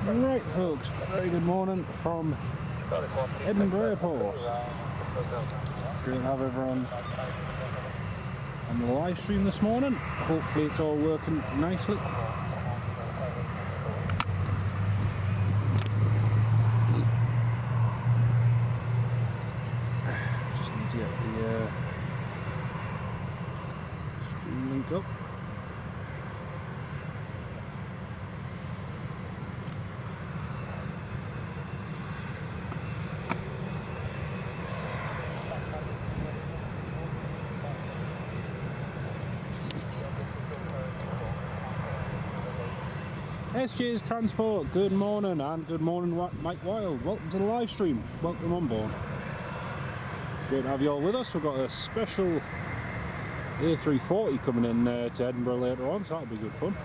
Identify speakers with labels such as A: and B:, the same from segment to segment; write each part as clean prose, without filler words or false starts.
A: Right folks, very good morning from Edinburgh Airport. Great to have everyone on the live stream this morning. Hopefully it's all working nicely. Just need to get the stream link up. SJ's Transport, good morning, and good morning Mike Wild. Welcome to the live stream. Welcome on board. Great to have you all with us. We've got a special A340 coming in to Edinburgh later on, so that'll be good fun.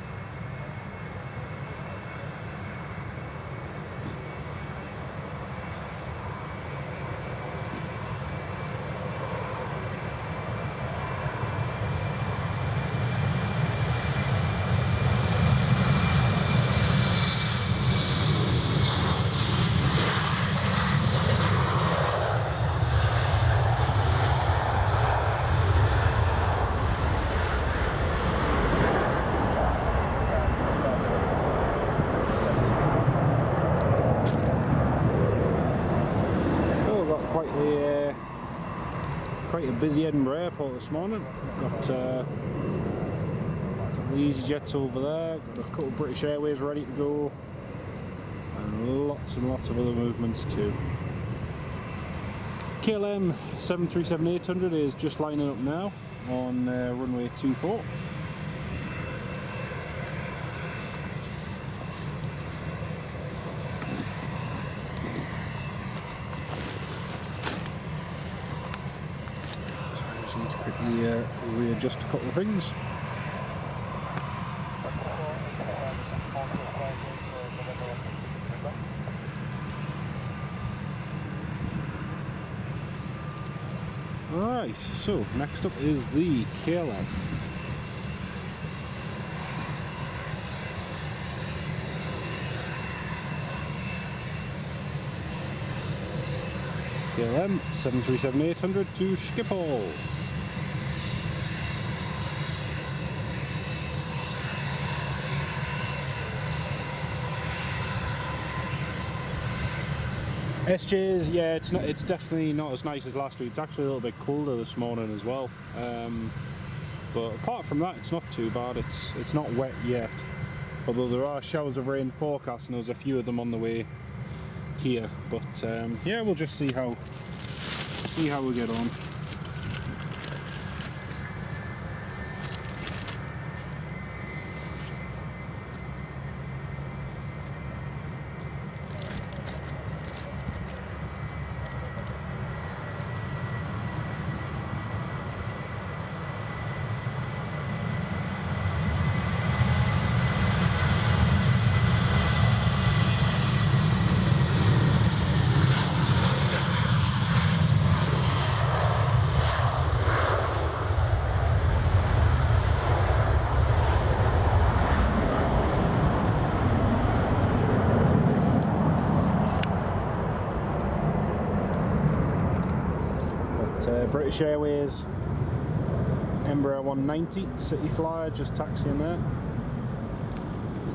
A: Quite a busy Edinburgh Airport this morning. Got the EasyJets over there, got a couple of British Airways ready to go, and lots of other movements too. KLM 737-800 is just lining up now on runway 24. Need to quickly readjust a couple of things. Alright, so next up is the KLM. KLM 737-800 to Schiphol. SJ's, yeah, it's definitely not as nice as last week. It's actually a little bit colder this morning as well. But apart from that, it's not too bad. It's not wet yet, although there are showers of rain forecast, and there's a few of them on the way here. But yeah, we'll just see how we get on. British Airways Embraer 190 City Flyer just taxiing there,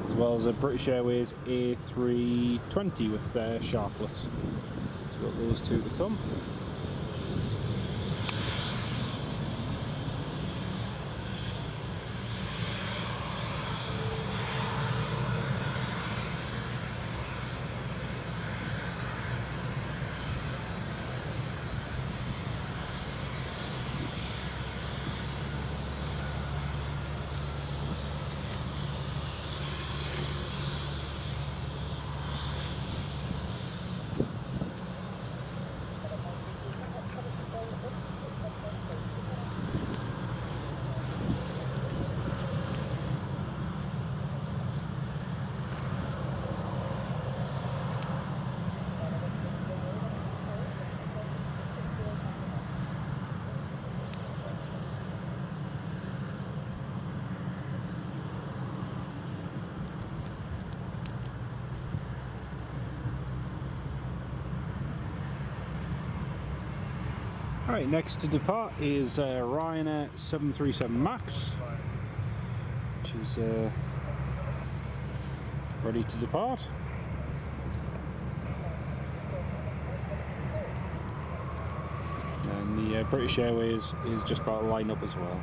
A: as well as a British Airways A320 with sharkless. So we've got those two to come. Right, next to depart is Ryanair 737 MAX, which is ready to depart. And the British Airways is just about to line up as well.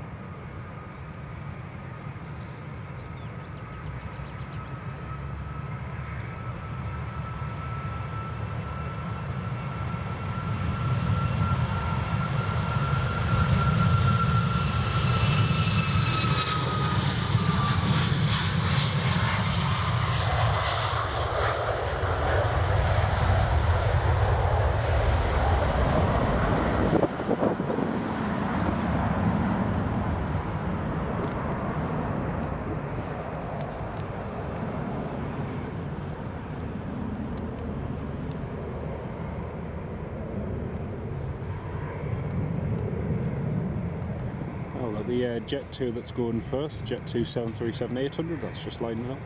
A: The Jet 2 that's going first, Jet 2 737-800, that's just lining up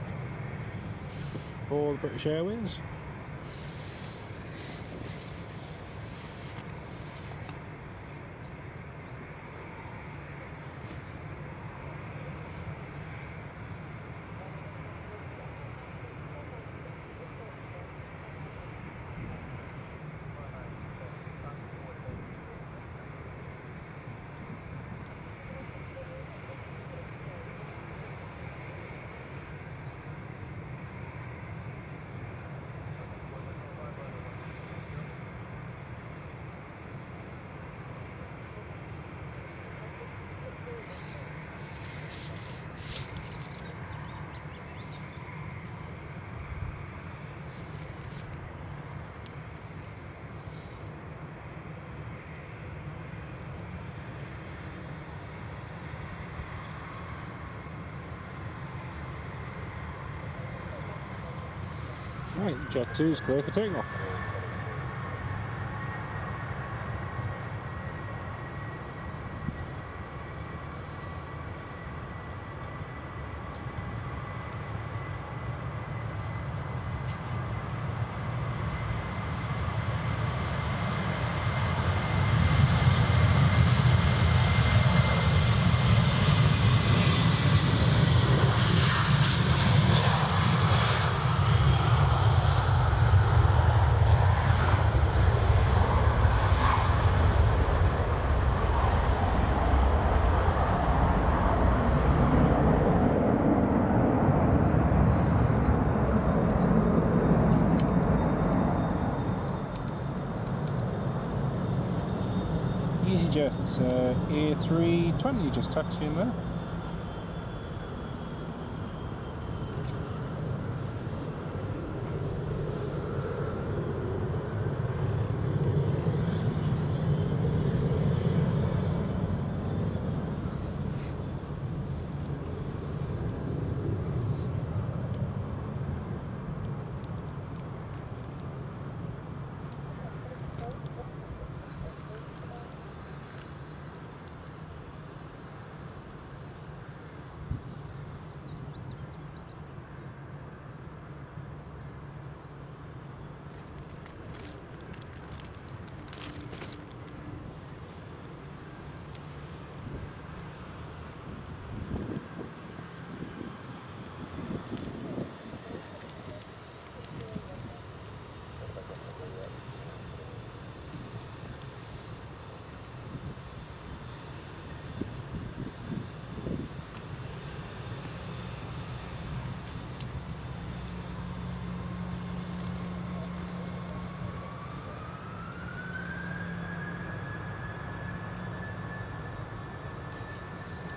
A: for the British Airways. Right, Jet 2 is clear for takeoff. EasyJet A340 just taxiing there.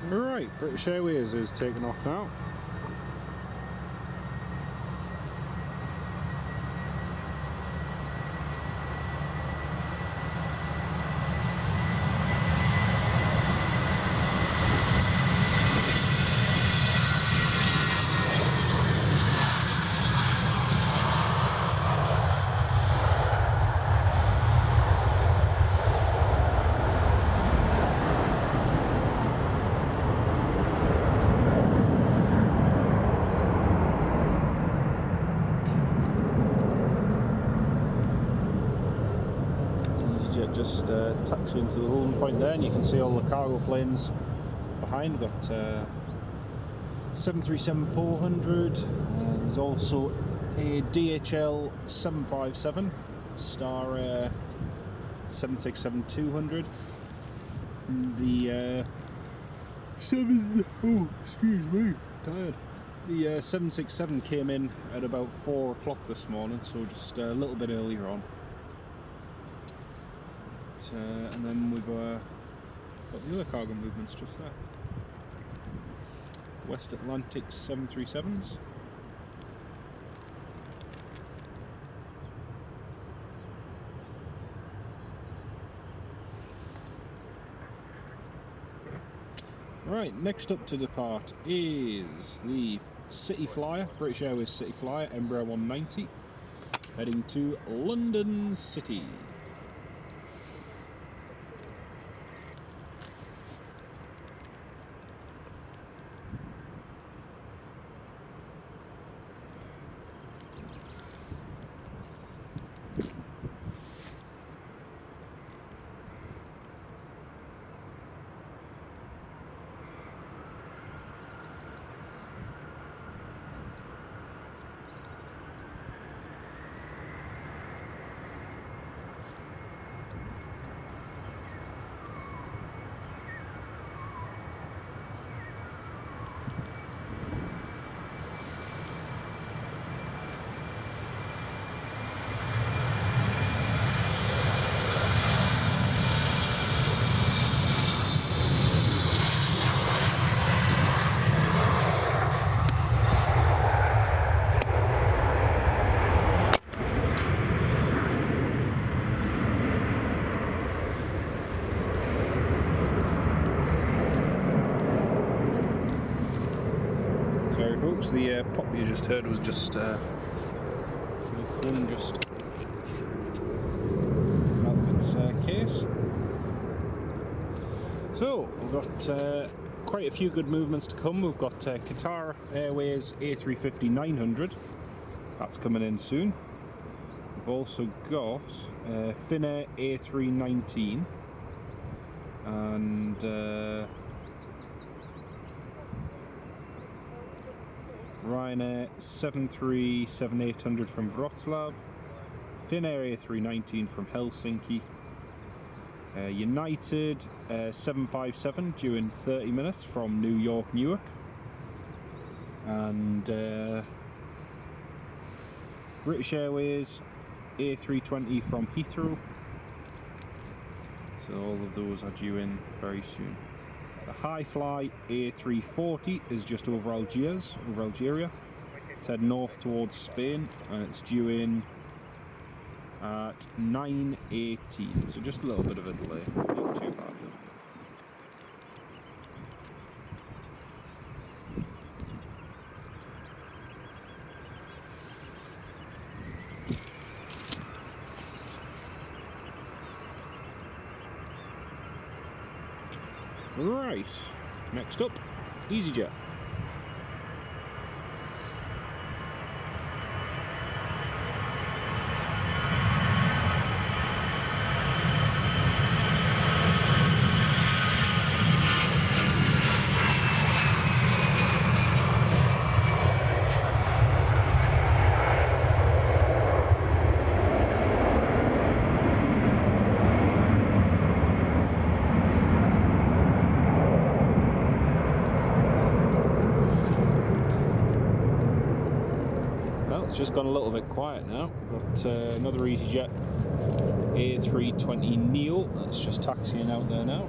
A: Right, British Airways is taking off now. just taxi into the holding point there, and you can see all the cargo planes behind. We've got 737-400. There's also a DHL 757, Star 767-200. The tired. The 767 came in at about 4 o'clock this morning, so just a little bit earlier on. And then we've got the other cargo movements just there. West Atlantic 737s. Right, next up to depart is the City Flyer, British Airways City Flyer, Embraer 190, heading to London City. Sorry folks, the pop you just heard was just the phone just out of its case. So we've got quite a few good movements to come. We've got Qatar Airways A350-900, that's coming in soon. We've also got Finnair A319 and Ryanair 737-800 from Wrocław, Finnair A319 from Helsinki, United 757 due in 30 minutes from New York, Newark, and British Airways A320 from Heathrow. So all of those are due in very soon. The High Fly A340 is just over Algeria. It's heading north towards Spain, and it's due in at 9:18. So just a little bit of a delay. Not too bad though. Right, next up, EasyJet. It's just gone a little bit quiet now. We've got another EasyJet A320 Neo that's just taxiing out there now.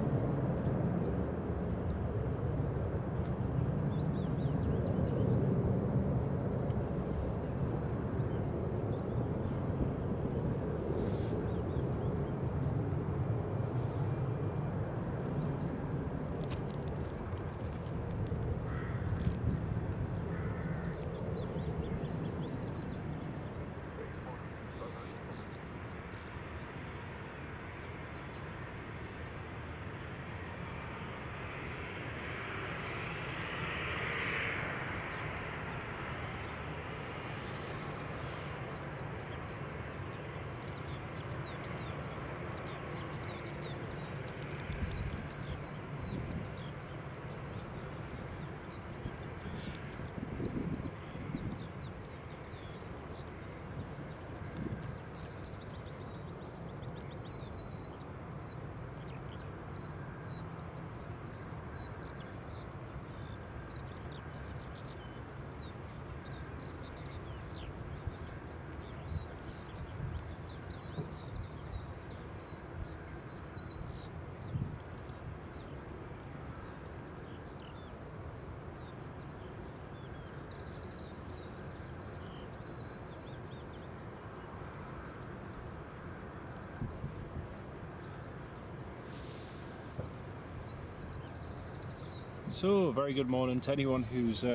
A: So, very good morning to anyone who's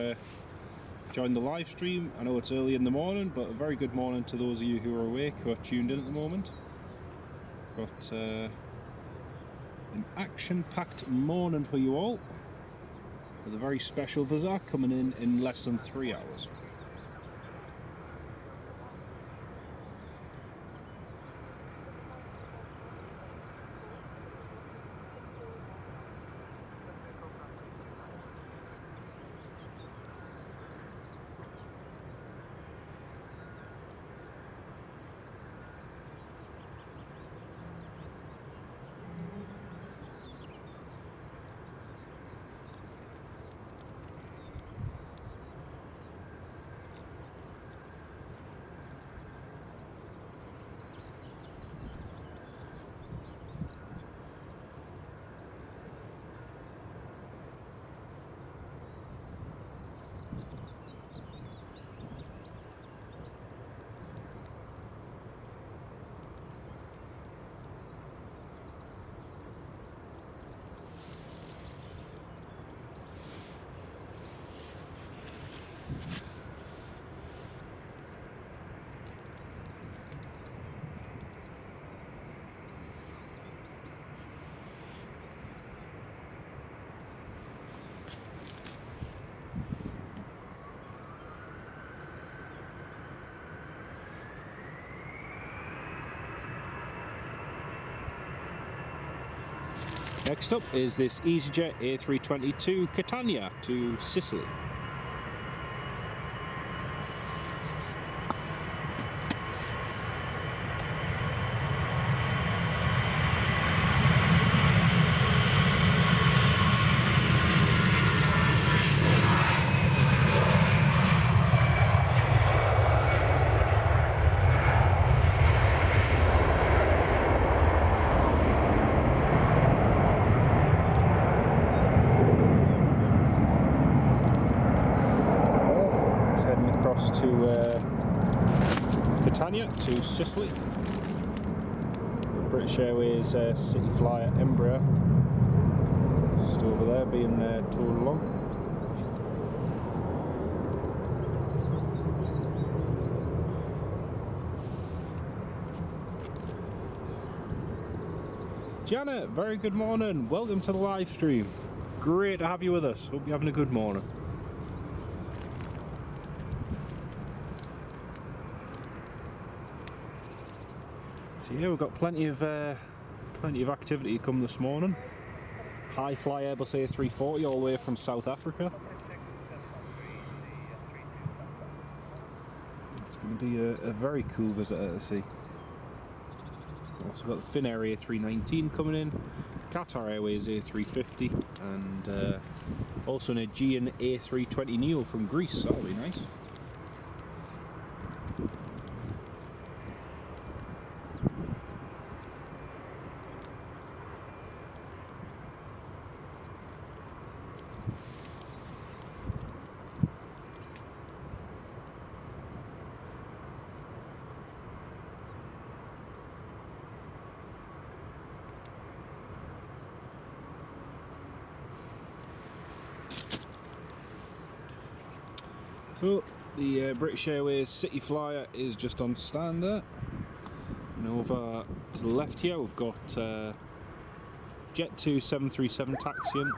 A: joined the live stream. I know it's early in the morning, but a very good morning to those of you who are awake, who are tuned in at the moment. Got an action-packed morning for you all, with a very special visa coming in less than 3 hours. Next up is this EasyJet A320 Catania to Sicily. To Catania to Sicily. British Airways city flyer Embraer just over there being towed along. Janet, very good morning. Welcome to the live stream. Great to have you with us. Hope you're having a good morning. Yeah, we've got plenty of activity to come this morning. High fly Airbus A340 all the way from South Africa. It's going to be a very cool visitor to see. Also got the Finnair A319 coming in, Qatar Airways A350, and also an Aegean A320 Neo from Greece. That'll be nice. So the British Airways City Flyer is just on stand there. And over to the left here we've got Jet 2 737 taxiing,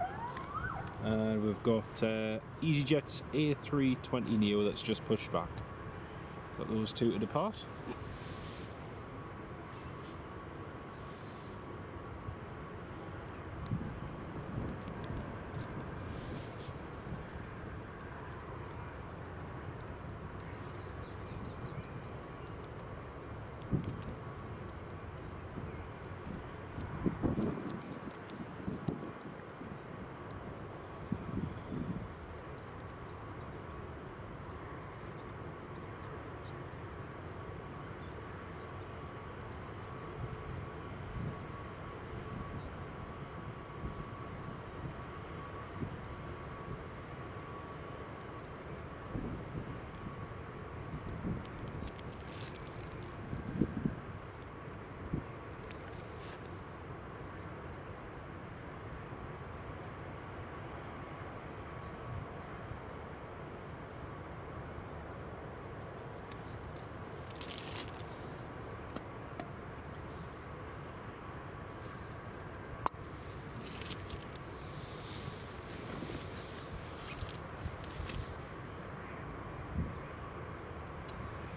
A: and we've got EasyJet's A320 Neo that's just pushed back. Got those two to depart.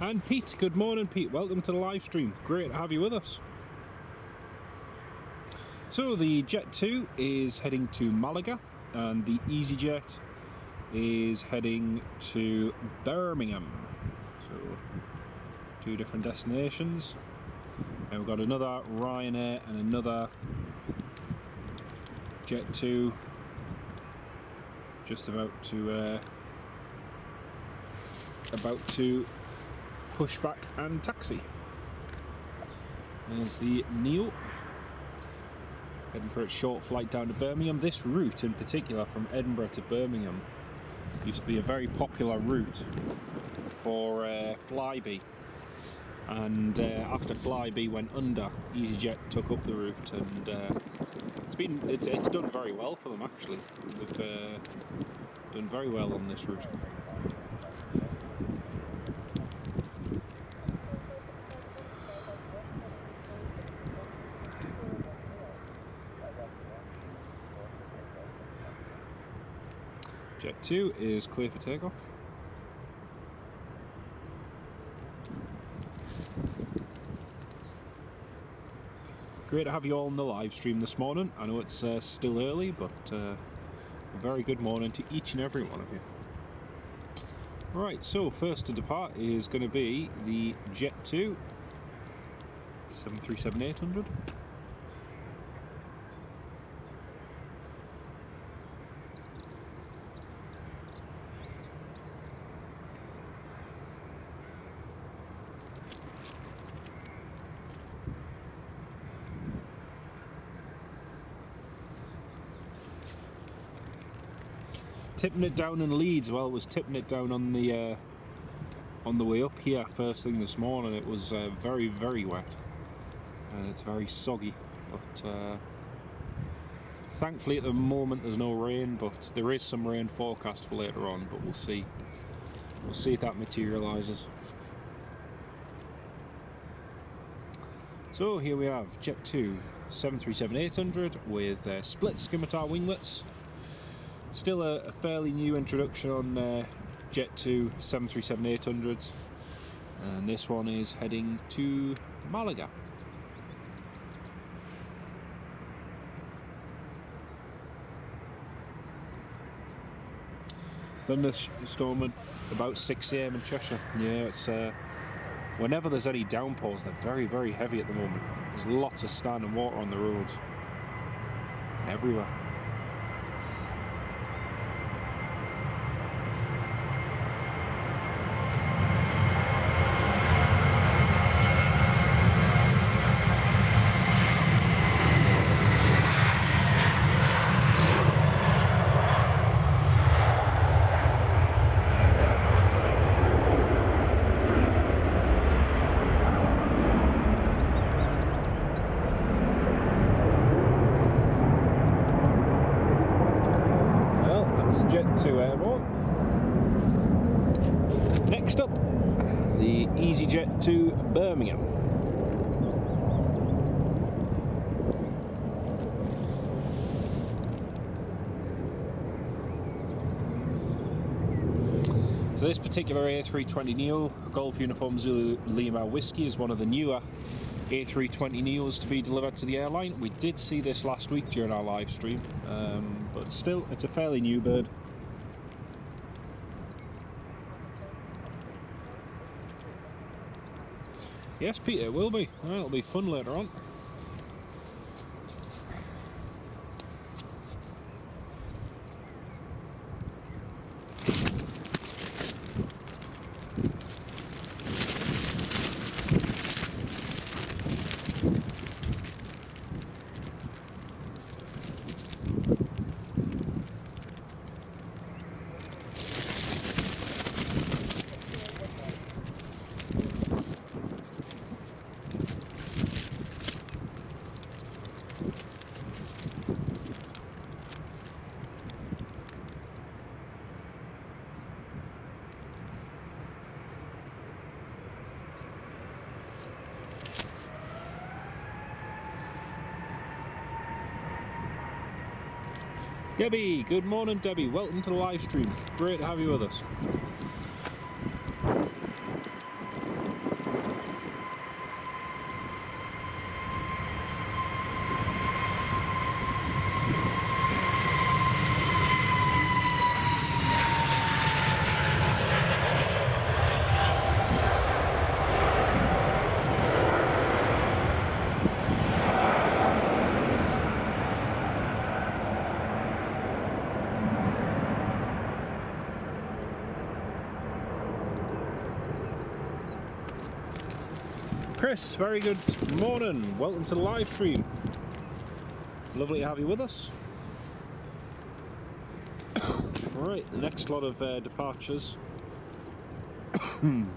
A: And Pete, good morning Pete, welcome to the live stream. Great to have you with us. So the Jet 2 is heading to Malaga and the EasyJet is heading to Birmingham. So 2 different destinations. And we've got another Ryanair and another Jet 2 just about to push back and taxi. There's the Neo heading for its short flight down to Birmingham. This route in particular from Edinburgh to Birmingham used to be a very popular route for flyby, and after flyby went under, EasyJet took up the route, and it's done very well for them actually. They've done very well on this route. Jet 2 is clear for takeoff. Great to have you all on the live stream this morning. I know it's still early, but a very good morning to each and every one of you. Right, so first to depart is going to be the Jet 2 737-800. Tipping it down in Leeds. Well, it was tipping it down on the way up here first thing this morning. It was very, very wet and it's very soggy, but thankfully at the moment there's no rain, but there is some rain forecast for later on, but we'll see if that materialises. So here we have Jet 2 737-800 with split scimitar winglets. Still a fairly new introduction on Jet 2 737-800s, and this one is heading to Malaga. Thunderstorm about 6 AM in Cheshire. Yeah, it's whenever there's any downpours, they're very, very heavy at the moment. There's lots of standing water on the roads everywhere. Jet 2 airborne. Next up, the EasyJet to Birmingham. So this particular A320neo, Golf Uniform Zulu Lima Whiskey, is one of the newer A320neos to be delivered to the airline. We did see this last week during our live stream, but still, it's a fairly new bird. Yes, Peter, it will be. It'll be fun later on. Debbie, good morning Debbie, welcome to the live stream. Great to have you with us. Chris, very good morning. Welcome to the live stream. Lovely to have you with us. Right, the next lot of departures,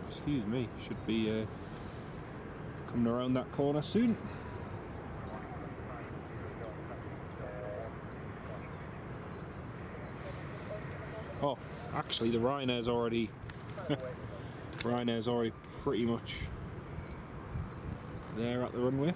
A: excuse me, should be coming around that corner soon. Oh, actually the Ryanair's already pretty much there at the runway.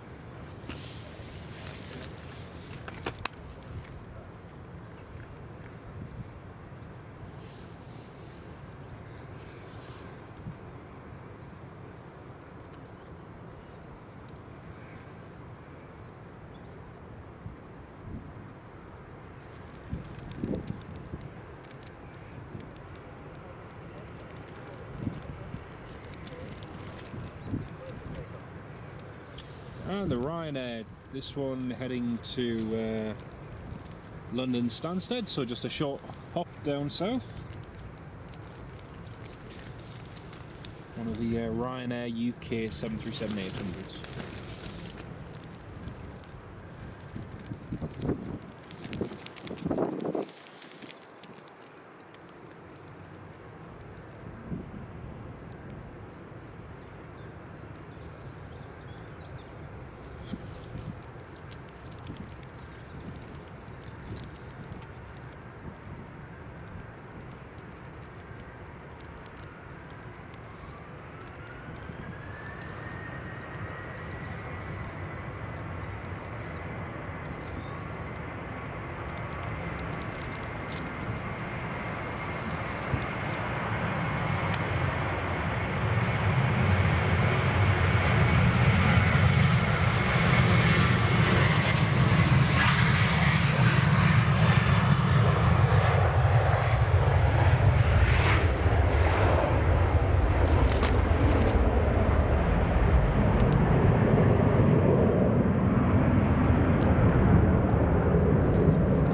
A: And the Ryanair, this one heading to London Stansted, so just a short hop down south. One of the Ryanair UK 737-800s.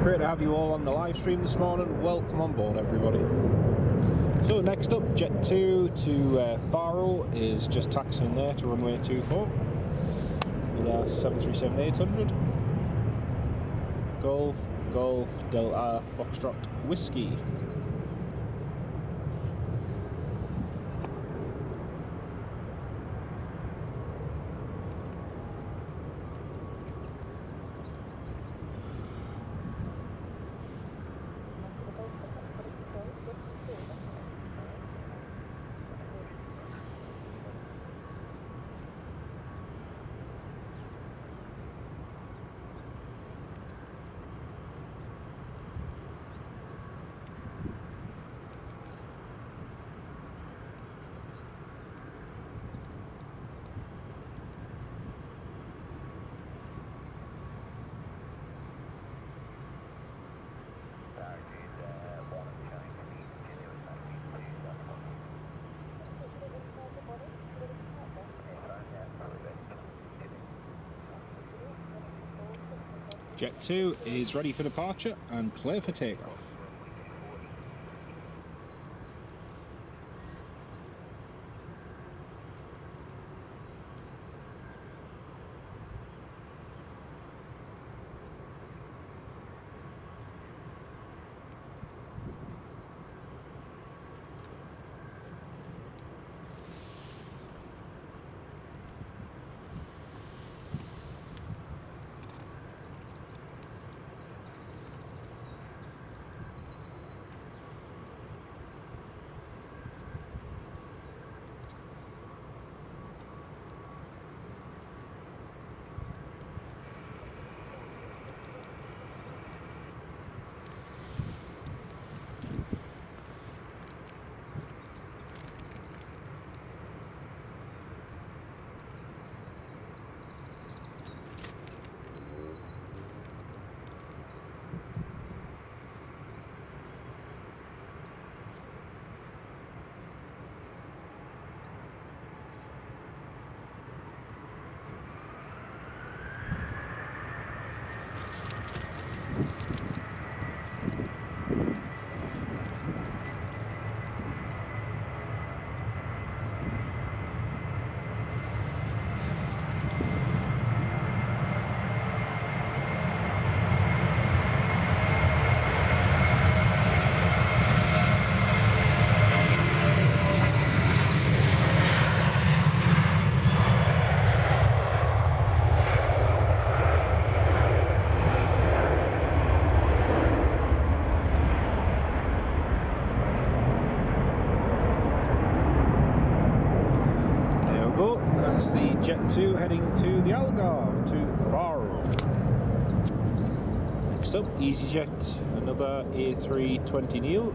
A: Great to have you all on the live stream this morning. Welcome on board, everybody. So next up, Jet 2 to Faro is just taxiing there to runway 24 with our 737-800. Golf, Golf, Delta, Foxtrot, Whiskey. Jet 2 is ready for departure and clear for takeoff. It's the Jet 2 heading to the Algarve to Faro. Next up, EasyJet, another A320 Neo.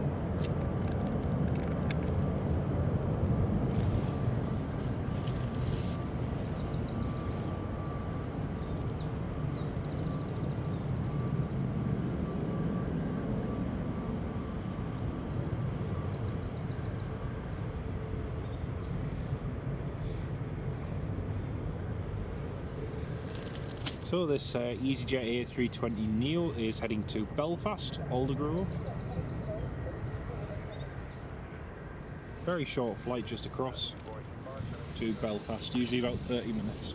A: So this EasyJet A320 Neo is heading to Belfast, Aldergrove. Very short flight just across to Belfast, usually about 30 minutes.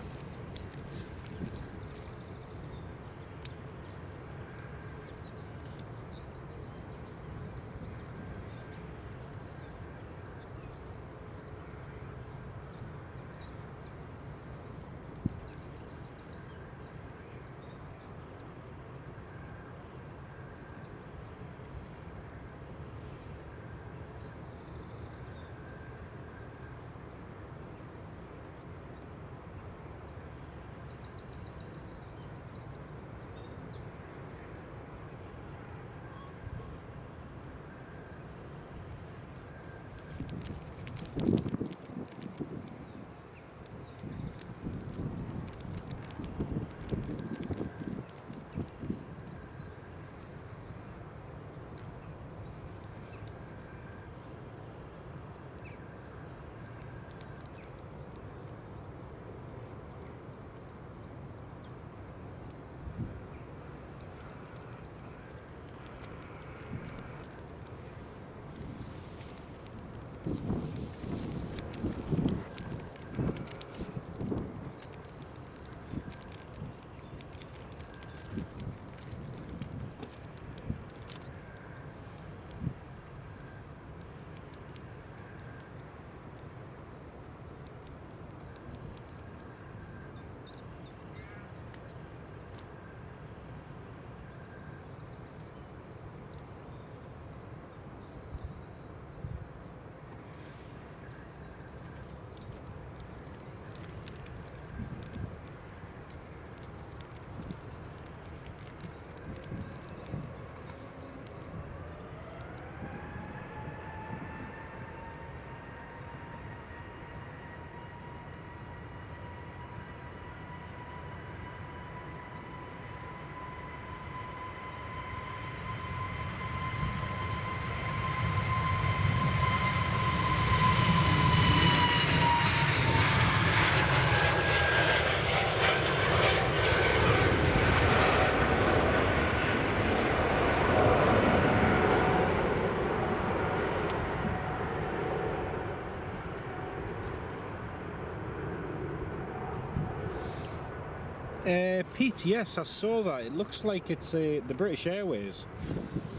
A: Pete, yes, I saw that. It looks like it's the British Airways.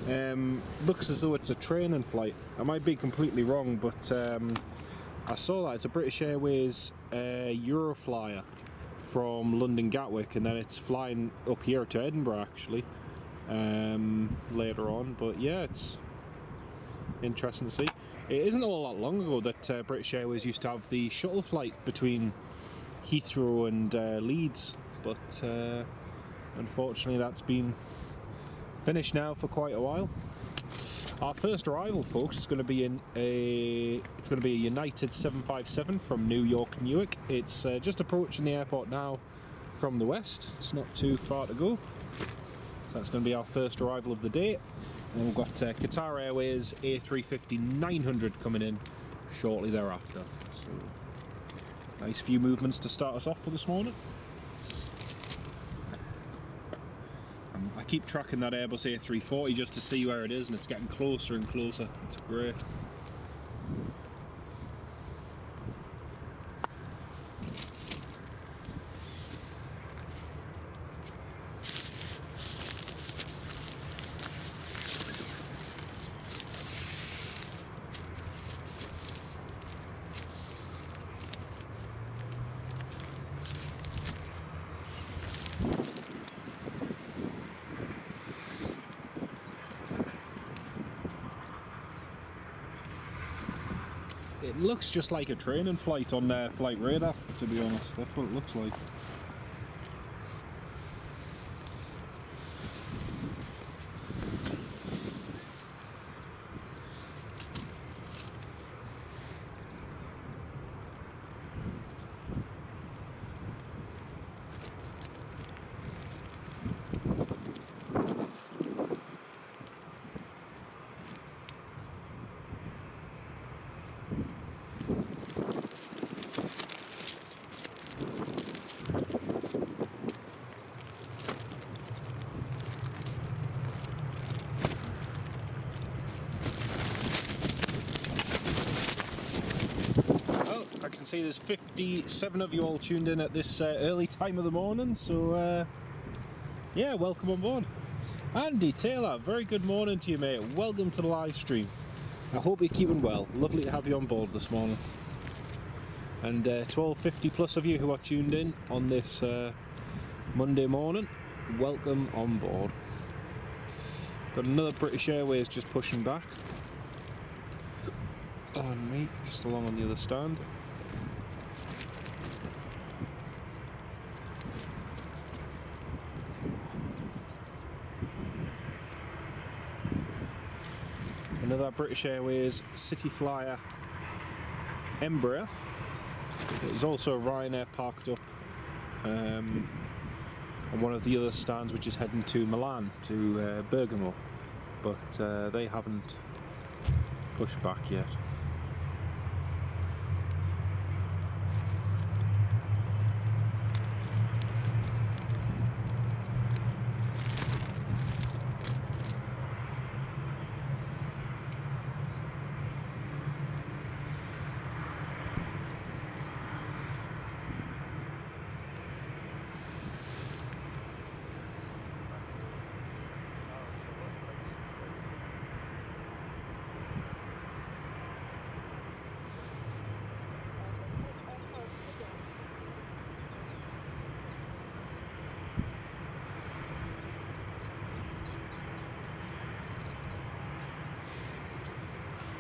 A: Looks as though it's a training flight. I might be completely wrong, but I saw that. It's a British Airways Euroflyer from London Gatwick, and then it's flying up here to Edinburgh, actually, later on. But yeah, it's interesting to see. It isn't a lot long ago that British Airways used to have the shuttle flight between Heathrow and Leeds, but unfortunately that's been finished now for quite a while. Our first arrival, folks, is going to be a United 757 from New York Newark. It's just approaching the airport now from the west. It's not too far to go. So that's going to be our first arrival of the day. And then we've got Qatar Airways A350-900 coming in shortly thereafter. So nice few movements to start us off for this morning. I keep tracking that Airbus A340 just to see where it is, and it's getting closer and closer. It's great. It looks just like a training flight on their flight radar, to be honest. That's what it looks like. I can see there's 57 of you all tuned in at this early time of the morning, so yeah, welcome on board. Andy Taylor, very good morning to you, mate. Welcome to the live stream. I hope you're keeping well. Lovely to have you on board this morning. And to all 50 plus of you who are tuned in on this Monday morning, welcome on board. Got another British Airways just pushing back. And me just along on the other stand. Another British Airways City Flyer Embraer. There's also a Ryanair parked up on one of the other stands, which is heading to Milan, to Bergamo, but they haven't pushed back yet.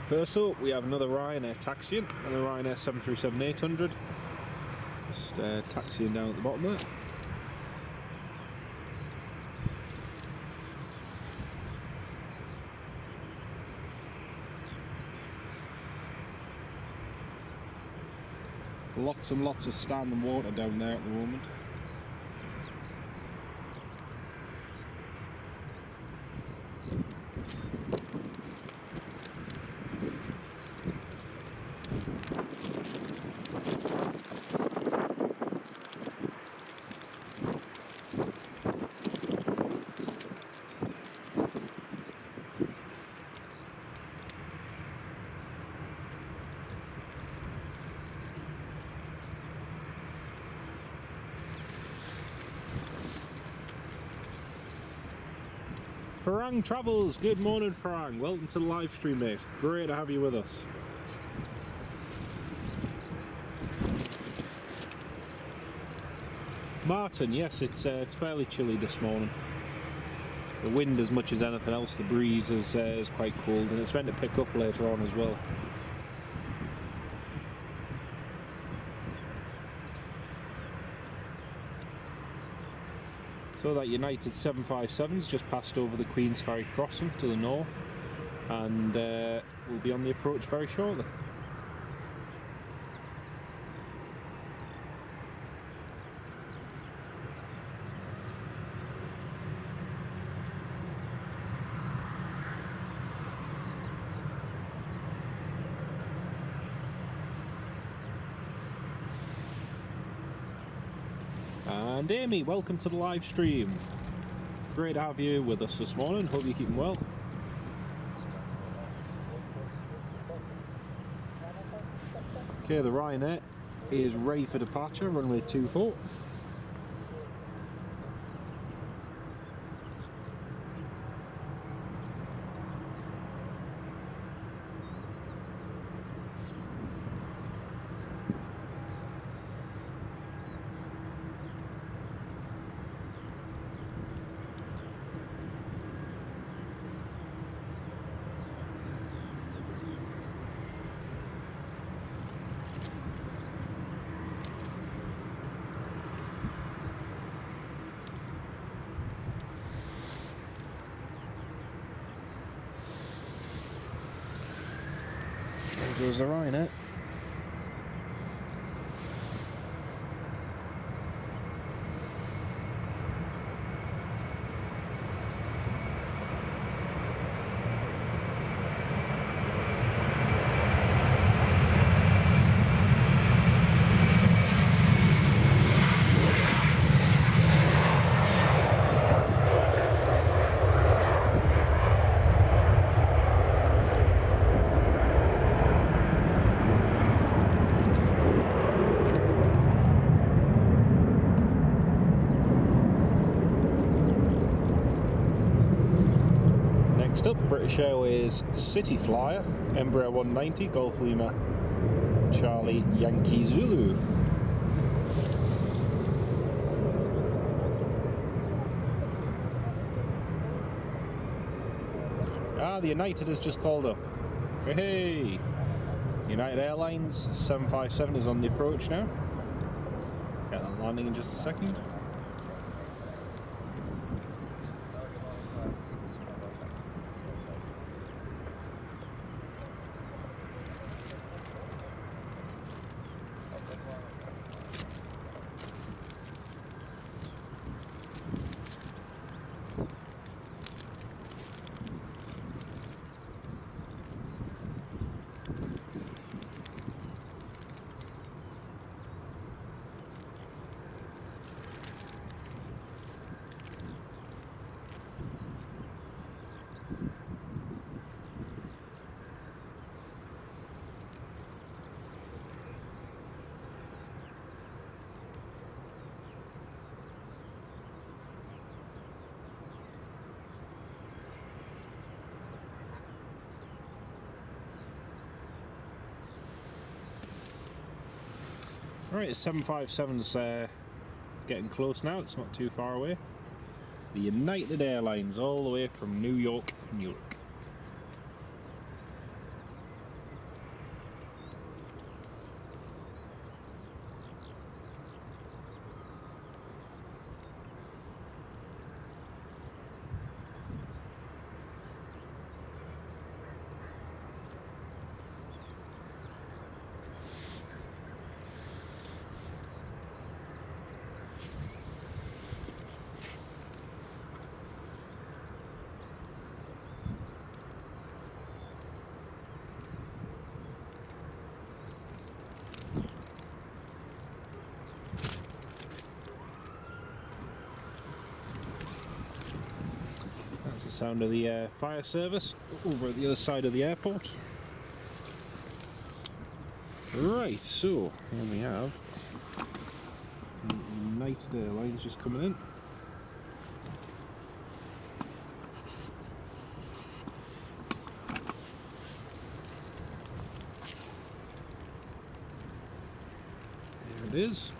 A: First up, we have another Ryanair taxiing, and a Ryanair 737-800. Just taxiing down at the bottom there. Lots and lots of standing water down there at the moment. Farang Travels, good morning Farang, welcome to the live stream, mate. Great to have you with us. Martin, yes, it's fairly chilly this morning. The wind as much as anything else, the breeze is quite cold, and it's meant to pick up later on as well. So that United 757's just passed over the Queen's Ferry crossing to the north, and we'll be on the approach very shortly. And Amy, welcome to the live stream. Great to have you with us this morning. Hope you're keeping well. Okay, the Ryanair is ready for departure, runway 24. was the Ryanair. Next up, British Airways City Flyer, Embraer 190, Golf Lima, Charlie Yankee Zulu. The United has just called up. Hey! United Airlines 757 is on the approach now. Get that landing in just a second. Alright, 757's getting close now, it's not too far away. The United Airlines, all the way from New York, New York. That's the sound of the fire service over at the other side of the airport. Right, so here we have United Airlines just coming in. There it is.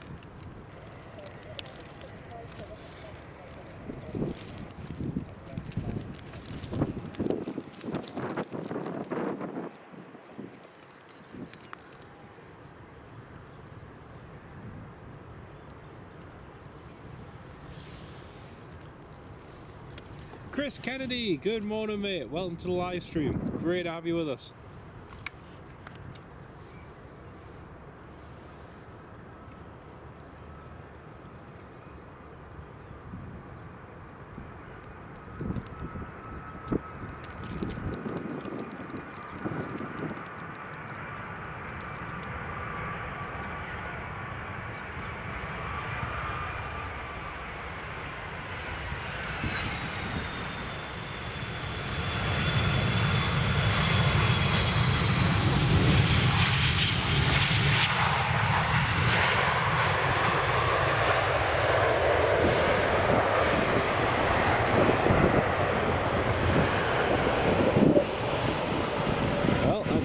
A: Chris Kennedy, good morning mate, welcome to the live stream, great to have you with us.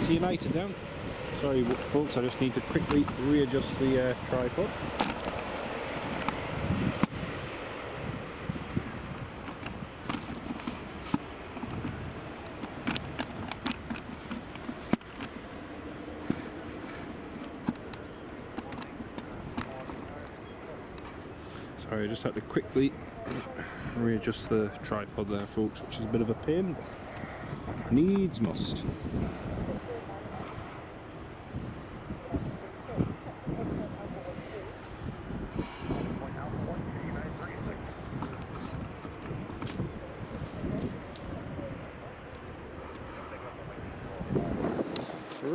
A: United down. Sorry folks, I just need to quickly readjust the tripod. Sorry, I just had to quickly readjust the tripod there folks, which is a bit of a pain, but needs must.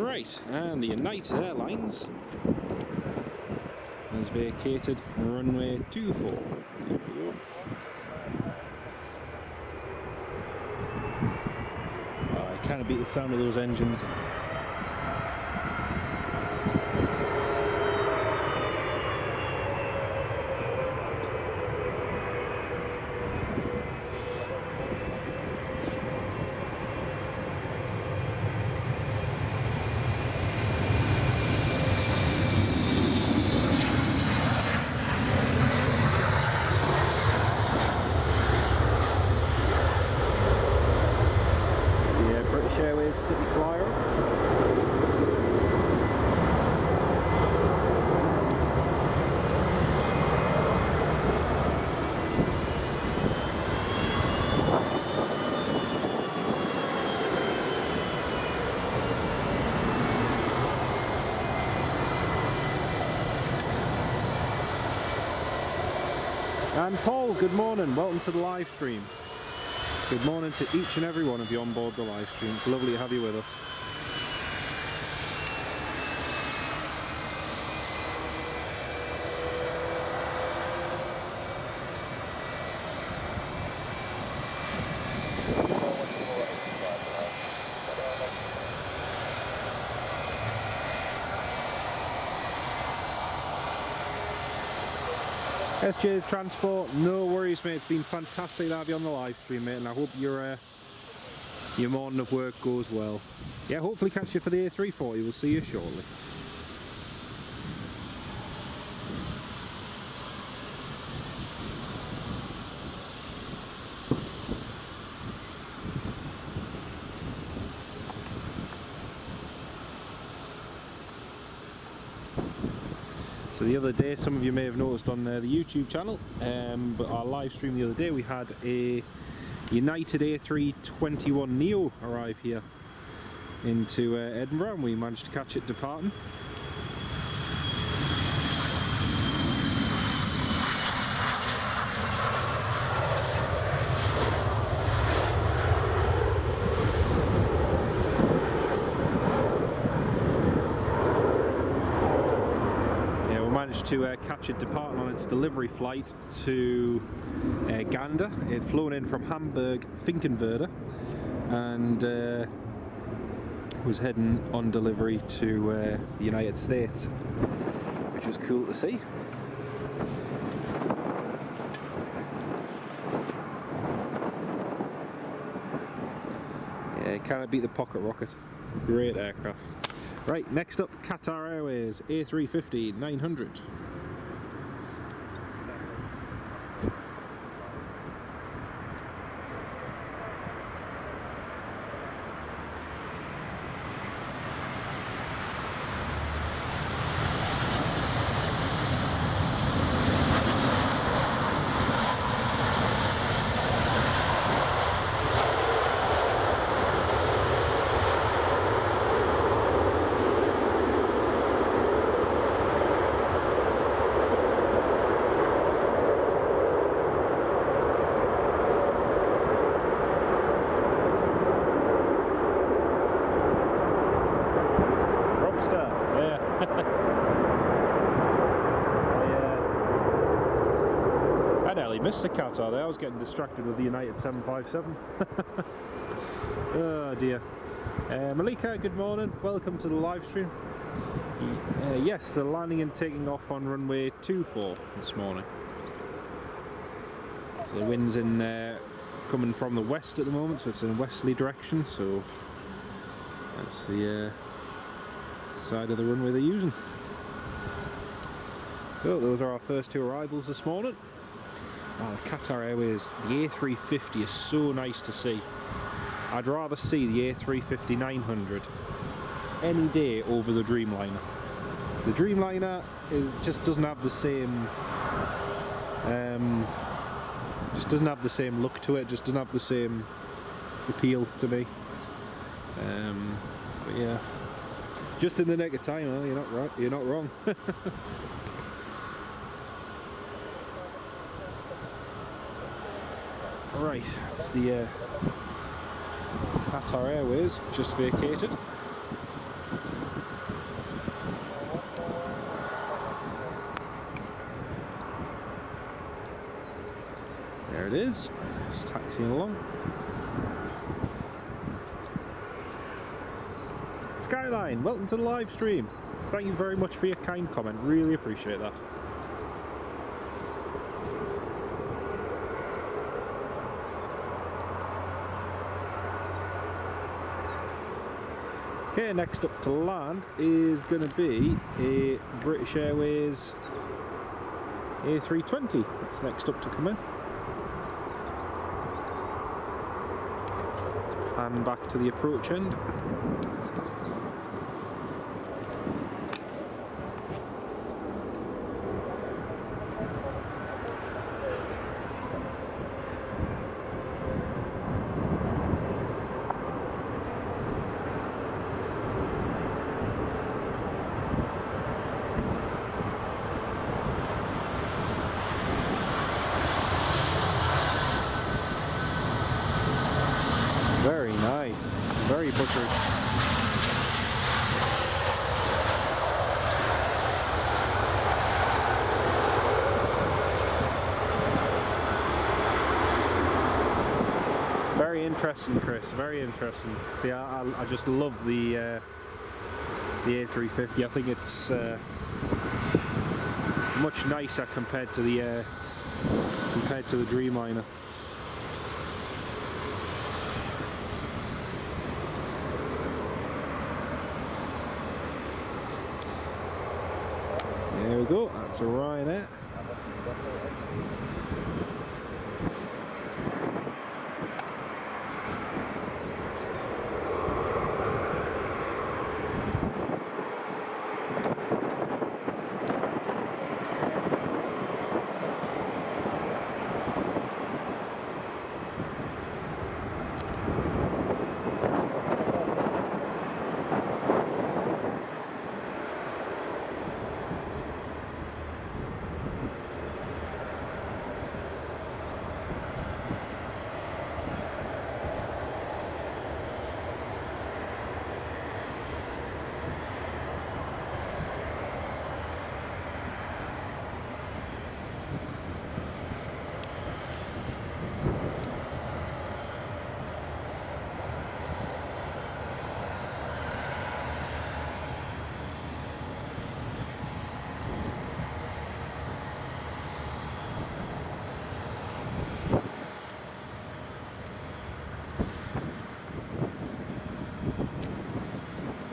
A: Right, and the United Airlines has vacated runway 24. There we go. Oh, I can't beat the sound of those engines. Airways City Flyer. And Paul, good morning, welcome to the live stream. Good morning to each and every one of you on board the live stream. It's lovely to have you with us. SJ Transport, no worries mate, it's been fantastic to have you on the live stream mate, and I hope your morning of work goes well. Yeah, hopefully catch you for the A340, we'll see you shortly. So the other day, some of you may have noticed on the YouTube channel, but our live stream the other day, we had a United A321 Neo arrive here into Edinburgh, and we managed to catch it departing. To catch it departing on its delivery flight to Gander. It had flown in from Hamburg Finkenwerder and was heading on delivery to the United States, which was cool to see. Yeah, can't beat the pocket rocket. Great aircraft. Right, next up, Qatar Airways A350-900. Missed the Qatar there, I was getting distracted with the United 757. Oh dear. Malika, good morning, welcome to the live stream. Yes, they're landing and taking off on runway 24 this morning. So the wind's in coming from the west at the moment, so it's in a westerly direction, so that's the side of the runway they're using. So those are our first two arrivals this morning. Oh, the Qatar Airways, the A350 is so nice to see. I'd rather see the A350-900 any day over the Dreamliner. The Dreamliner just doesn't have the same look to it, just doesn't have the same appeal to me. But yeah, just in the nick of time, huh? You're not wrong. Right, it's the Qatar Airways just vacated. There it is, just taxiing along. Skyline, welcome to the live stream. Thank you very much for your kind comment, really appreciate that. Okay, next up to land is going to be a British Airways A340. That's next up to come in. Let's pan back to the approach end. Very nice, very buttered. Very interesting, Chris, very interesting. See, I just love the A350. I think it's much nicer compared to the Dreamliner. There we go, that's a Ryanair.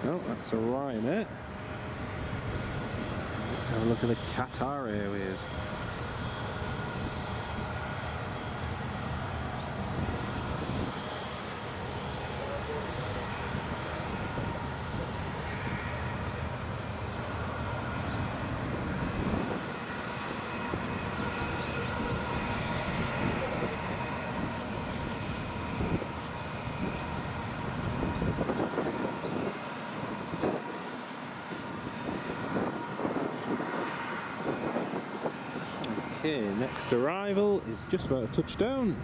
A: Oh, that's a Ryanair. Let's have a look at the Qatar Airways. Okay, next arrival is just about to touch down.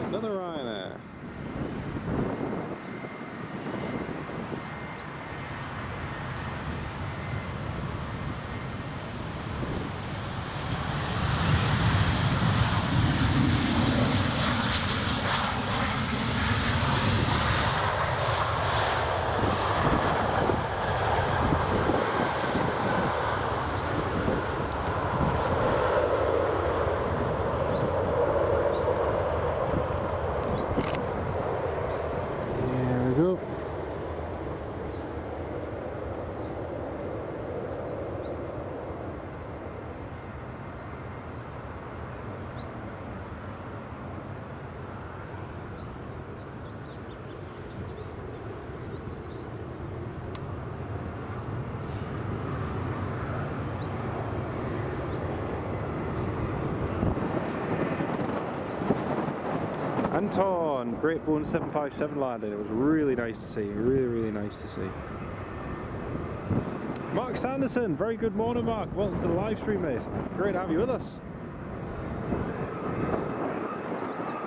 A: Another Ryanair. Anton, Great Bone 757 landing. It was really nice to see. Really nice to see. Mark Sanderson, very good morning, Mark. Welcome to the live stream, mate. Great to have you with us.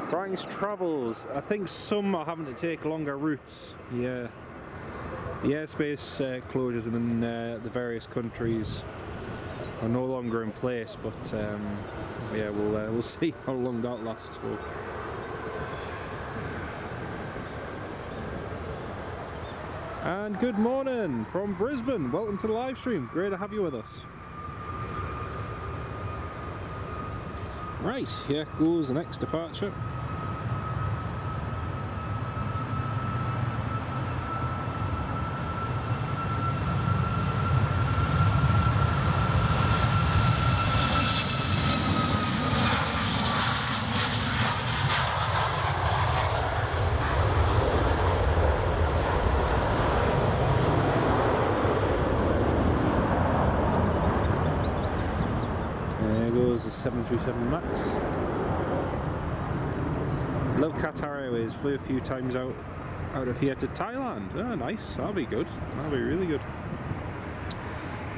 A: Frank's Travels. I think some are having to take longer routes. Yeah. The airspace closures in the various countries are no longer in place, but yeah, we'll see how long that lasts for. And good morning from Brisbane. Welcome to the live stream. Great to have you with us. Right, here goes the next departure. The 737 MAX. Love Qatar Airways. Flew a few times out of here to Thailand. Oh, nice. That'll be good. That'll be really good.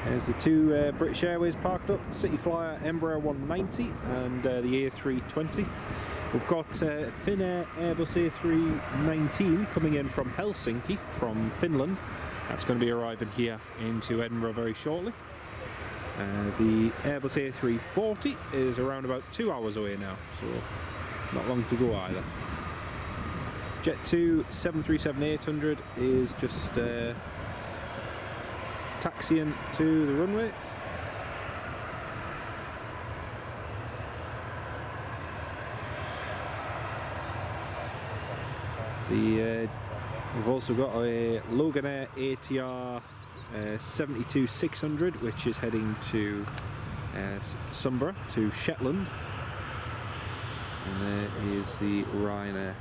A: There's the two British Airways parked up. City Flyer Embraer 190 and the A320. We've got Finnair Airbus A319 coming in from Helsinki, from Finland. That's going to be arriving here into Edinburgh very shortly. The Airbus A340 is around about 2 hours away now, so not long to go either. Jet 2 737-800 is just taxiing to the runway. We've also got a Ryanair ATR 72-600, which is heading to Sunbury, to Shetland. And there is the Ryanair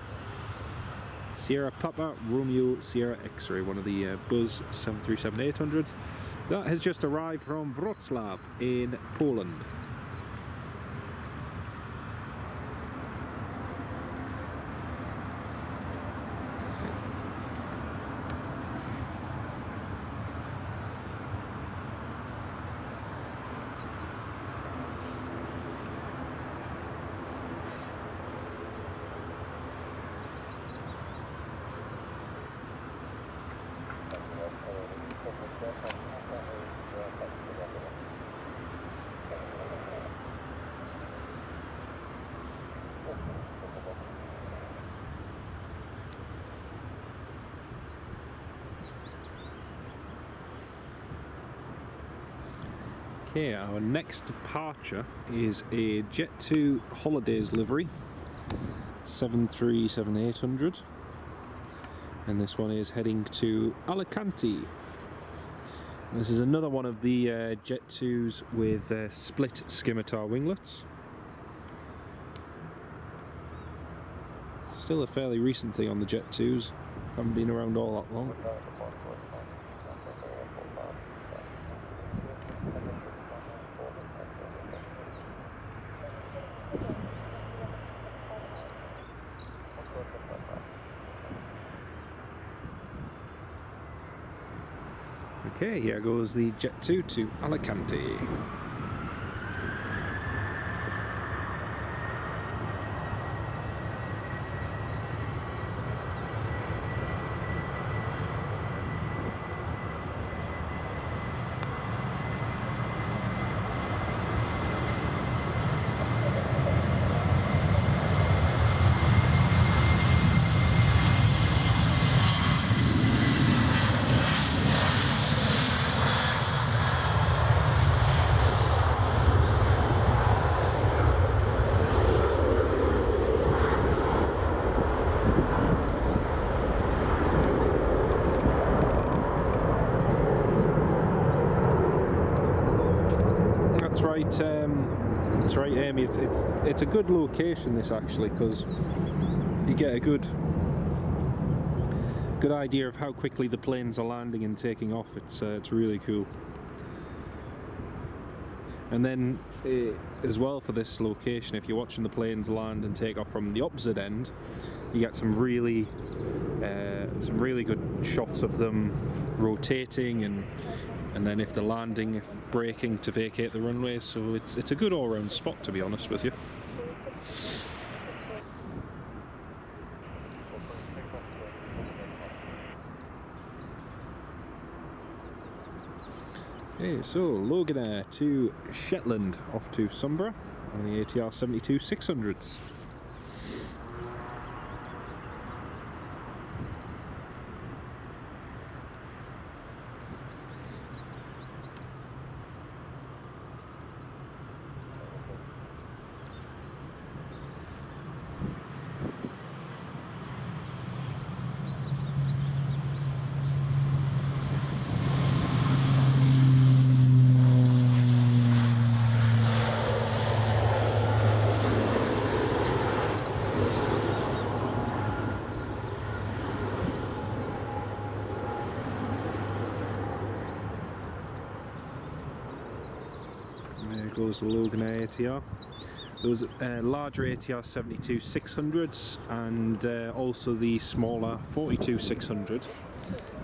A: Sierra Papa Romeo Sierra X-Ray, one of the Buzz 737-800s. That has just arrived from Wrocław in Poland. Okay, our next departure is a Jet 2 Holidays livery 737-800, and this one is heading to Alicante. This is another one of the Jet 2s with split scimitar winglets. Still a fairly recent thing on the Jet 2s, haven't been around all that long. Okay, here goes the Jet 2 to Alicante. That's right, Amy. It's a good location, this, actually, because you get a good idea of how quickly the planes are landing and taking off. It's really cool. And then as well, for this location, if you're watching the planes land and take off from the opposite end, you get some really good shots of them rotating and then if they're landing, braking to vacate the runways. So it's a good all-round spot, to be honest with you. Okay, so Loganair to Shetland, off to Sunborough on the ATR 72-600s. There goes the Loganair ATR. Those larger ATR 72-600s and also the smaller 42-600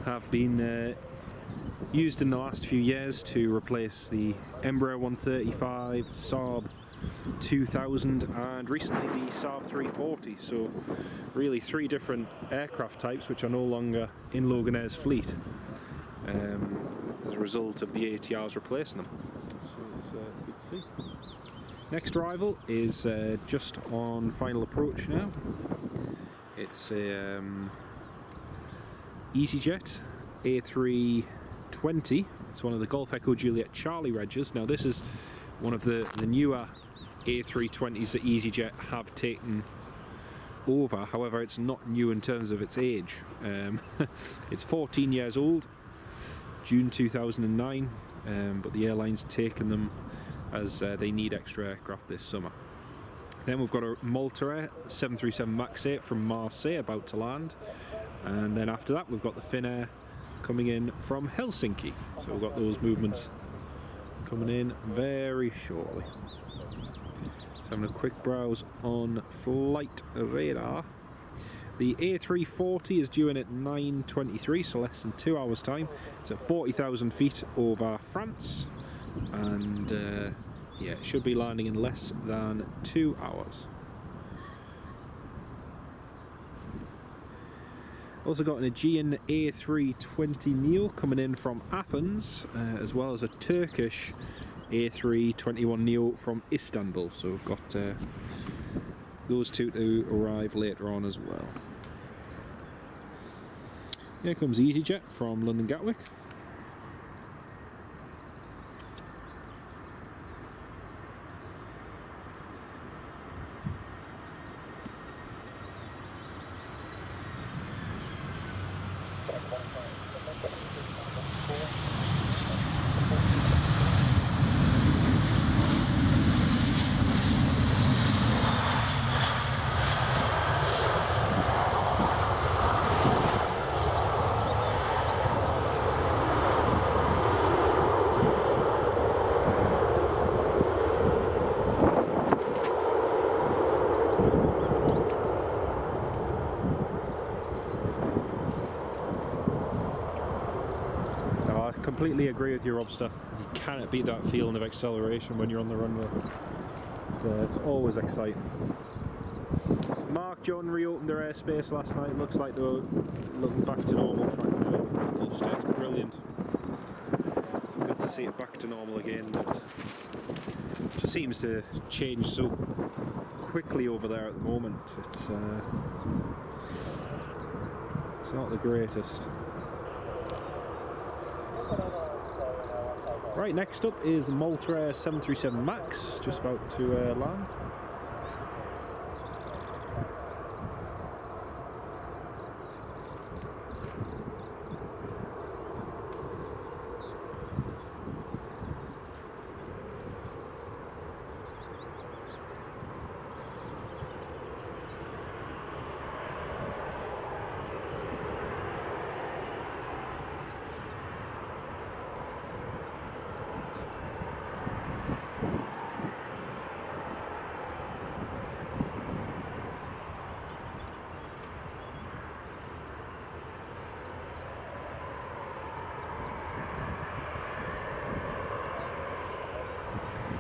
A: have been used in the last few years to replace the Embraer 135, Saab 2000 and recently the Saab 340. So really three different aircraft types which are no longer in Loganair's fleet as a result of the ATRs replacing them. So it's good to see. Next arrival is just on final approach now. It's a EasyJet A320. It's one of the Golf Echo Juliet Charlie regs. Now this is one of the newer A320s that EasyJet have taken over. However, it's not new in terms of its age. It's 14 years old, June 2009, but the airline's taken them as they need extra aircraft this summer. Then we've got a Malta Air 737 MAX 8 from Marseille about to land, and then after that we've got the Finnair coming in from Helsinki. So we've got those movements coming in very shortly. So having a quick browse on flight radar. The A340 is due in at 9:23, so less than 2 hours time. It's at 40,000 feet over France, and yeah, it should be landing in less than 2 hours. Also got an Aegean A320 Neo coming in from Athens, as well as a Turkish A321 Neo from Istanbul. So we've got those two to arrive later on as well. Here comes EasyJet from London Gatwick. Completely agree with you, Robster. You cannot beat that feeling of acceleration when you're on the runway. So it's always exciting. Mark John reopened their airspace last night. Looks like they were looking back to normal track now from the Gulf States. Brilliant. Good to see it back to normal again. But it just seems to change so quickly over there at the moment. It's not the greatest. Right, next up is Malta Air 737 MAX, just about to land.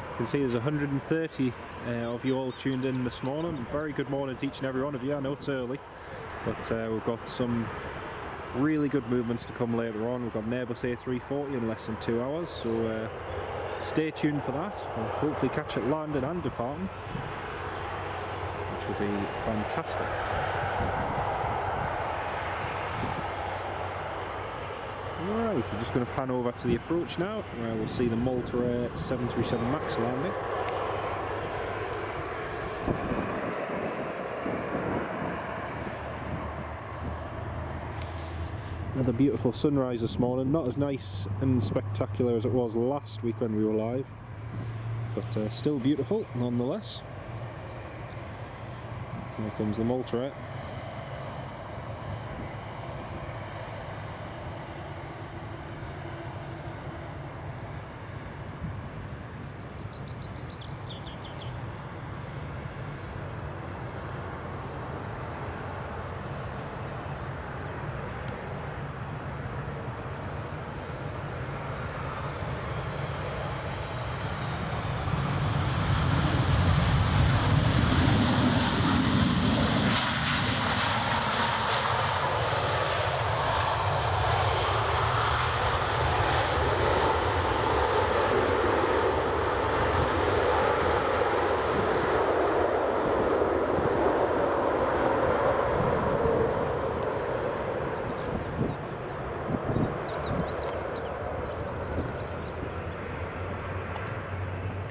A: You can see there's 130 of you all tuned in this morning. Very good morning to each and every one of you. I know it's early, but we've got some really good movements to come later on. We've got an Airbus A340 in less than 2 hours, so stay tuned for that. We'll hopefully catch it landing and departing, which will be fantastic. Right, we're just going to pan over to the approach now, where we'll see the Malta Air 737 MAX landing. Another beautiful sunrise this morning, not as nice and spectacular as it was last week when we were live, but still beautiful nonetheless. Here comes the Malta Air.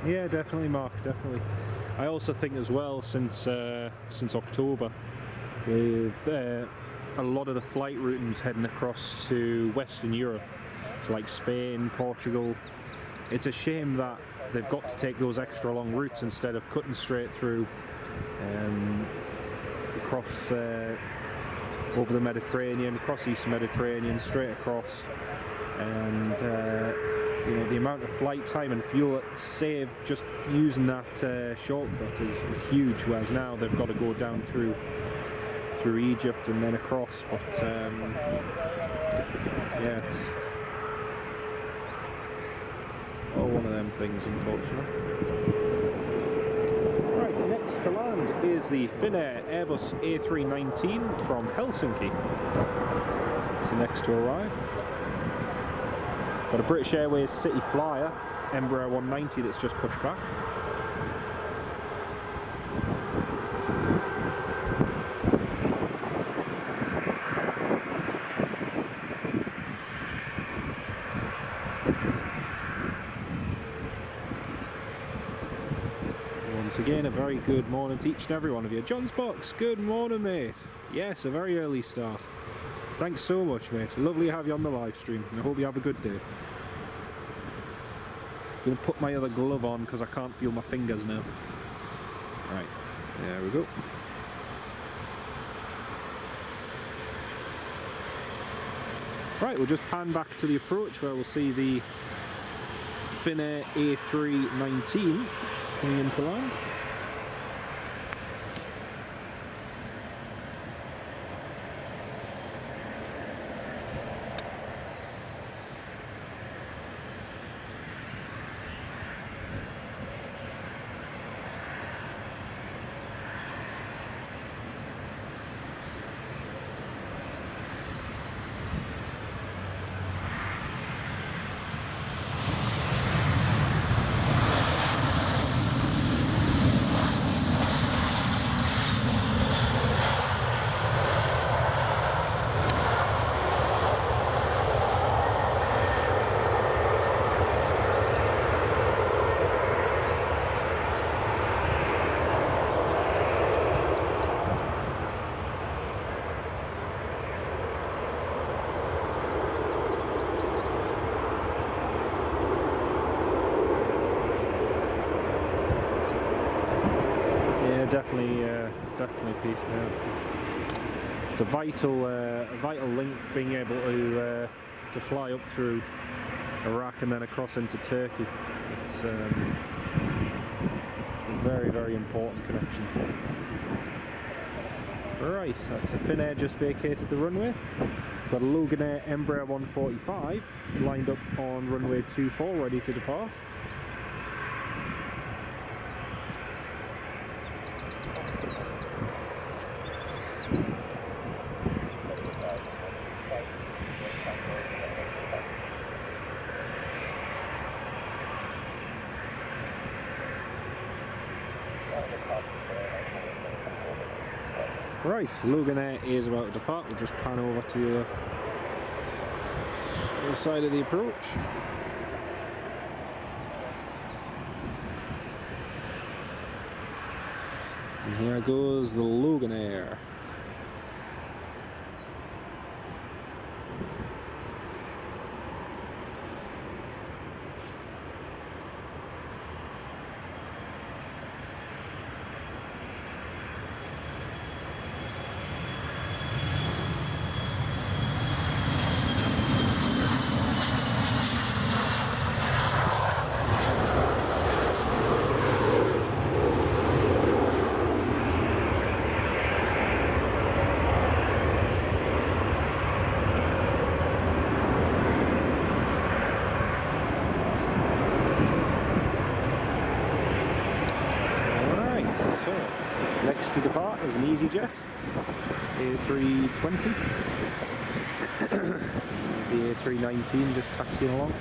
A: Yeah, definitely, Mark, definitely. I also think as well, since October, with a lot of the flight routings heading across to Western Europe, to like Spain, Portugal, it's a shame that they've got to take those extra long routes instead of cutting straight through across over the Mediterranean, across East Mediterranean, straight across, and you know, the amount of flight time and fuel it's saved just using that shortcut is huge, whereas now they've got to go down through Egypt and then across, but yeah, it's one of them things, unfortunately. Right, next to land is the Finnair Airbus A319 from Helsinki. It's the next to arrive. Got a British Airways City Flyer, Embraer 190 that's just pushed back. Once again, a very good morning to each and every one of you. John's Box, good morning, mate. Yes, a very early start. Thanks so much, mate. Lovely to have you on the live stream. I hope you have a good day. I'm going to put my other glove on because I can't feel my fingers now. Right, there we go. Right, we'll just pan back to the approach where we'll see the Finnair A319 coming into land. Definitely, Pete. Yeah. It's a vital link, being able to fly up through Iraq and then across into Turkey. It's a very, very important connection. Right, that's the Finnair just vacated the runway. Got a Loganair Embraer 145 lined up on runway 24, ready to depart. Right, Luganair is about to depart. We'll just pan over to the other side of the approach. And here goes the Luganair. So, next to depart is an EasyJet A320. There's the A319 just taxiing along.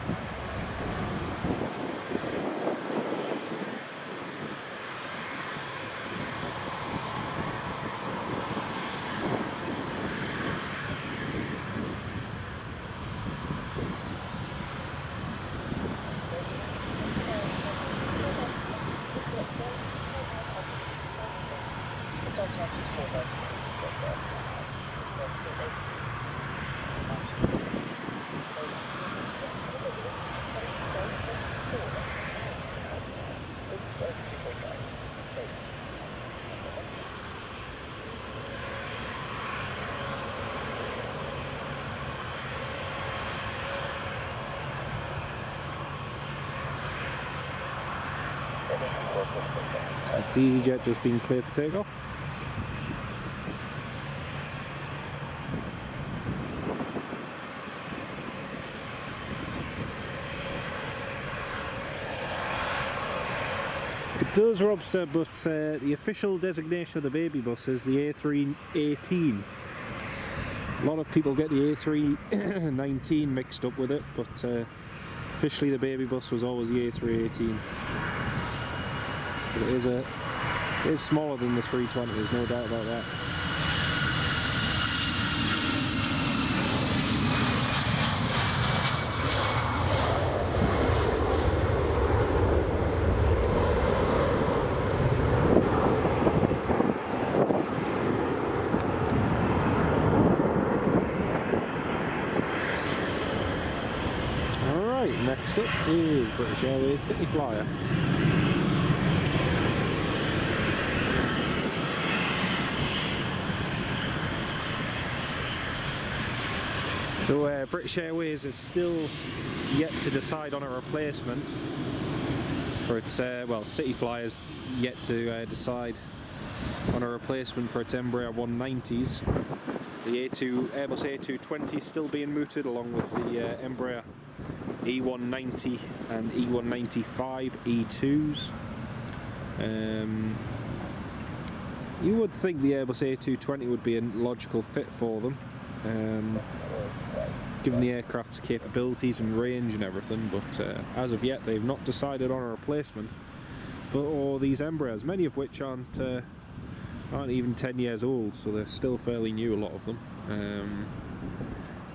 A: It's EasyJet just being cleared for takeoff. It does, Robster, but the official designation of the baby bus is the A318. A lot of people get the A319 mixed up with it, but officially the baby bus was always the A318. But it is smaller than the 320, there's no doubt about that. Alright, next up is British Airways City Flyer. So British Airways is still yet to decide on a replacement for its, well, City Flyers yet to decide on a replacement for its Embraer 190s. The Airbus A240 is still being mooted along with the Embraer E190 and E195 E2s. You would think the Airbus A220 would be a logical fit for them, given the aircraft's capabilities and range and everything, but as of yet they've not decided on a replacement for all these Embraers, many of which aren't even 10 years old, so they're still fairly new, a lot of them.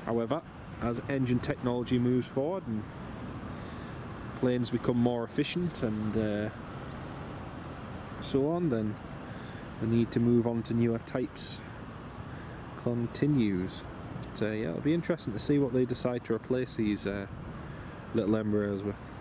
A: However, as engine technology moves forward and planes become more efficient and so on, then the need to move on to newer types continues. But yeah, it'll be interesting to see what they decide to replace these little Embraers with.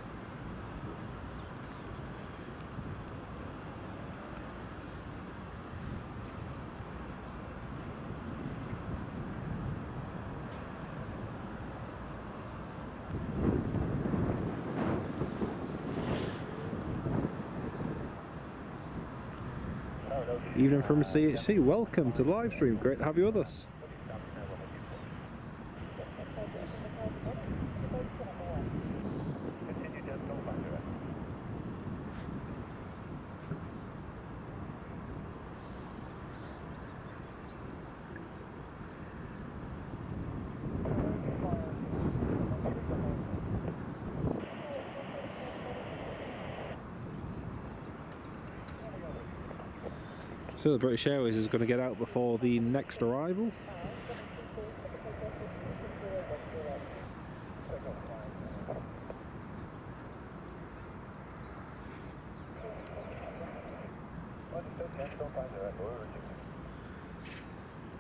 A: Evening from CHC, welcome to the live stream, great to have you with us. So the British Airways is going to get out before the next arrival.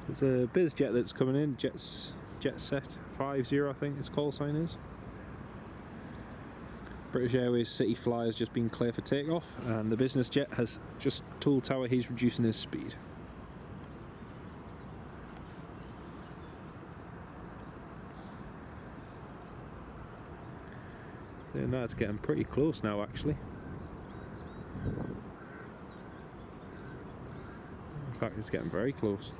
A: There's a BizJet that's coming in, JetSet 50 I think its call sign is. British Airways City Fly has just been clear for takeoff, and the business jet has just told Tower he's reducing his speed. So now it's getting pretty close now actually. In fact, it's getting very close.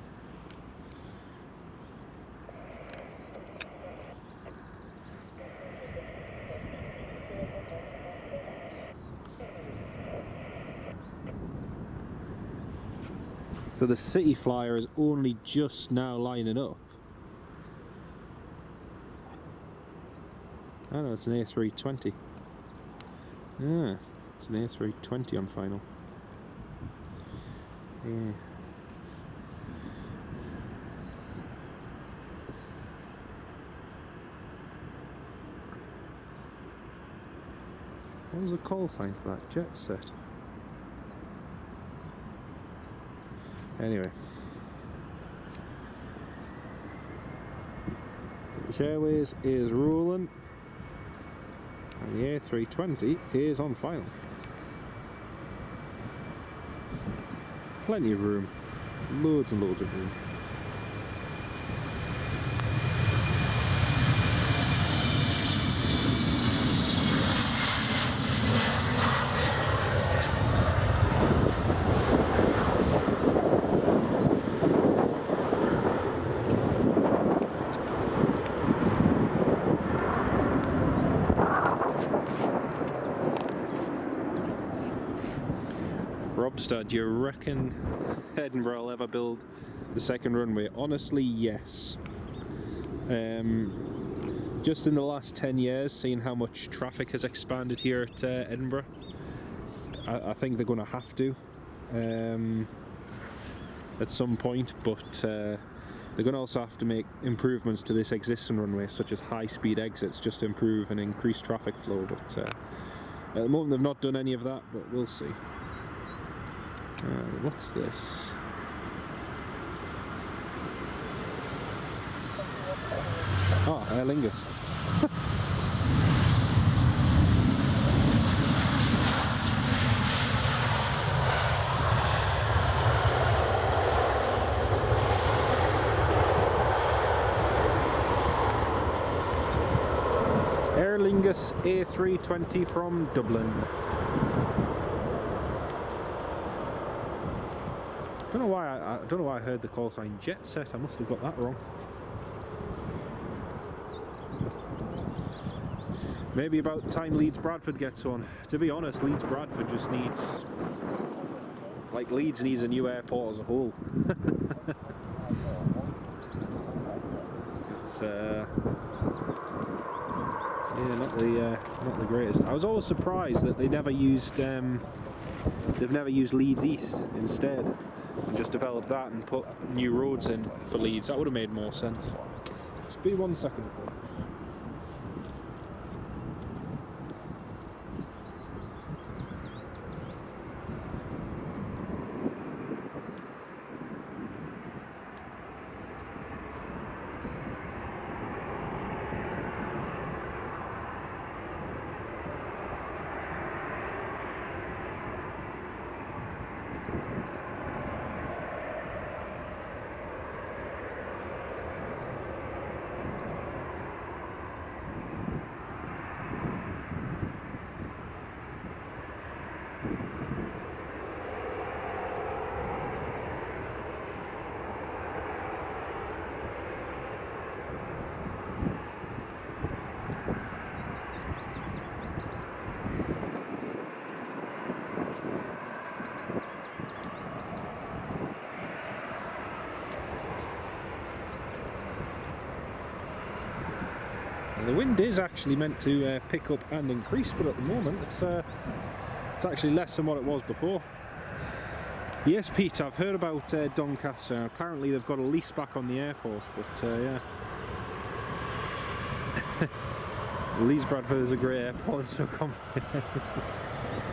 A: So the City Flyer is only just now lining up. Oh no, it's an A320. Yeah, it's an A320 on final. Yeah. What was the call sign for that? JetSet. Anyway, British Airways is rolling, and the A320 is on final. Plenty of room, loads and loads of room. Robster, do you reckon Edinburgh will ever build the second runway? Honestly, yes. Just in the last 10 years, seeing how much traffic has expanded here at Edinburgh, I think they're going to have to at some point, but they're going to also have to make improvements to this existing runway, such as high-speed exits, just to improve and increase traffic flow. But at the moment, they've not done any of that, but we'll see. What's this? Oh, Aer Lingus. Aer Lingus A320 from Dublin. I don't know why I heard the call sign JetSet. I must have got that wrong. Maybe about time Leeds Bradford gets one. To be honest, Leeds Bradford just needs, like, Leeds needs a new airport as a whole. It's yeah, not the greatest. I was always surprised that they've never used Leeds East instead, and just developed that and put new roads in for Leeds. That would have made more sense. Just be 1 second. The wind is actually meant to pick up and increase, but at the moment it's actually less than what it was before. Yes, Pete, I've heard about Doncaster. Apparently they've got a lease back on the airport, but yeah. Leeds Bradford is a great airport, so come.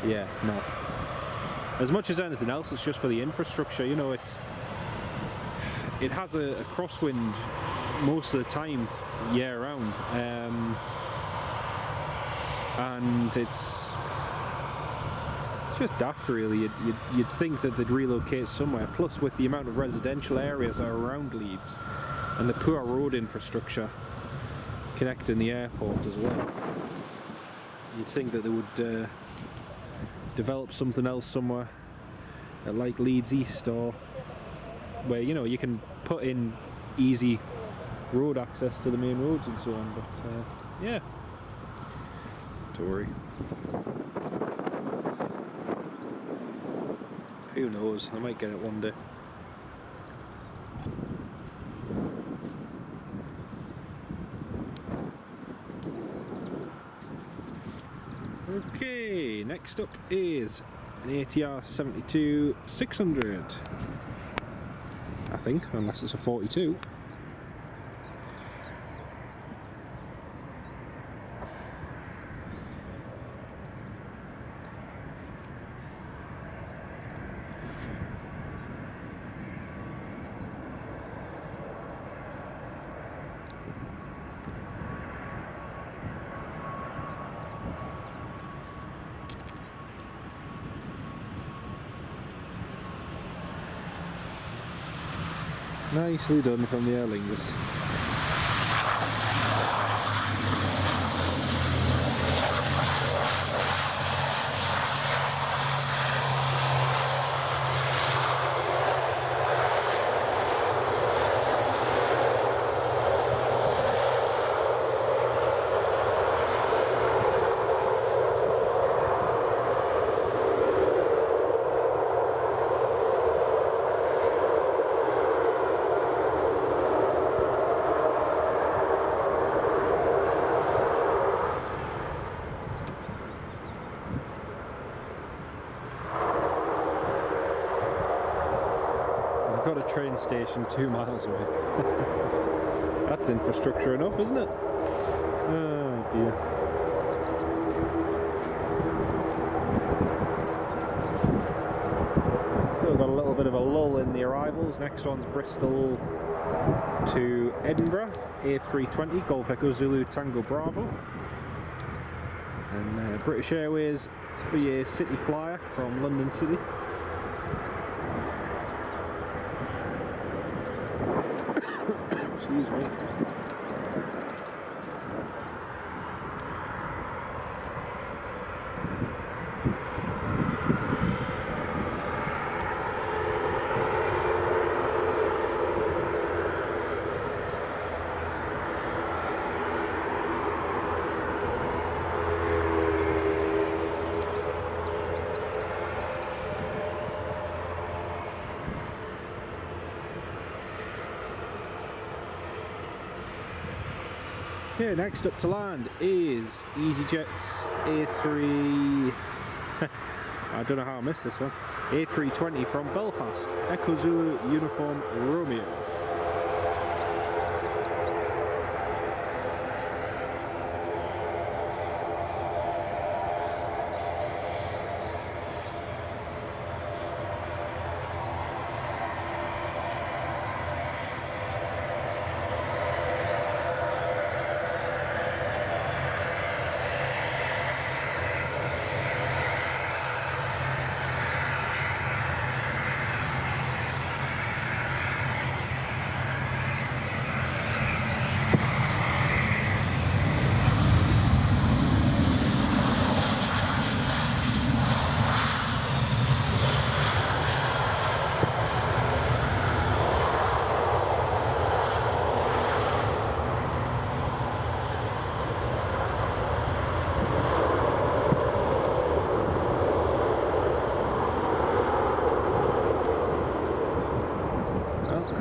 A: Yeah, not. As much as anything else, it's just for the infrastructure. You know, it has a crosswind most of the time, year round, and it's just daft, really. You'd think that they'd relocate somewhere. Plus, with the amount of residential areas that are around Leeds and the poor road infrastructure connecting the airport as well, you'd think that they would develop something else somewhere, like Leeds East, or where, you know, you can put in easy road access to the main roads and so on. But yeah, don't worry. Who knows? I might get it one day. Okay, next up is an ATR 72-600, I think, unless it's a 42. Nicely done from the Aer Lingus. Got a train station 2 miles away. That's infrastructure enough, isn't it? Oh dear. So we've got a little bit of a lull in the arrivals. Next one's Bristol to Edinburgh, A320, Golf Echo Zulu Tango Bravo. And British Airways BA City Flyer from London City. Excuse me. Okay, next up to land is EasyJet's A3... I don't know how I missed this one. A320 from Belfast, Echo Zulu Uniform Romeo.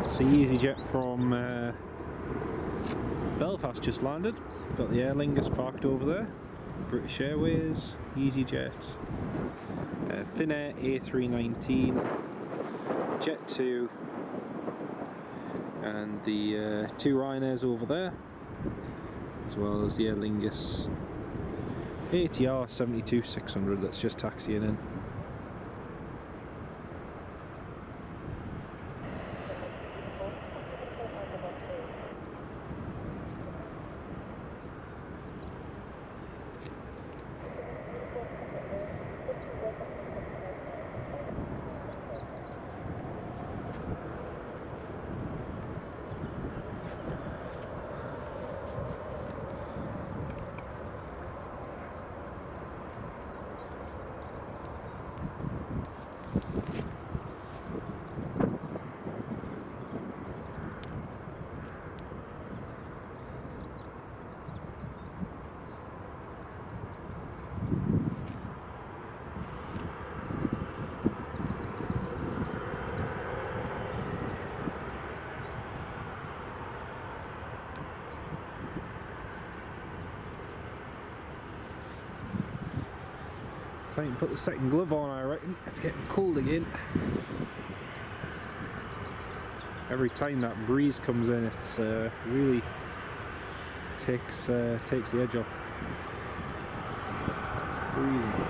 A: That's the EasyJet from Belfast just landed. Got the Aer Lingus parked over there. British Airways, EasyJet, Finnair A319, Jet 2 and the 2 Ryanairs over there, as well as the Aer Lingus ATR 72-600 that's just taxiing in. Time to put the second glove on, I reckon. It's getting cold again. Every time that breeze comes in, it's really takes the edge off. It's freezing.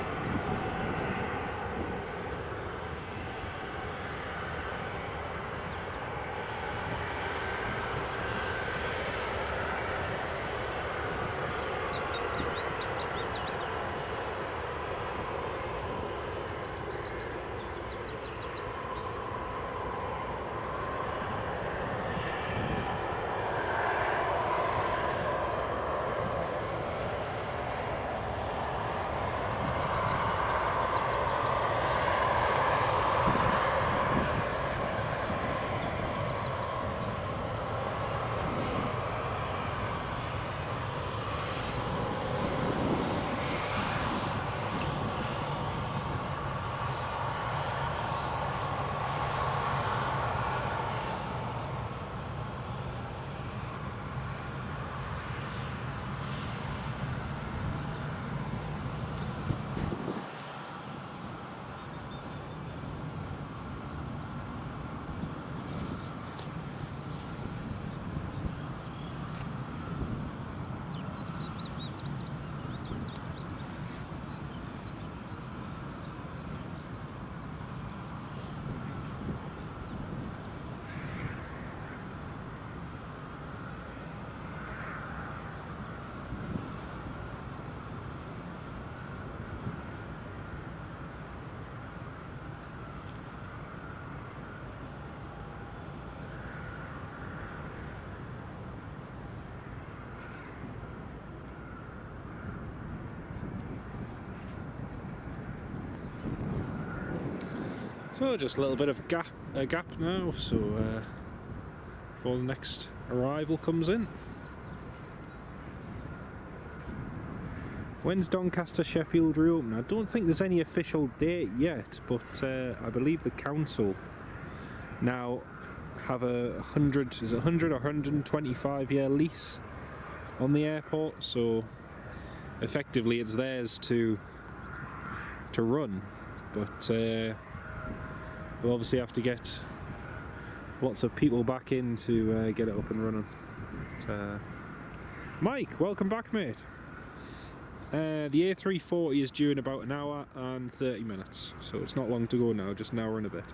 A: So just a little bit of a gap now, so before the next arrival comes in. When's Doncaster Sheffield reopen? I don't think there's any official date yet, but I believe the council now have a 100 or 125-year lease on the airport, so effectively it's theirs to run, but we'll obviously have to get lots of people back in to get it up and running. But, Mike, welcome back, mate. The A340 is due in about an hour and 30 minutes, so it's not long to go now, just an hour and a bit.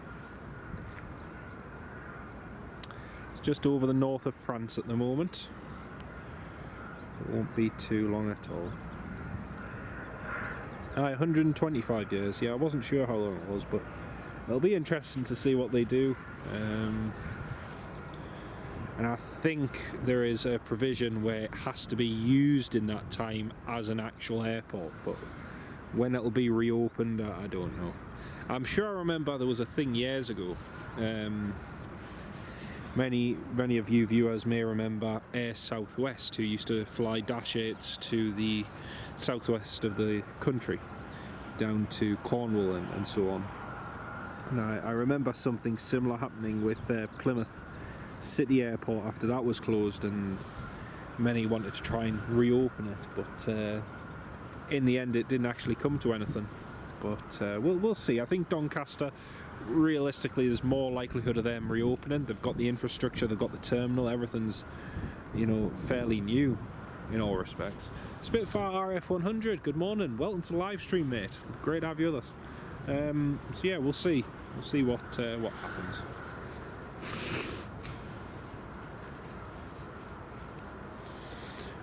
A: It's just over the north of France at the moment, so it won't be too long at all. 125 years, yeah, I wasn't sure how long it was, but it'll be interesting to see what they do. And I think there is a provision where it has to be used in that time as an actual airport, but when it'll be reopened, I don't know. I'm sure I remember there was a thing years ago. Many of you viewers may remember Air Southwest, who used to fly Dash 8s to the southwest of the country, down to Cornwall and so on. And I remember something similar happening with Plymouth City Airport after that was closed, and many wanted to try and reopen it, but in the end it didn't actually come to anything. but we'll see. I think Doncaster, realistically, there's more likelihood of them reopening. They've got the infrastructure, they've got the terminal, everything's, you know, fairly new in all respects. Spitfire RF100, good morning, welcome to the live stream, mate. Great to have you with us. So yeah, we'll see what happens.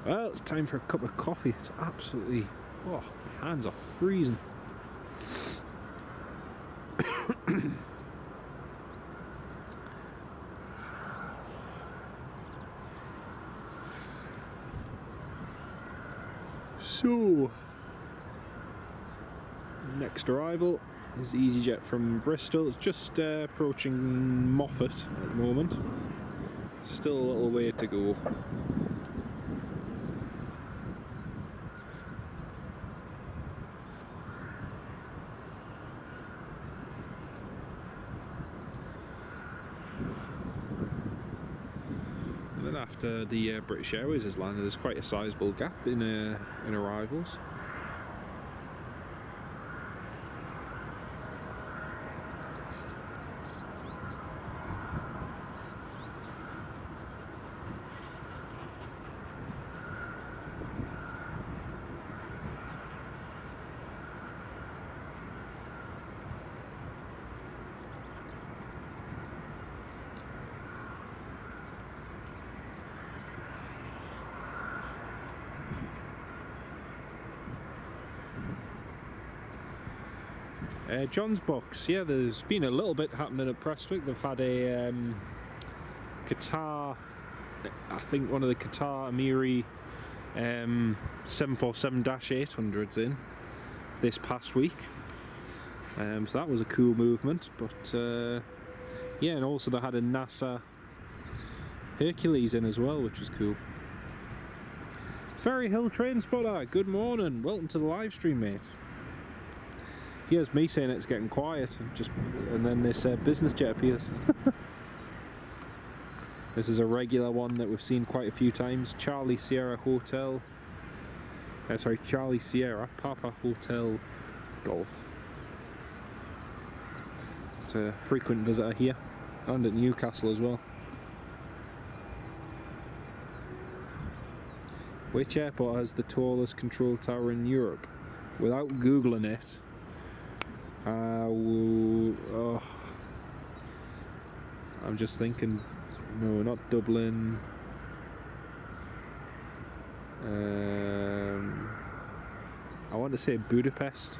A: Well, it's time for a cup of coffee. It's absolutely, oh, my hands are freezing. So, next arrival is EasyJet from Bristol. It's just approaching Moffat at the moment. Still a little way to go. And then after the British Airways has landed, there's quite a sizable gap in arrivals. John's box, yeah, there's been a little bit happening at Prestwick. They've had a Qatar, I think one of the Qatar Emiri 747-800s in this past week. So that was a cool movement, but yeah, and also they had a NASA Hercules in as well, which was cool. Ferry Hill Train Spotter, good morning, welcome to the live stream, mate. Here's me saying it's getting quiet, and then this business jet appears. This is a regular one that we've seen quite a few times. Charlie Sierra Hotel. Charlie Sierra Papa Hotel Golf. It's a frequent visitor here, and at Newcastle as well. Which airport has the tallest control tower in Europe? Without googling it, I'm just thinking, no, not Dublin. I want to say Budapest.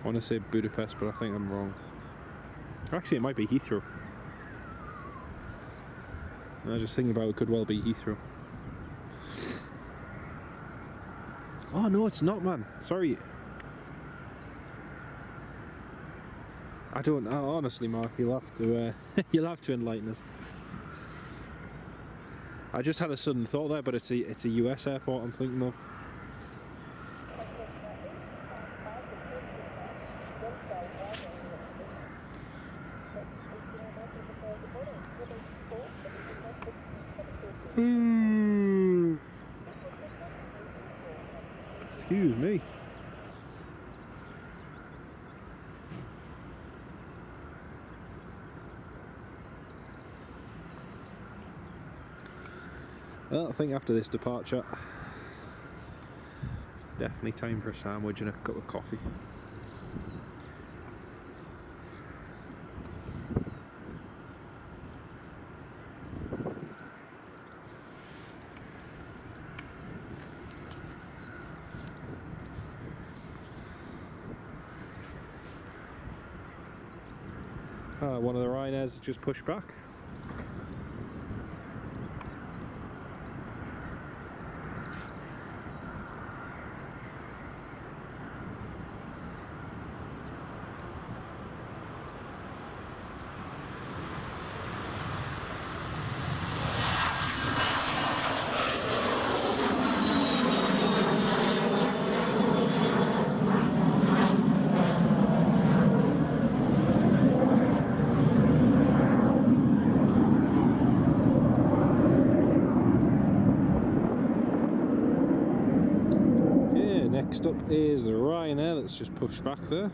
A: But I think I'm wrong. Actually, it might be Heathrow. I was just thinking about it, could well be Heathrow. Oh no, it's not, man. Sorry. I don't know, honestly, Mark, you'll have to enlighten us. I just had a sudden thought there, but it's a US airport I'm thinking of. Excuse me. Well, I think after this departure, it's definitely time for a sandwich and a cup of coffee. One of the Ryanair's just pushed back. Next up is the Ryanair that's just pushed back there.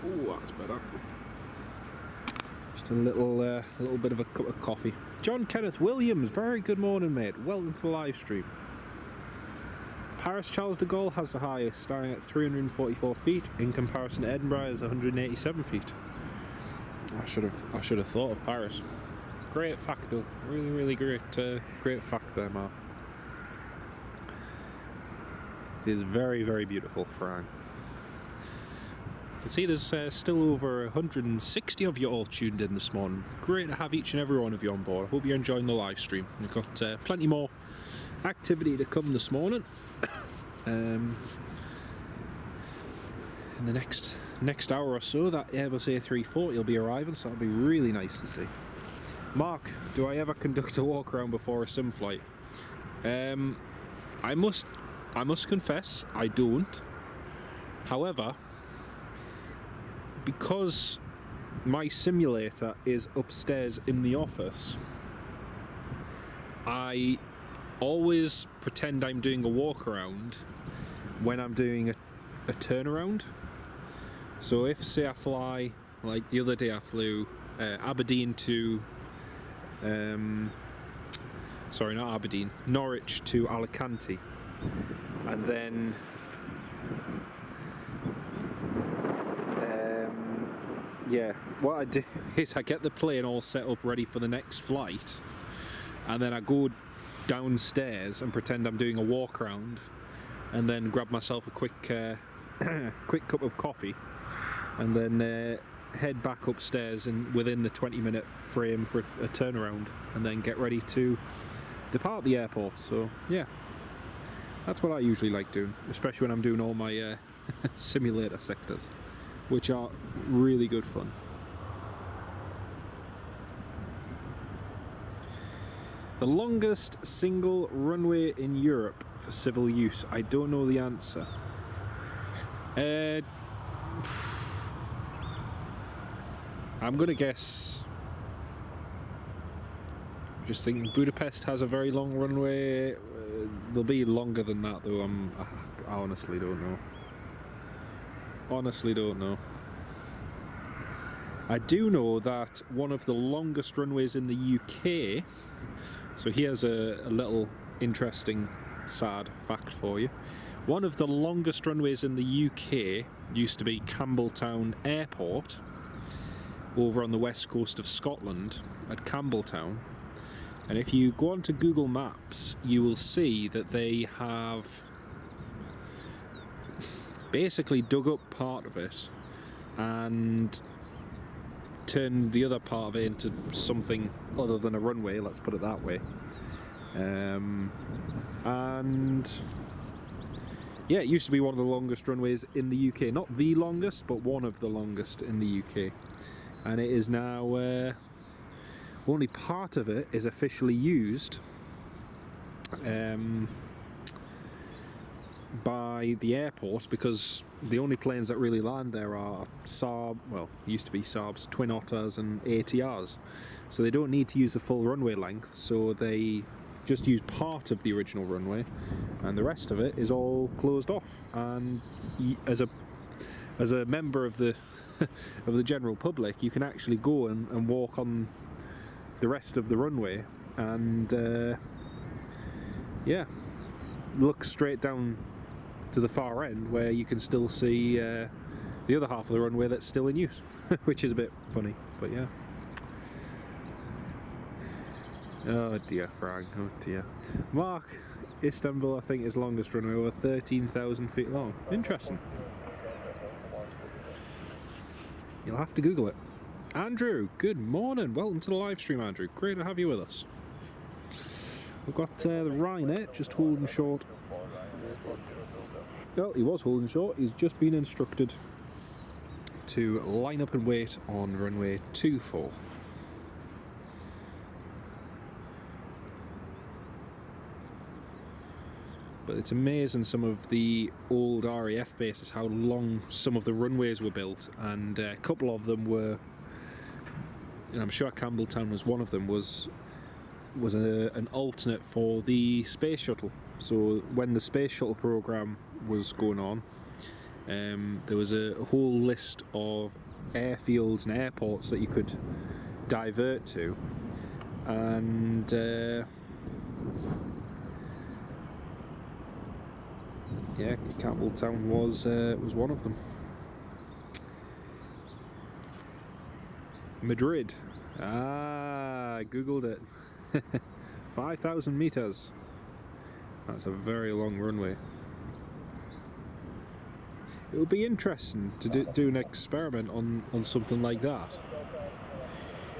A: Oh, that's better. Just a little bit of a cup of coffee. John Kenneth Williams, very good morning, mate. Welcome to Livestream. Paris Charles de Gaulle has the highest, starting at 344 feet. In comparison to Edinburgh is 187 feet. I should have thought of Paris. Great fact, though. Really great fact there, Mark. It is very beautiful, Frank. I can see there's still over 160 of you all tuned in this morning. Great to have each and every one of you on board. I hope you're enjoying the live stream. We've got plenty more activity to come this morning. In the next hour or so, that Airbus A340 will be arriving, so that'll be really nice to see. Mark, do I ever conduct a walk around before a sim flight? I must confess, I don't. However, because my simulator is upstairs in the office, I always pretend I'm doing a walk around when I'm doing a turnaround. So if, say, I fly, like the other day I flew Aberdeen to sorry, not Aberdeen, Norwich to Alicante, and then yeah, what I do is I get the plane all set up ready for the next flight, and then I go downstairs and pretend I'm doing a walk around, and then grab myself a quick cup of coffee, and then head back upstairs and within the 20-minute frame for a turnaround, and then get ready to depart the airport. So yeah, That's what I usually like doing, especially when I'm doing all my simulator sectors, which are really good fun. The longest single runway in Europe for civil use. I don't know the answer. I'm gonna guess. Just thinking Budapest has a very long runway. They'll be longer than that though. I honestly don't know. Honestly don't know. I do know that one of the longest runways in the UK. So here's a little interesting sad fact for you. One of the longest runways in the UK used to be Campbelltown Airport over on the west coast of Scotland at Campbelltown. And if you go onto Google Maps, you will see that they have basically dug up part of it and turned the other part of it into something other than a runway, let's put it that way. And yeah, it used to be one of the longest runways in the UK. Not the longest, but one of the longest in the UK. And it is now... only part of it is officially used by the airport, because the only planes that really land there are Saab, well, used to be Saabs, Twin Otters and ATRs. So they don't need to use the full runway length, so they just use part of the original runway, and the rest of it is all closed off. And as a member of the of the general public, you can actually go and walk on the rest of the runway and yeah, look straight down to the far end where you can still see the other half of the runway that's still in use, which is a bit funny, but yeah. Oh dear, Frank, oh dear. Mark, Istanbul I think is longest runway, over 13,000 feet long. Interesting. You'll have to Google it. Andrew, good morning. Welcome to the live stream, Andrew. Great to have you with us. We've got the Ryanair just holding short. Well, he was holding short. He's just been instructed to line up and wait on runway 24. But it's amazing, some of the old RAF bases, how long some of the runways were built, and a couple of them were, and I'm sure Campbelltown was one of them, was an alternate for the space shuttle. So when the space shuttle program was going on, there was a whole list of airfields and airports that you could divert to, and yeah, Campbelltown was one of them. Madrid. Ah, I googled it. 5,000 meters. That's a very long runway. It would be interesting to do an experiment on something like that.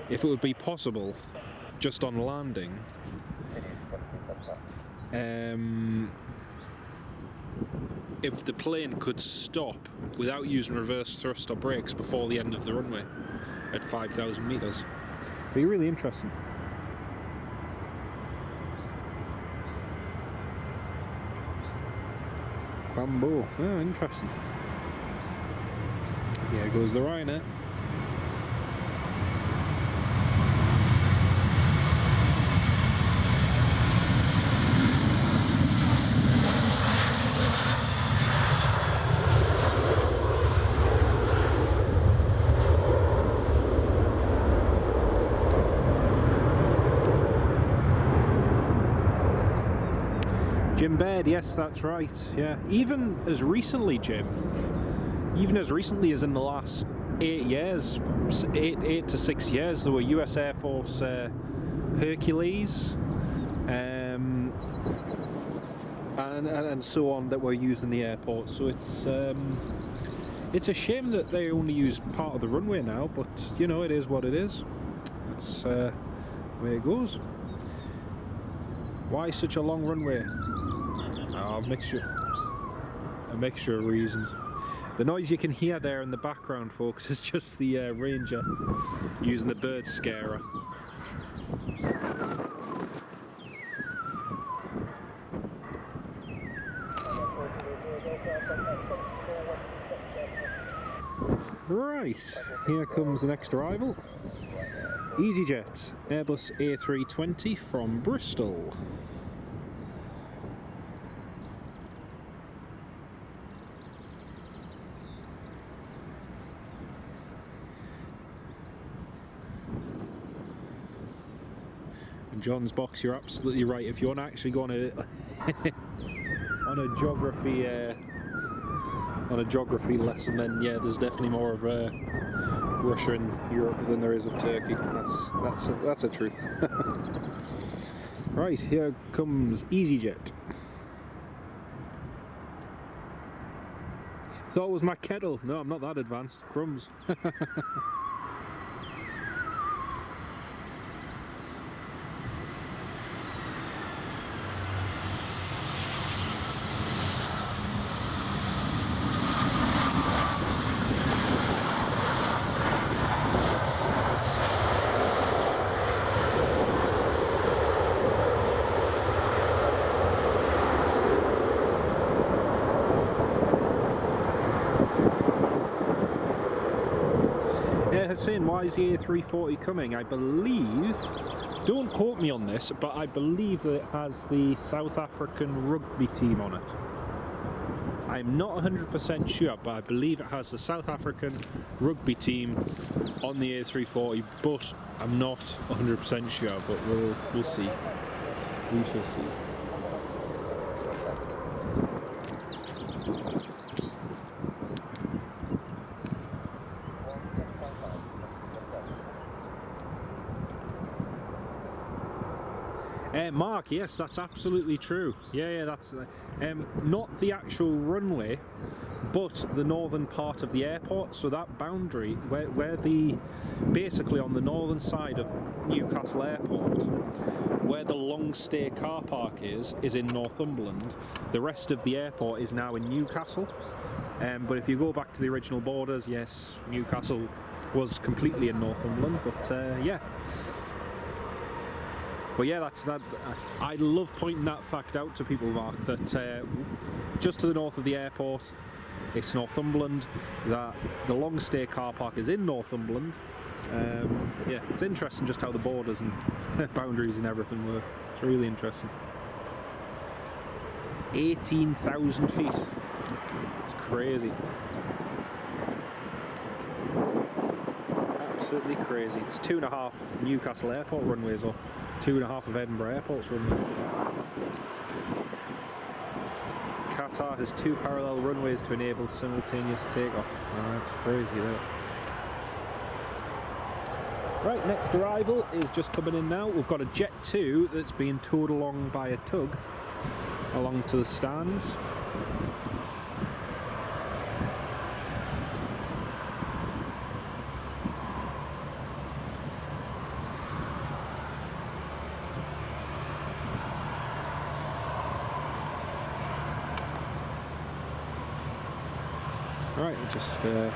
A: If it would be possible, just on landing, if the plane could stop without using reverse thrust or brakes before the end of the runway at 5,000 meters. It'd be really interesting. Quambo, oh, interesting. Here goes the Ryanair. Jim Baird, yes, that's right. Yeah, even as recently, Jim, even as recently as in the last 8 years, 8 to 6 years, there were US Air Force Hercules and so on that were used in the airport. So it's a shame that they only use part of the runway now, but you know, it is what it is. That's the way it goes. Why such a long runway? a mixture of reasons. The noise you can hear there in the background, folks, is just the Ranger using the bird scarer. Right, here comes the next arrival. EasyJet Airbus A340 from Bristol. And John's box, you're absolutely right. If you want to actually go on a on a geography lesson, then yeah, there's definitely more of Russia and Europe than there is of Turkey. That's a truth. Right, here comes EasyJet. Thought it was my kettle. No, I'm not that advanced. Crumbs. Saying, why is the A340 coming? I believe, don't quote me on this, but I believe that it has the South African rugby team on it. I'm not 100% sure, but I believe it has the South African rugby team on the A340, but I'm not 100% sure, but we'll see. We shall see. Mark, yes, that's absolutely true. Yeah, that's not the actual runway, but the northern part of the airport. So that boundary, where basically on the northern side of Newcastle Airport, where the long stay car park is in Northumberland. The rest of the airport is now in Newcastle. But if you go back to the original borders, yes, Newcastle was completely in Northumberland. But yeah. But yeah, that's that. I love pointing that fact out to people, Mark, that just to the north of the airport, it's Northumberland, that the long stay car park is in Northumberland. Yeah, it's interesting just how the borders and boundaries and everything work. It's really interesting. 18,000 feet. It's crazy. Absolutely crazy. It's 2.5 Newcastle Airport runways, or 2.5 of Edinburgh Airport's runway. Qatar has 2 parallel runways to enable simultaneous takeoff. That's crazy, that. Right, next arrival is just coming in now. We've got a Jet 2 that's being towed along by a tug along to the stands. Right, I'll just leave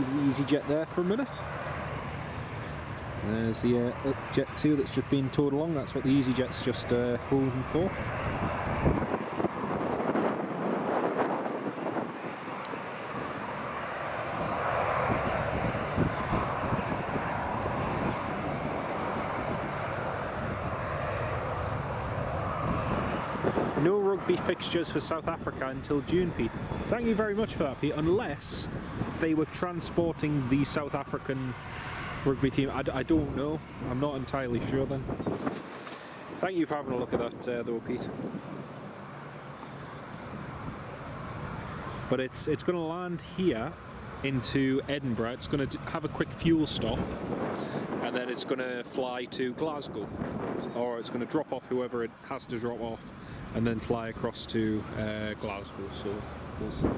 A: the EasyJet there for a minute. There's the Jet 2 that's just been towed along. That's what the EasyJet's just holding for. No rugby fixtures for South Africa until June, Pete. Thank you very much for that, Pete. Unless they were transporting the South African rugby team. I don't know. I'm not entirely sure then. Thank you for having a look at that though, Pete. But it's going to land here into Edinburgh. It's going to have a quick fuel stop, and then it's going to fly to Glasgow, or it's going to drop off whoever it has to drop off, and then fly across to Glasgow. So we'll see.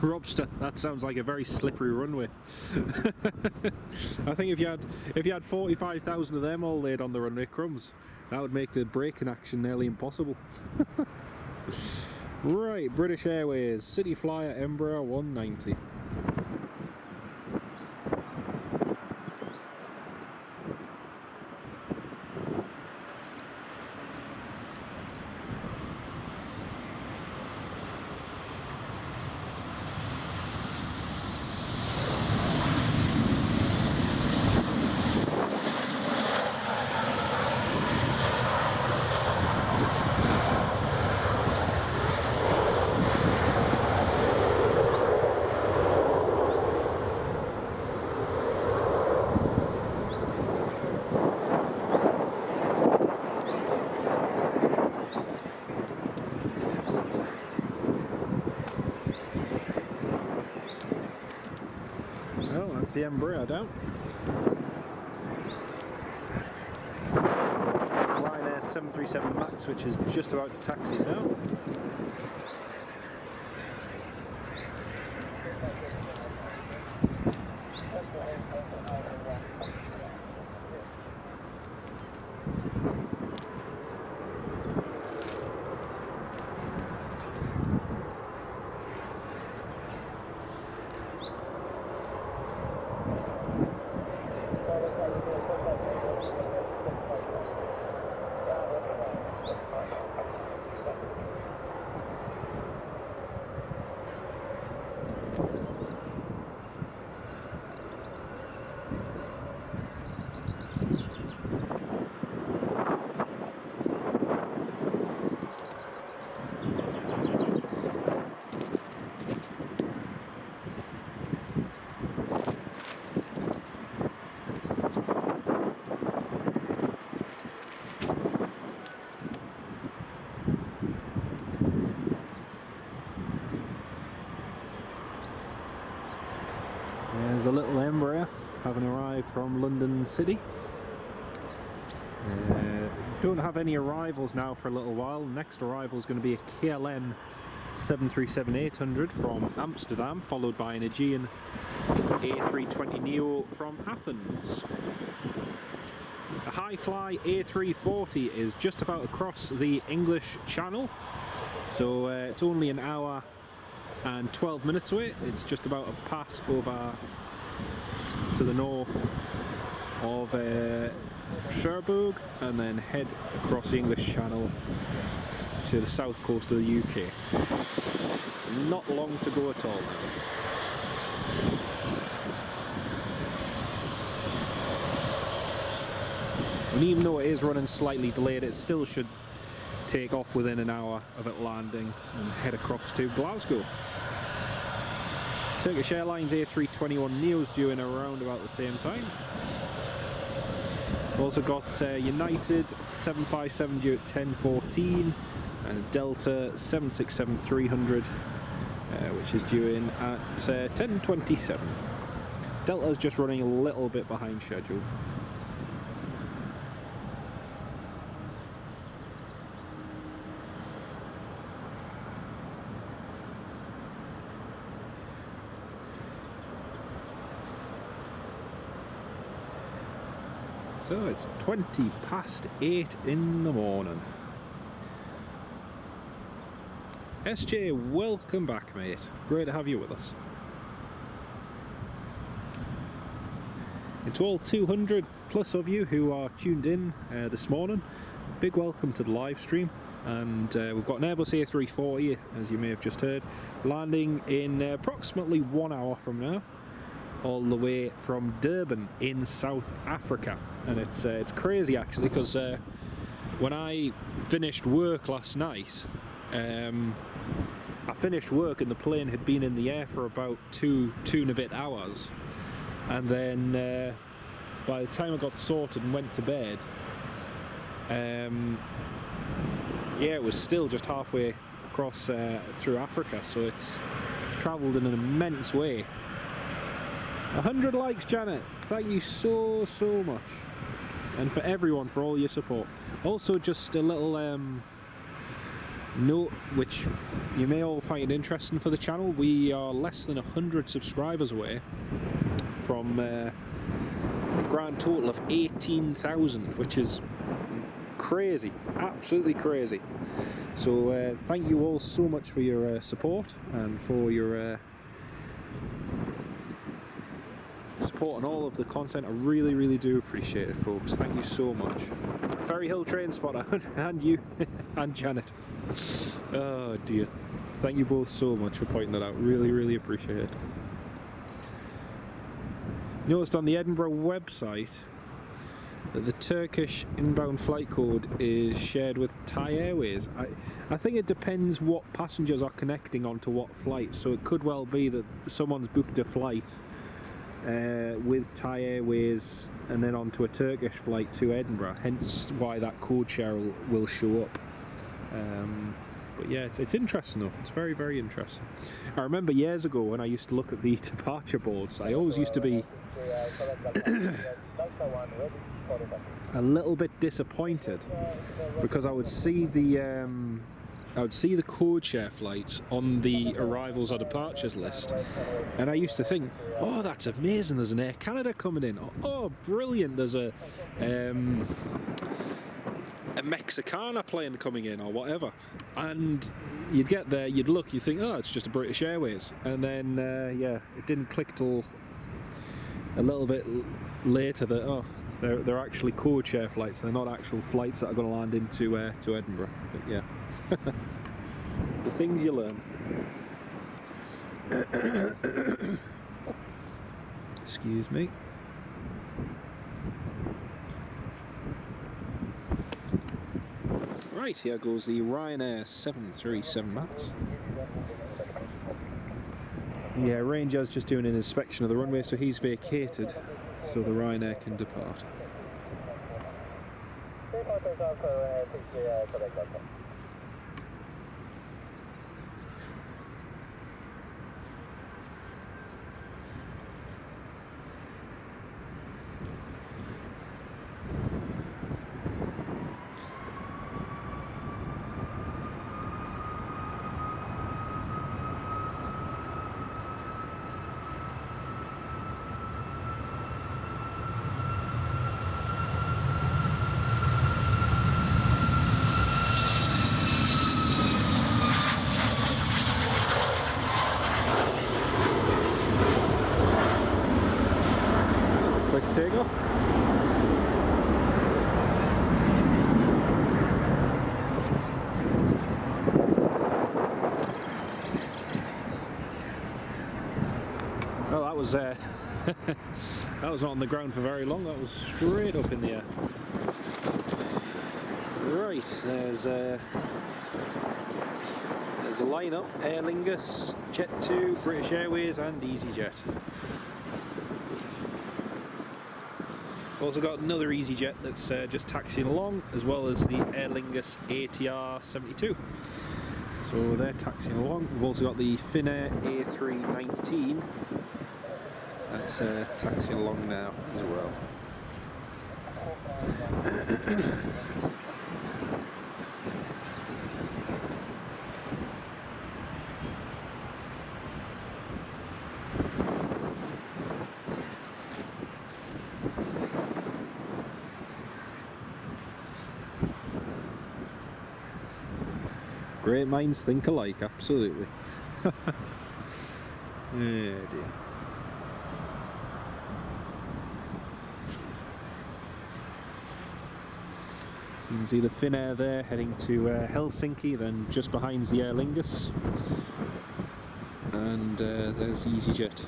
A: Robster, that sounds like a very slippery runway. I think if you had 45,000 of them all laid on the runway, crumbs, that would make the braking action nearly impossible. Right, British Airways, City Flyer Edinburgh 190. Well, that's the Embraer down. Ryanair 737 MAX, which is just about to taxi now. There's a little Embraer having arrived from London City. Don't have any arrivals now for a little while. Next arrival is going to be a KLM 737-800 from Amsterdam, followed by an Aegean A320neo from Athens. A high-fly A340 is just about across the English Channel, so it's only an hour and 12 minutes away. It's just about a pass over to the north of Cherbourg and then head across the English Channel to the south coast of the UK. So not long to go at all now. And even though it is running slightly delayed, it still should take off within an hour of it landing and head across to Glasgow. Turkish Airlines A321neos due in around about the same time. We've also got United 757 due at 10:14 and a Delta 767-300 which is due in at 10:27. Delta's just running a little bit behind schedule. So it's 20 past 8 in the morning. SJ, welcome back, mate. Great to have you with us. And to all 200 plus of you who are tuned in this morning, big welcome to the live stream. And we've got an Airbus A340, as you may have just heard, landing in approximately 1 hour from now, all the way from Durban in South Africa. And it's crazy actually, because when I finished work last night, I finished work and the plane had been in the air for about two and a bit hours, and then by the time I got sorted and went to bed, yeah, it was still just halfway across through Africa, so it's travelled in an immense way. 100 likes, Janet. Thank you so much, and for everyone for all your support. Also, just a little note, which you may all find interesting for the channel, we are less than 100 subscribers away from a grand total of 18,000, which is crazy, absolutely crazy. So thank you all so much for your support and for your support on all of the content. I really do appreciate it, folks. Thank you so much. Ferry Hill Train Spotter and you and Janet. Oh dear. Thank you both so much for pointing that out. Really appreciate it. Noticed on the Edinburgh website that the Turkish inbound flight code is shared with Thai Airways. I think it depends what passengers are connecting onto what flight, so it could well be that someone's booked a flight with Thai Airways and then onto a Turkish flight to Edinburgh, hence why that code share will show up. But yeah, it's interesting though. It's very interesting. I remember years ago when I used to look at the departure boards, I always used to be a little bit disappointed because I would see the code share flights on the arrivals or departures list, and I used to think, oh, that's amazing, there's an Air Canada coming in, oh brilliant, there's a Mexicana plane coming in or whatever, and you'd get there, you'd look, you think, oh, it's just a British Airways, and then yeah, it didn't click till a little bit later that, oh, they're actually code share flights, they're not actual flights that are going to land into to Edinburgh. But yeah, the things you learn. Excuse me. Right, here goes the Ryanair 737 MAX. Yeah, Ranger's just doing an inspection of the runway, so he's vacated, so the Ryanair can depart. Takeoff. Well, that was that was not on the ground for very long. That was straight up in the air. Right, there's a lineup: Aer Lingus, Jet2, British Airways, and EasyJet. Also got another EasyJet that's just taxiing along, as well as the Aer Lingus ATR72. So they're taxiing along. We've also got the Finnair A319 that's taxiing along now as well. Great minds think alike, absolutely. Oh dear. So you can see the Finnair there heading to Helsinki, then just behind the Aer Lingus. And there's EasyJet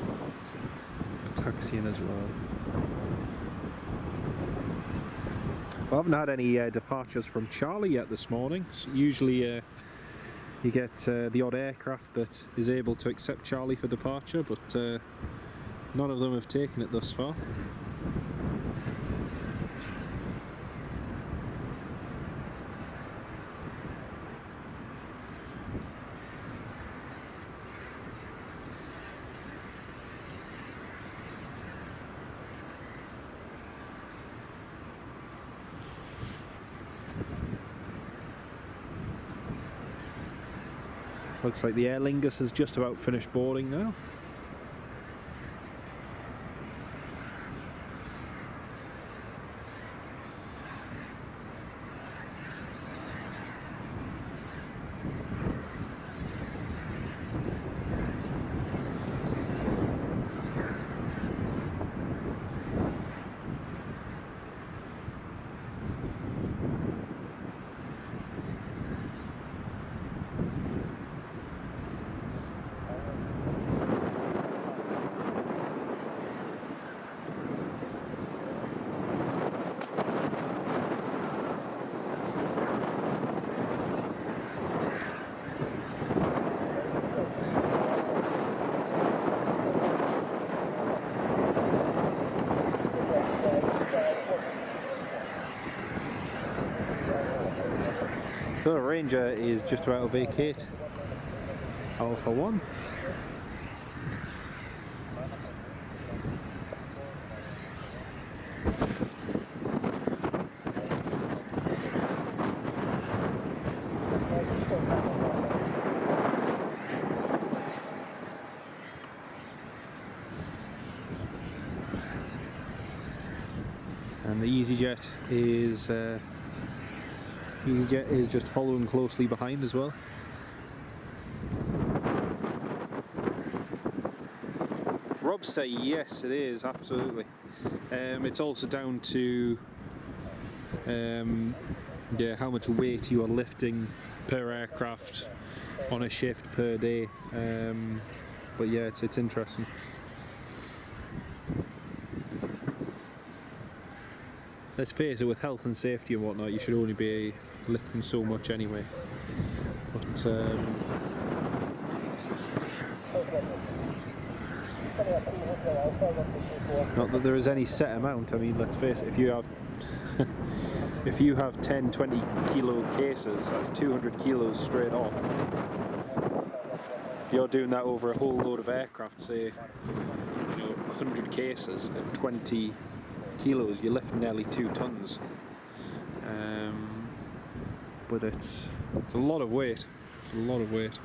A: taxiing as well. I haven't had any departures from Charlie yet this morning. So usually you get the odd aircraft that is able to accept Charlie for departure, but none of them have taken it thus far. Looks like the Aer Lingus has just about finished boarding now. So the Ranger is just about to vacate Alpha 1. And the EasyJet is just following closely behind as well. Rob say yes, it is absolutely. It's also down to yeah, how much weight you are lifting per aircraft on a shift per day. But yeah, it's interesting. Let's face it, with health and safety and whatnot, you should only be lifting so much anyway. But not that there is any set amount. I mean, let's face it, if you have if you have 10-20 kilo cases, that's 200 kilos straight off. If you're doing that over a whole load of aircraft, say 100 cases at 20 kilos, you're lifting nearly 2 tons. But it's a lot of weight. It's a lot of weight.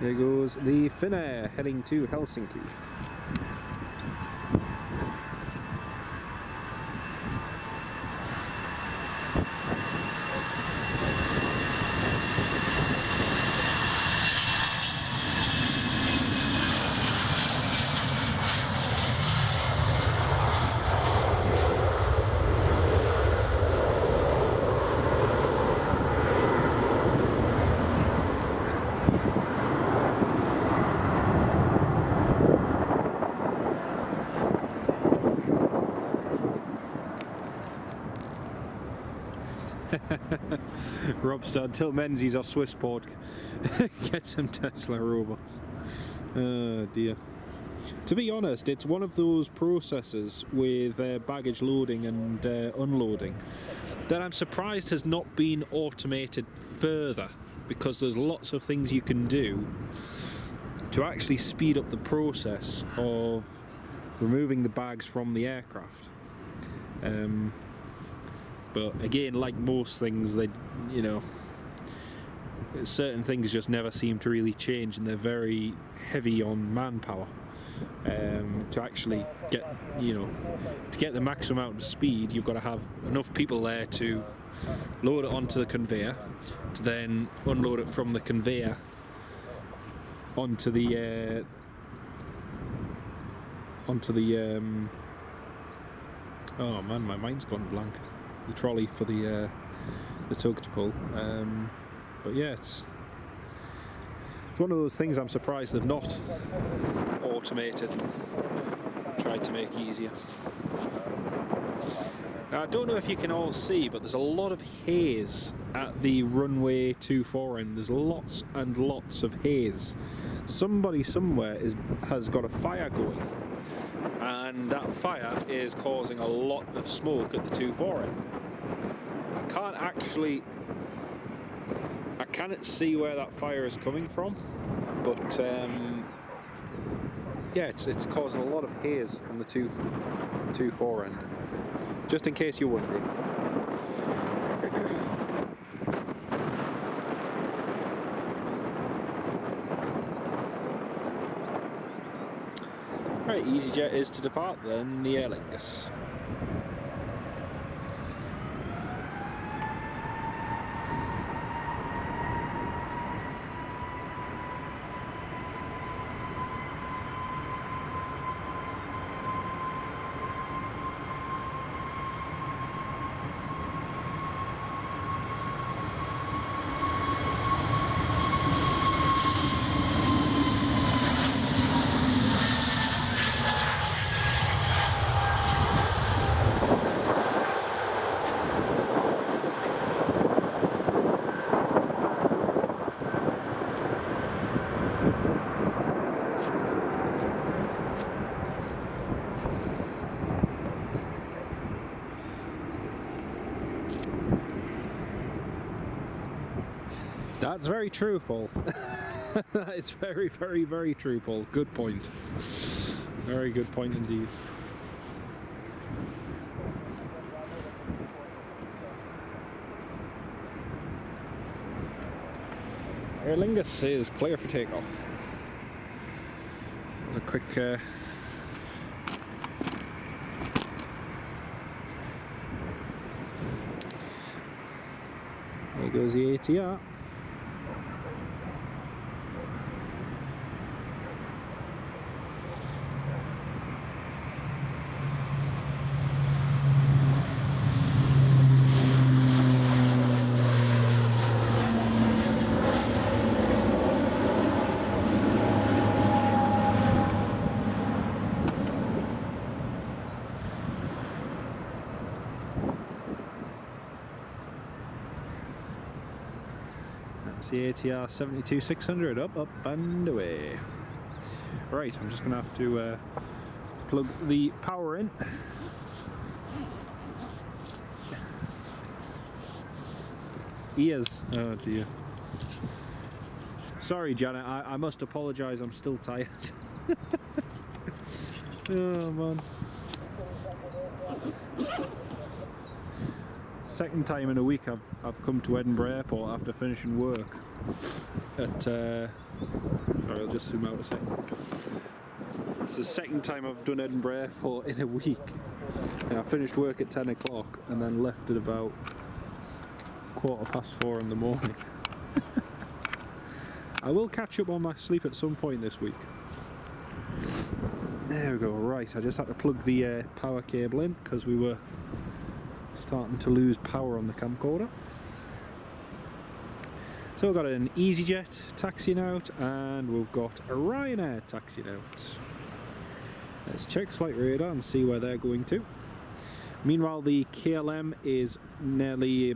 A: There goes the Finnair heading to Helsinki. Robster, until Menzies or Swissport get some Tesla robots. Oh dear. To be honest, it's one of those processes with baggage loading and unloading that I'm surprised has not been automated further, because there's lots of things you can do to actually speed up the process of removing the bags from the aircraft. But again, like most things, certain things just never seem to really change, and they're very heavy on manpower to actually get, to get the maximum amount of speed. You've got to have enough people there to load it onto the conveyor, to then unload it from the conveyor onto the oh man, my mind's gone blank. The trolley for the tug to pull. But yeah, it's one of those things I'm surprised they've not automated, tried to make easier. Now I don't know if you can all see, but there's a lot of haze at the runway 24 end. There's lots and lots of haze. Somebody somewhere has got a fire going, and that fire is causing a lot of smoke at the 24 end. I can't see where that fire is coming from, but yeah, it's causing a lot of haze on the 2.4 end. Just in case you're wondering. Right, EasyJet is to depart then the Aer Lingus. That's very true, Paul. That is very, very, very true, Paul. Good point. Very good point indeed. Aer Lingus is clear for takeoff. That was a quick there goes the ATR. That's the ATR 72600, up and away. Right, I'm just going to have to plug the power in. Ears, oh dear. Sorry Janet, I must apologise, I'm still tired. Oh man. Second time in a week I've come to Edinburgh Airport after finishing work at sorry, I'll just zoom out a second. It's the second time I've done Edinburgh Airport in a week, and I finished work at 10 o'clock and then left at about 4:15 in the morning. I will catch up on my sleep at some point this week. There we go. Right, I just had to plug the power cable in because we were starting to lose power on the camcorder. So we've got an EasyJet taxiing out and we've got a Ryanair taxiing out. Let's check flight radar and see where they're going to. Meanwhile, the KLM is nearly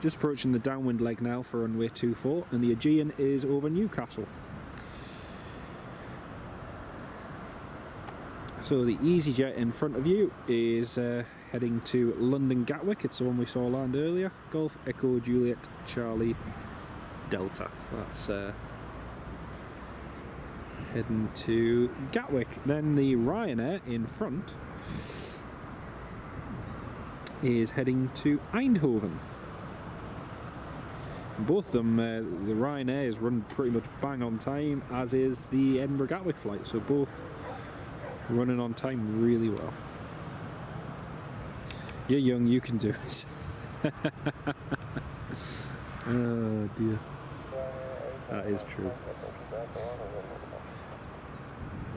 A: just approaching the downwind leg now for runway 24, and the Aegean is over Newcastle. So the EasyJet in front of you is heading to London Gatwick. It's the one we saw land earlier. Golf Echo Juliet Charlie Delta. So that's heading to Gatwick. Then the Ryanair in front is heading to Eindhoven. And both of them, the Ryanair is run pretty much bang on time, as is the Edinburgh Gatwick flight. So both running on time really well. You're young, you can do it. Oh dear. That is true.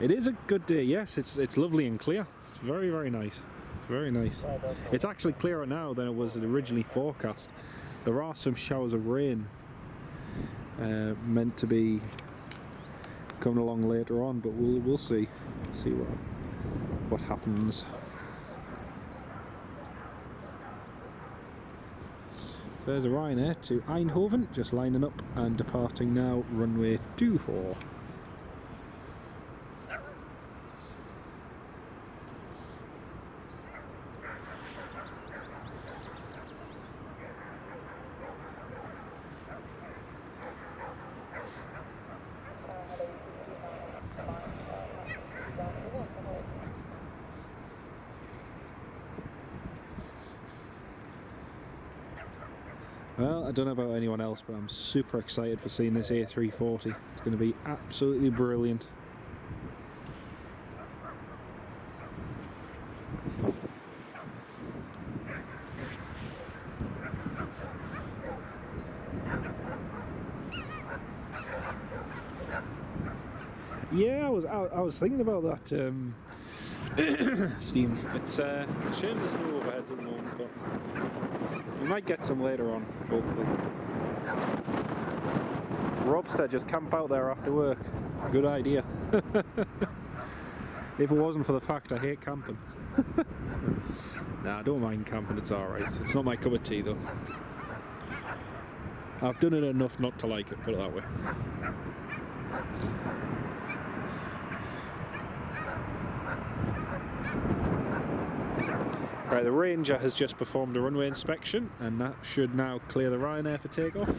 A: It is a good day, yes, it's lovely and clear. It's very, very nice. It's very nice. It's actually clearer now than it was originally forecast. There are some showers of rain meant to be coming along later on, but we'll see. See what happens. There's a Ryanair to Eindhoven, just lining up and departing now, runway 24. Well, I don't know about anyone else, but I'm super excited for seeing this A340. It's going to be absolutely brilliant. Yeah, I was thinking about that. Steam. It's a shame there's no overheads at the moment, but we might get some later on, hopefully. Robster, just camp out there after work. Good idea. If it wasn't for the fact I hate camping. Nah, I don't mind camping, it's alright. It's not my cup of tea though. I've done it enough not to like it, put it that way. Right, the Ranger has just performed a runway inspection, and that should now clear the Ryanair for takeoff.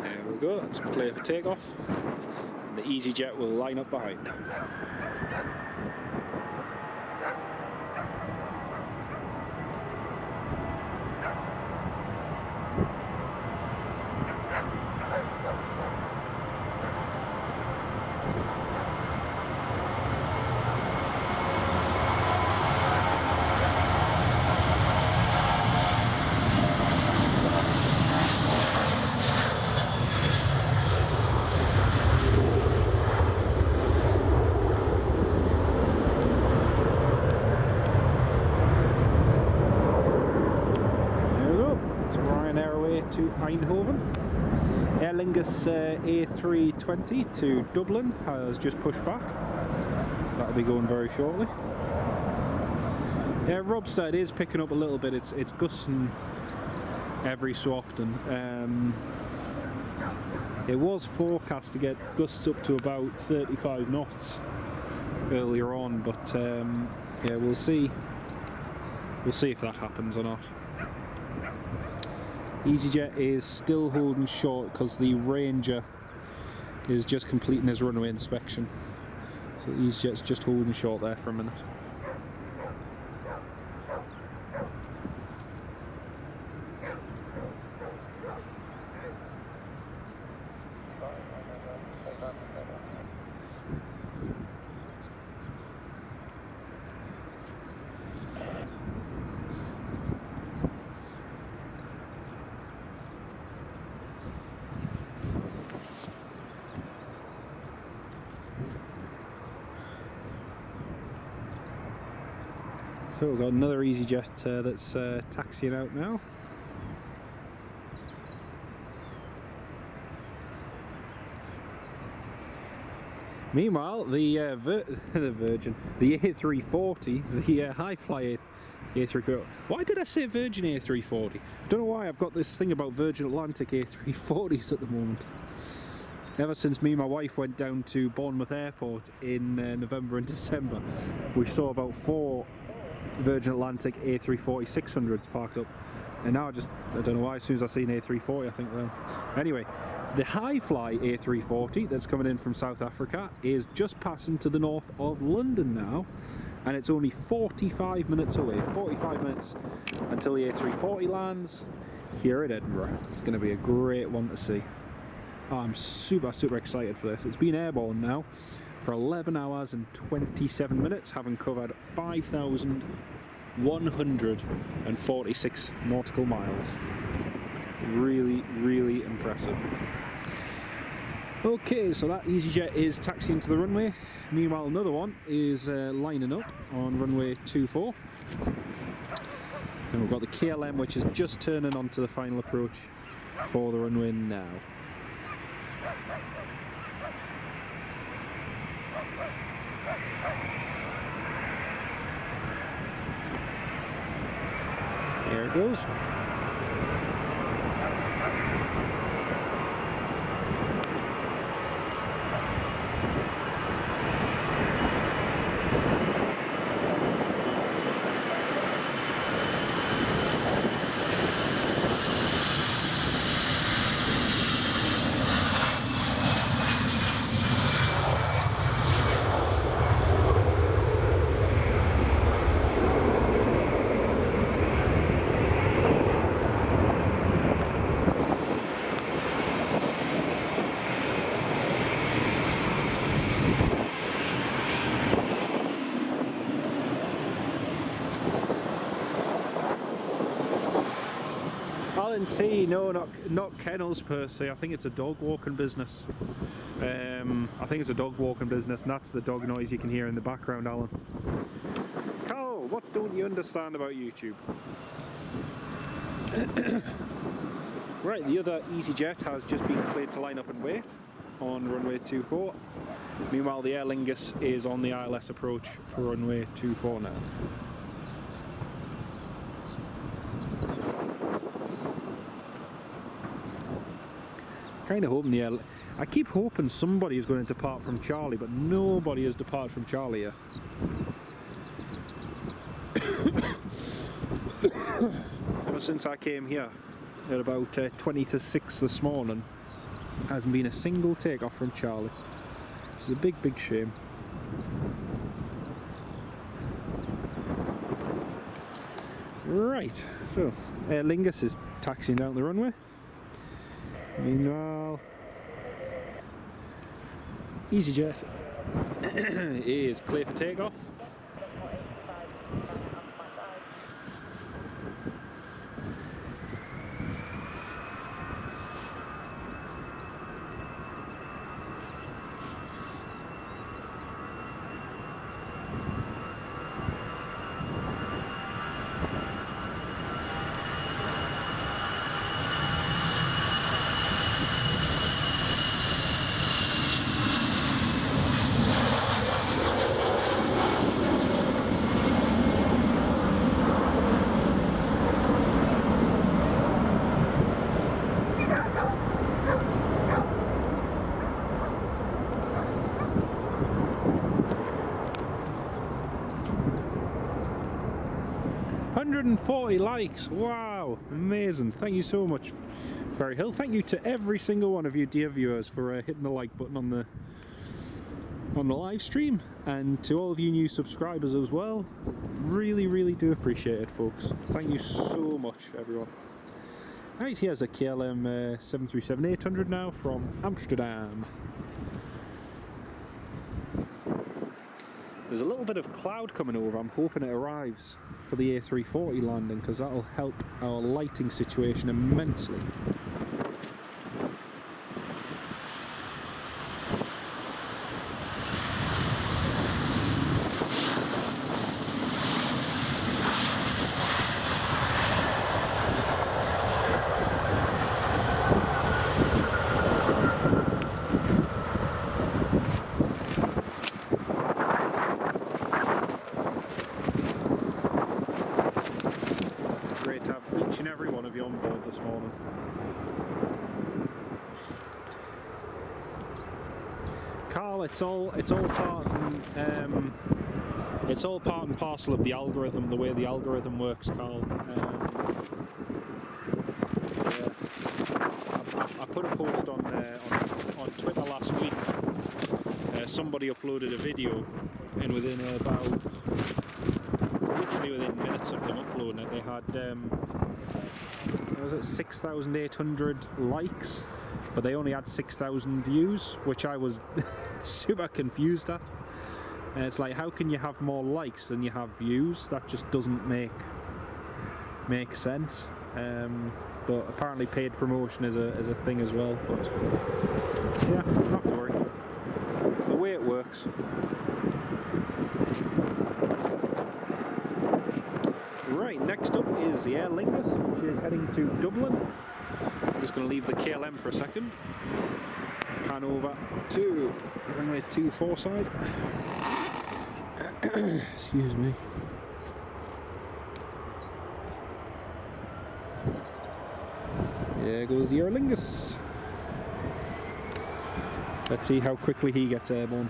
A: There we go, that's clear for takeoff. And the EasyJet will line up behind. To Eindhoven. Aer Lingus A320 to Dublin has just pushed back, so that'll be going very shortly. Robstad is picking up a little bit. It's gusting every so often. It was forecast to get gusts up to about 35 knots earlier on, but yeah, we'll see if that happens or not. EasyJet is still holding short because the Ranger is just completing his runway inspection. So EasyJet's just holding short there for a minute. So we've got another EasyJet that's taxiing out now. Meanwhile, the A340, the high-fly A340. Why did I say Virgin A340? I don't know why I've got this thing about Virgin Atlantic A340s at the moment. Ever since me and my wife went down to Bournemouth Airport in November and December, we saw about 4 Virgin Atlantic A340 600s parked up, and now I don't know why, as soon as I see an A340 I think, well, anyway, the high-fly A340 that's coming in from South Africa is just passing to the north of London now, and it's only 45 minutes away, 45 minutes until the A340 lands here at Edinburgh. It's going to be a great one to see. Oh, I'm super excited for this. It's been airborne now for 11 hours and 27 minutes, having covered 5,146 nautical miles. Really impressive. Okay, so that EasyJet is taxiing to the runway. Meanwhile, another one is lining up on runway 24. And we've got the KLM, which is just turning onto the final approach for the runway now. There it goes. T, no, not kennels per se. I think it's a dog walking business. I think it's a dog walking business, and that's the dog noise you can hear in the background, Alan. Carl, what don't you understand about YouTube? Right, the other EasyJet has just been cleared to line up and wait on runway 24. Meanwhile, the Aer Lingus is on the ILS approach for runway 24 now. Kind of hoping I keep hoping somebody is going to depart from Charlie, but nobody has departed from Charlie yet. Ever since I came here at about 20 to 6 this morning, hasn't been a single takeoff from Charlie, which is a big shame. Right, so Aer Lingus is taxiing down the runway. Meanwhile, EasyJet is clear for takeoff. 140 likes, wow, amazing. Thank you so much, Ferry Hill. Thank you to every single one of you dear viewers for hitting the like button on the live stream, and to all of you new subscribers as well. Really do appreciate it, folks. Thank you so much, everyone. Right, here's a KLM 737-800 now from Amsterdam. There's a little bit of cloud coming over. I'm hoping it arrives for the A340 landing, because that'll help our lighting situation immensely. It's all part and parcel of the algorithm, the way the algorithm works, Carl. I put a post on Twitter last week. Somebody uploaded a video, and within literally within minutes of them uploading it, they had was it 6,800 likes, but they only had 6,000 views, which I was super confused at. And it's like, how can you have more likes than you have views? That just doesn't make sense. But apparently paid promotion is a thing as well. But yeah, not to worry. It's the way it works. Right, next up is the Aer Lingus, which is heading to Dublin. I'm just going to leave the KLM for a second. Pan over to runway 24 side. Excuse me. There goes the Aer Lingus. Let's see how quickly he gets airborne.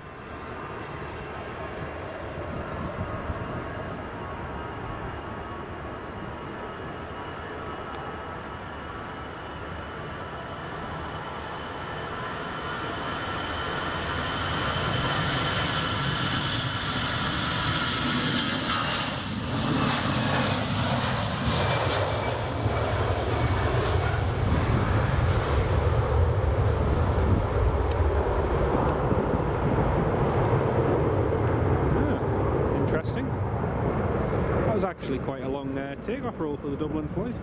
A: Interesting. That was actually quite a long takeoff roll for the Dublin flight.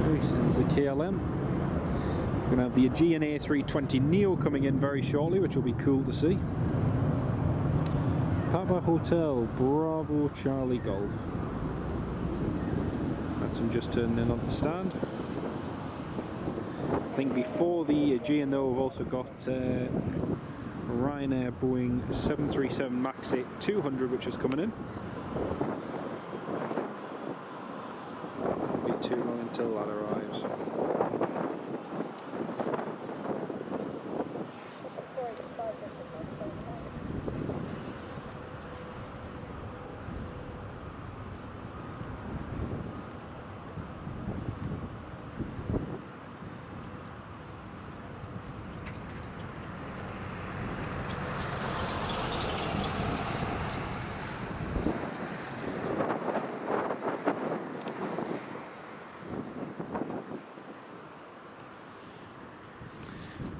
A: This is the KLM. We're going to have the Aegean A340 Neo coming in very shortly, which will be cool to see. Papa Hotel, Bravo Charlie Golf. That's him just turning in on the stand. I think before the Aegean though, we've also got Ryanair Boeing 737 MAX 8-200, which is coming in. Won't be too long until that arrives.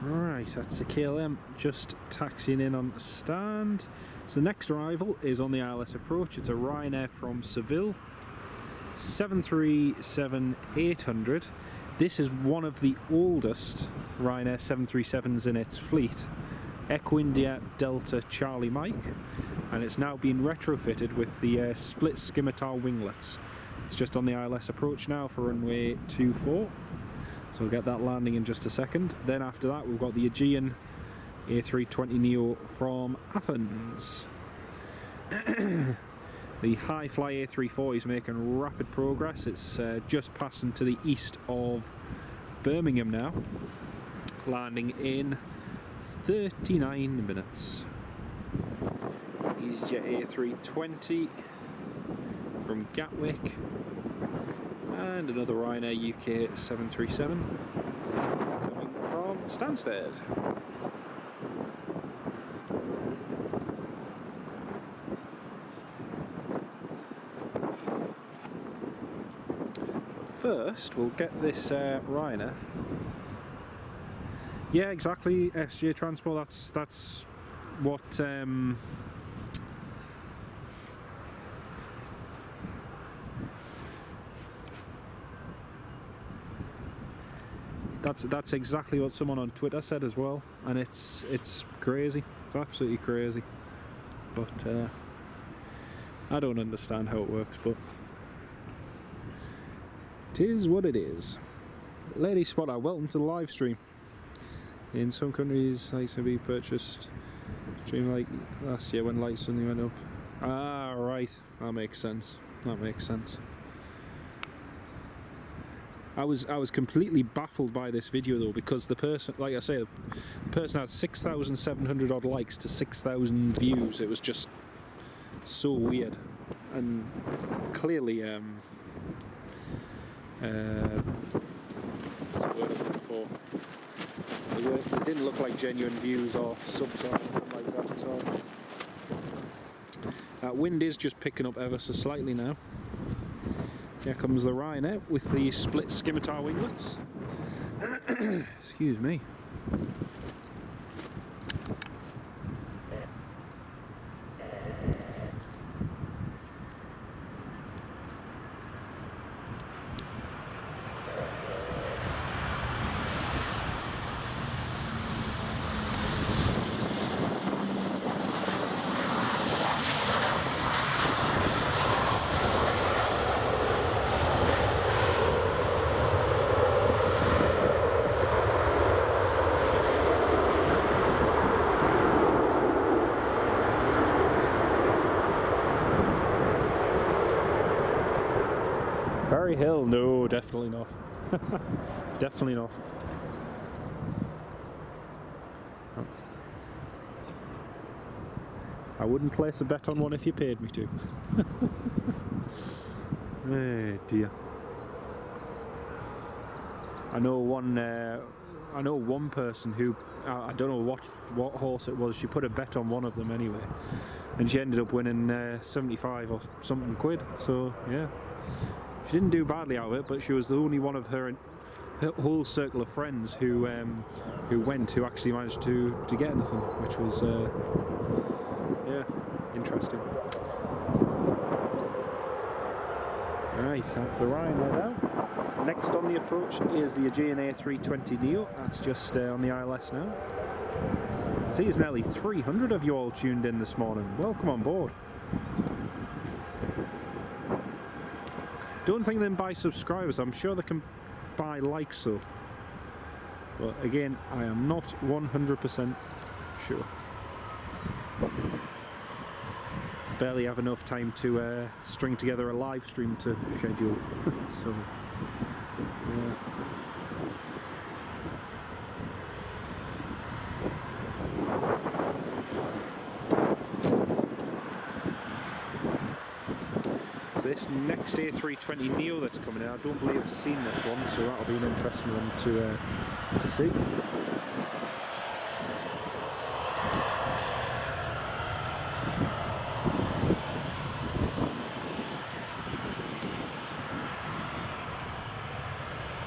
A: Right, that's the KLM just taxiing in on the stand. So the next arrival is on the ILS approach. It's a Ryanair from Seville, 737-800. This is one of the oldest Ryanair 737s in its fleet. Echo India Delta Charlie Mike, and it's now been retrofitted with the split scimitar winglets. It's just on the ILS approach now for runway 24. So we'll get that landing in just a second. Then after that we've got the Aegean A320 Neo from Athens. The High Fly A340 is making rapid progress. It's just passing to the east of Birmingham now, landing in 39 minutes. EasyJet A320 from Gatwick. And another Ryanair UK 737 coming from Stansted. First, we'll get this Ryanair. Yeah, exactly. SJ Transport. That's what. That's exactly what someone on Twitter said as well, and it's crazy. It's absolutely crazy. But I don't understand how it works, but it is what it is. Lady Spotter, welcome to the live stream. In some countries, lights can be purchased. Stream like last year when lights suddenly went up. Ah, right. That makes sense. That makes sense. I was completely baffled by this video though, because the person, like I say, the person had 6,700 odd likes to 6,000 views. It was just so weird, and clearly, what's the word I'm looking for? They didn't look like genuine views or subs or anything like that at all. That wind is just picking up ever so slightly now. Here comes the Ryanair with the split scimitar winglets. Excuse me. Ferry Hill? No, definitely not. Definitely not. I wouldn't place a bet on one if you paid me to. Oh dear. I know one person who, I don't know what horse it was, she put a bet on one of them anyway, and she ended up winning 75 or something quid, so yeah. She didn't do badly out of it, but she was the only one of her whole circle of friends who actually managed to get anything, which was yeah, interesting. Right, that's the Ryanair now. Next on the approach is the Aegean A320 Neo. That's just on the ILS now. I can see there's nearly 300 of you all tuned in this morning. Welcome on board. Don't think they can buy subscribers. I'm sure they can buy likes though. But again, I am not 100% sure. Barely have enough time to string together a live stream to schedule. So, yeah. So this next A320 Neo that's coming in, I don't believe I've seen this one, so that'll be an interesting one to see.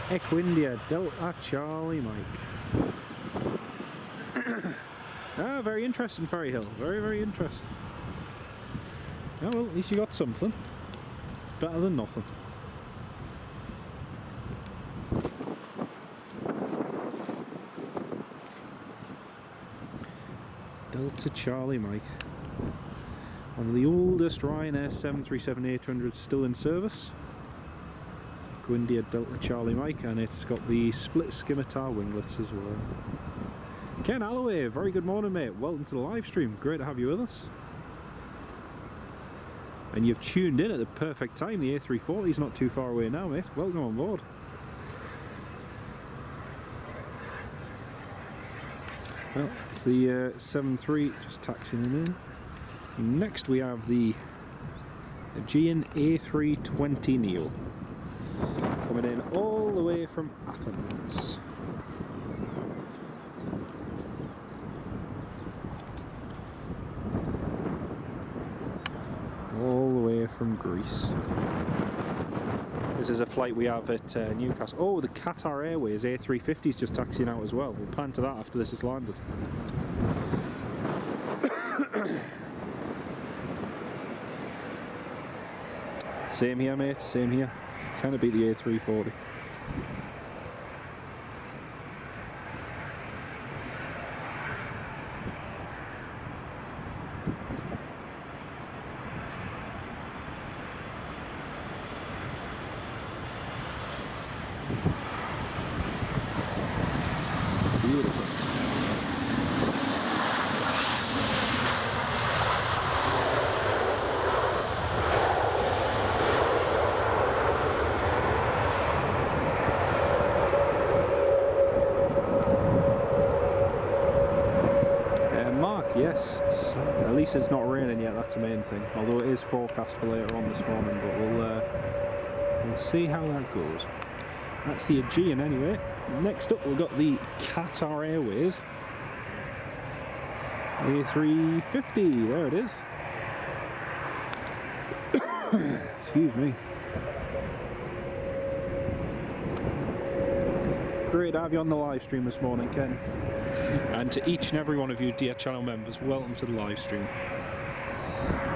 A: Echo India, Delta Charlie Mike. Ah, very interesting, Ferry Hill. Very, very interesting. Oh well, at least you got something. It's better than nothing. Delta Charlie Mike. One of the oldest Ryanair 737-800s still in service. Echo India Delta Charlie Mike, and it's got the split scimitar winglets as well. Ken Alloway, very good morning mate, welcome to the live stream, great to have you with us. And you've tuned in at the perfect time, the A340 is not too far away now mate, welcome on board. Well, it's the 73 just taxiing in. Next we have the Aegean A320 Neo. Coming in all the way from Athens. All the way from Greece. This is a flight we have at Newcastle. Oh, the Qatar Airways A350 is just taxiing out as well. We'll pan to that after this is landed. Same here mate, same here. Kind of beat the A340. Beautiful. Yes, at least it's not raining yet, that's the main thing. Although it is forecast for later on this morning, but we'll see how that goes. That's the Aegean anyway. Next up we've got the Qatar Airways A350, there it is. Excuse me. Great to have you on the live stream this morning, Ken. And to each and every one of you dear channel members, welcome to the live stream.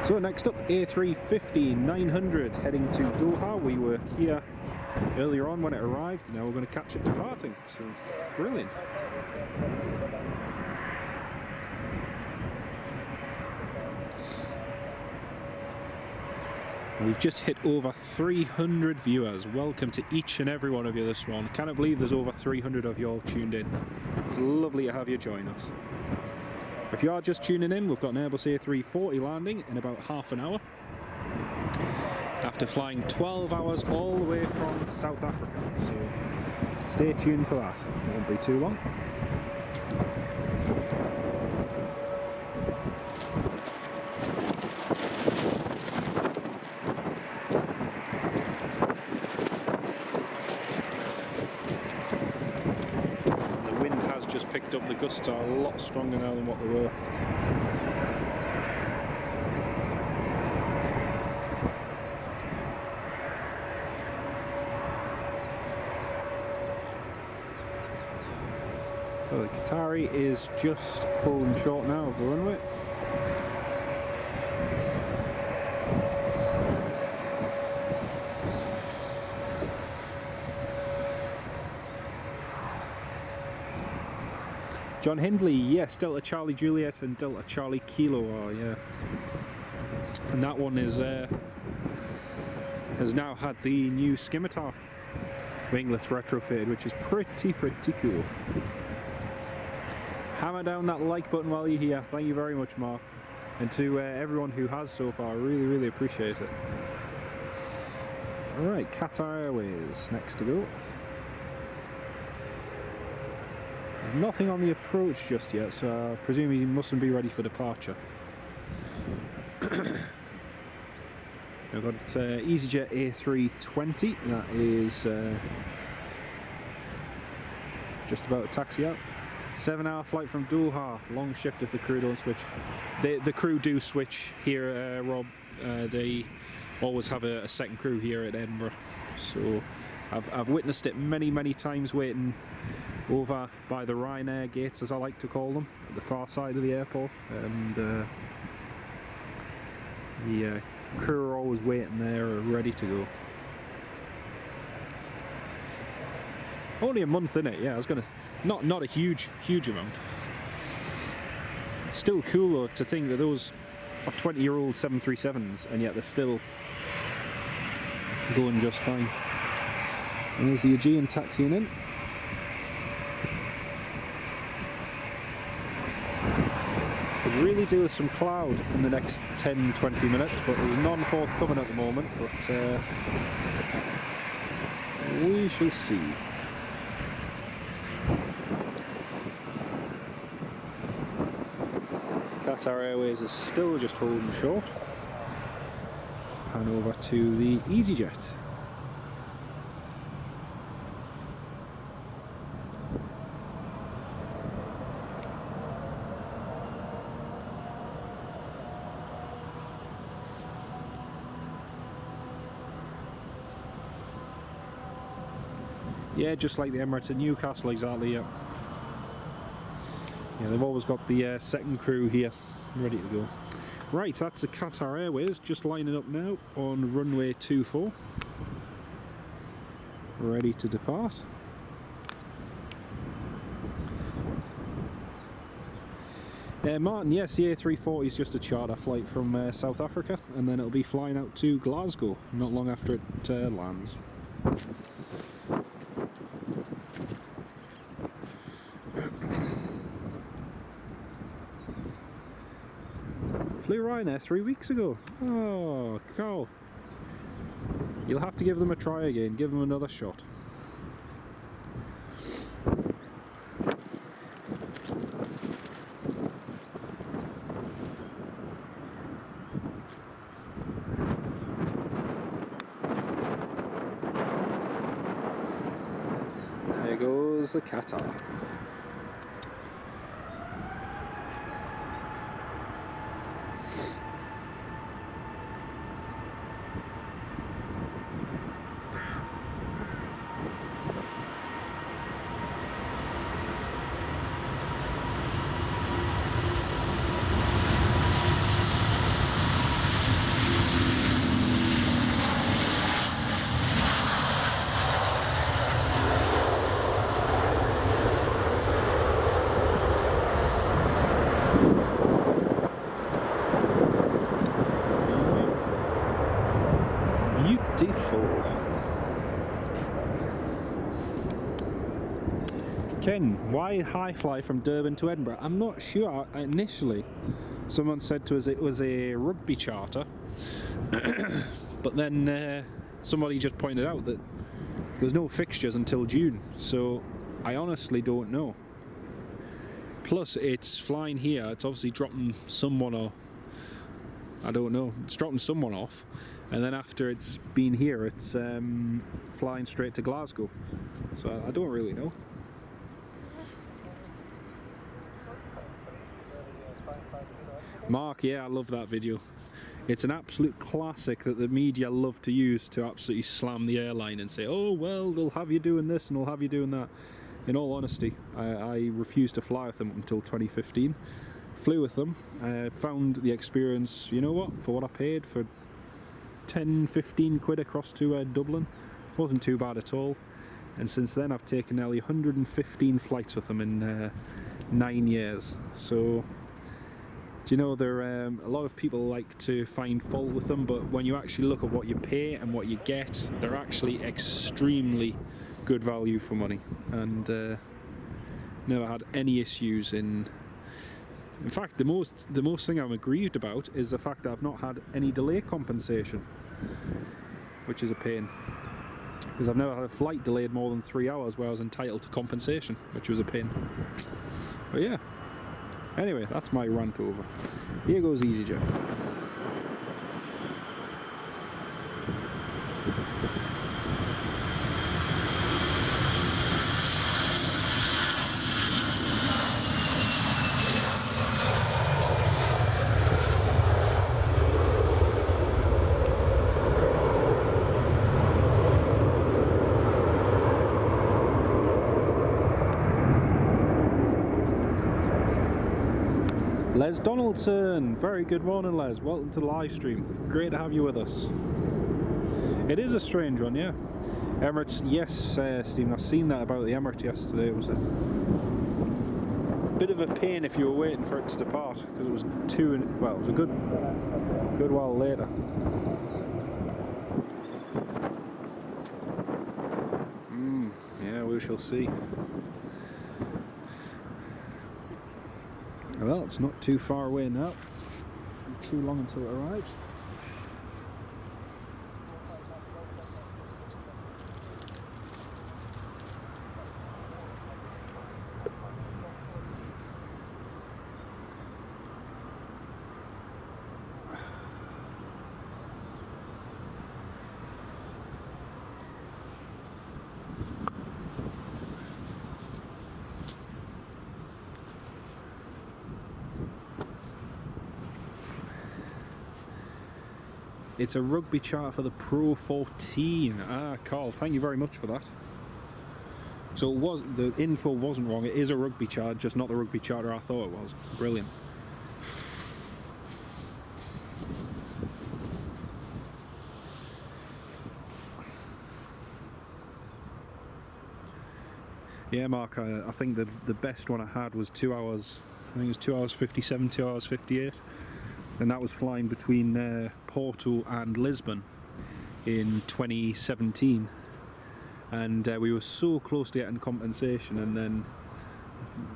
A: So next up, A350-900 heading to Doha. We were here earlier on when it arrived, now we're going to catch it departing, so brilliant. We've just hit over 300 viewers. Welcome to each and every one of you this morning. Cannot believe there's over 300 of you all tuned in. It's lovely to have you join us. If you are just tuning in, we've got an Airbus A340 landing in about half an hour. after flying 12 hours all the way from South Africa. So stay tuned for that, it won't be too long. The wind has just picked up, the gusts are a lot stronger now than what they were. So the Qatari is just holding short now of the runway. John Hindley, yes, Delta Charlie Juliet and Delta Charlie Kilo are, yeah. And that one is has now had the new scimitar winglets retrofitted, which is pretty cool. Hammer down that like button while you're here. Thank you very much, Mark. And to everyone who has so far, I really appreciate it. Alright, Qatar Airways next to go. There's nothing on the approach just yet, so I presume he mustn't be ready for departure. I've got EasyJet A340, that is just about to taxi out. 7-hour flight from Doha, long shift if the crew don't switch. The crew do switch here, Rob. They always have a second crew here at Edinburgh. So I've witnessed it many times waiting over by the Ryanair gates, as I like to call them, at the far side of the airport. And the crew are always waiting there, ready to go. Only a month in it, yeah. I was gonna, not a huge amount. It's still cool though to think that those are 20-year-old 737s, and yet they're still going just fine. And there's the Aegean taxiing in. Could really do with some cloud in the next 10-20 minutes, but there's none forthcoming at the moment. But we shall see. Qatar Airways is still just holding short. Pan over to the EasyJet. Yeah, just like the Emirates at Newcastle, exactly, yeah. Yeah, they've always got the second crew here, ready to go. Right, that's the Qatar Airways, just lining up now on runway 24. Ready to depart. Martin, yes, the A340 is just a charter flight from South Africa, and then it'll be flying out to Glasgow not long after it lands. Flew Ryanair 3 weeks ago. Oh, Carl. You'll have to give them a try again. Give them another shot. There goes the Qatar. Ken, why high fly from Durban to Edinburgh? I'm not sure. Initially, someone said to us it was a rugby charter, But then somebody just pointed out that there's no fixtures until June, so I honestly don't know. Plus, it's flying here, it's obviously dropping someone off. I don't know, it's dropping someone off, and then after it's been here, it's flying straight to Glasgow. So I don't really know. Mark, yeah, I love that video. It's an absolute classic that the media love to use to absolutely slam the airline and say, oh, well, they'll have you doing this and they'll have you doing that. In all honesty, I refused to fly with them until 2015. Flew with them, found the experience, you know what, for what I paid, for 10-15 quid across to Dublin, wasn't too bad at all. And since then I've taken nearly 115 flights with them in 9 years. So, do you know, a lot of people like to find fault with them, but when you actually look at what you pay and what you get, they're actually extremely good value for money, and never had any issues. In fact, the most thing I'm aggrieved about is the fact that I've not had any delay compensation, which is a pain, because I've never had a flight delayed more than 3 hours where I was entitled to compensation, which was a pain. But yeah, anyway, that's my rant over. Here goes EasyJet. Les Donaldson, very good morning, Les. Welcome to the live stream. Great to have you with us. It is a strange one, yeah. Emirates, yes, Stephen, I've seen that about the Emirates yesterday. It was a bit of a pain if you were waiting for it to depart, because it was well, it was a good while later. Yeah, we shall see. Well, it's not too far away now. Not too long until it arrives. It's a rugby charter for the Pro 14. Ah, Carl, thank you very much for that. So it was, the info wasn't wrong. It is a rugby charter, just not the rugby charter I thought it was. Brilliant. Yeah, Mark, I think the best one I had was 2 hours. I think it was 2 hours 57, 2 hours 58. And that was flying between Porto and Lisbon in 2017, and we were so close to getting compensation, and then,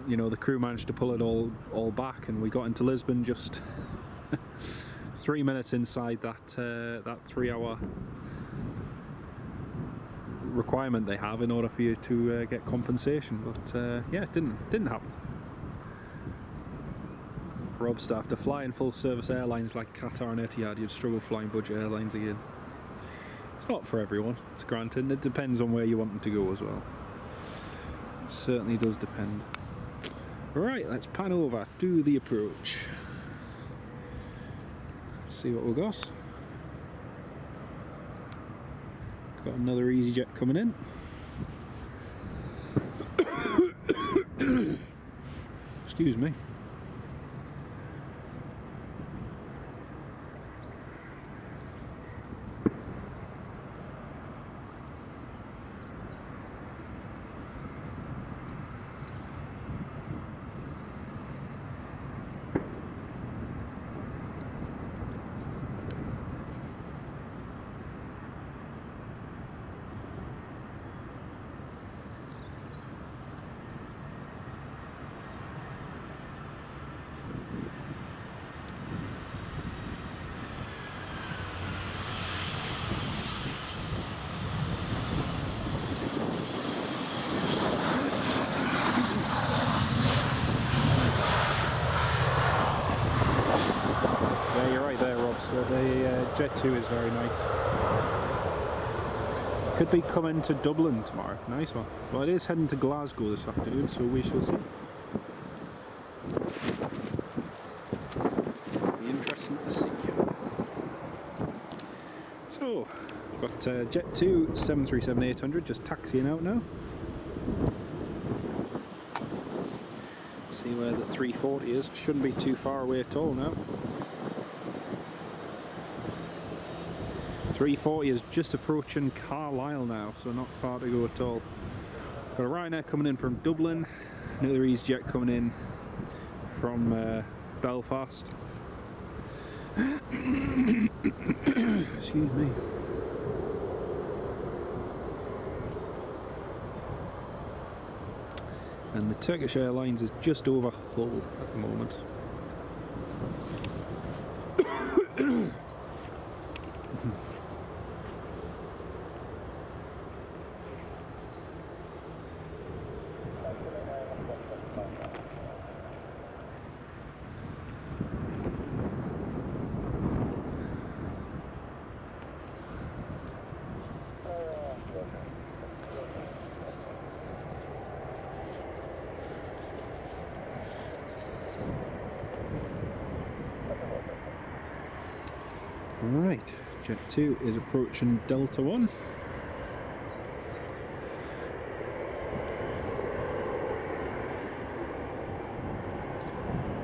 A: you know, the crew managed to pull it all back, and we got into Lisbon just 3 minutes inside that 3 hour requirement they have in order for you to get compensation. But yeah, it didn't happen. Rob staff, to fly in full service airlines like Qatar and Etihad, you'd struggle flying budget airlines again. It's not for everyone, it's granted, and it depends on where you want them to go as well. It certainly does depend. Right, let's pan over, do the approach. Let's see what we've got. Got another EasyJet coming in. Excuse me. Jet 2 is very nice. Could be coming to Dublin tomorrow. Nice one. Well, it is heading to Glasgow this afternoon, so we shall see. Be interesting to see. So, got Jet 2 737-800 just taxiing out now. See where the 340 is. Shouldn't be too far away at all now. 340 is just approaching Carlisle now, so not far to go at all. Got a Ryanair coming in from Dublin, another EasyJet coming in from Belfast. Excuse me. And the Turkish Airlines is just over Hull at the moment. Right, Jet 2 is approaching Delta 1.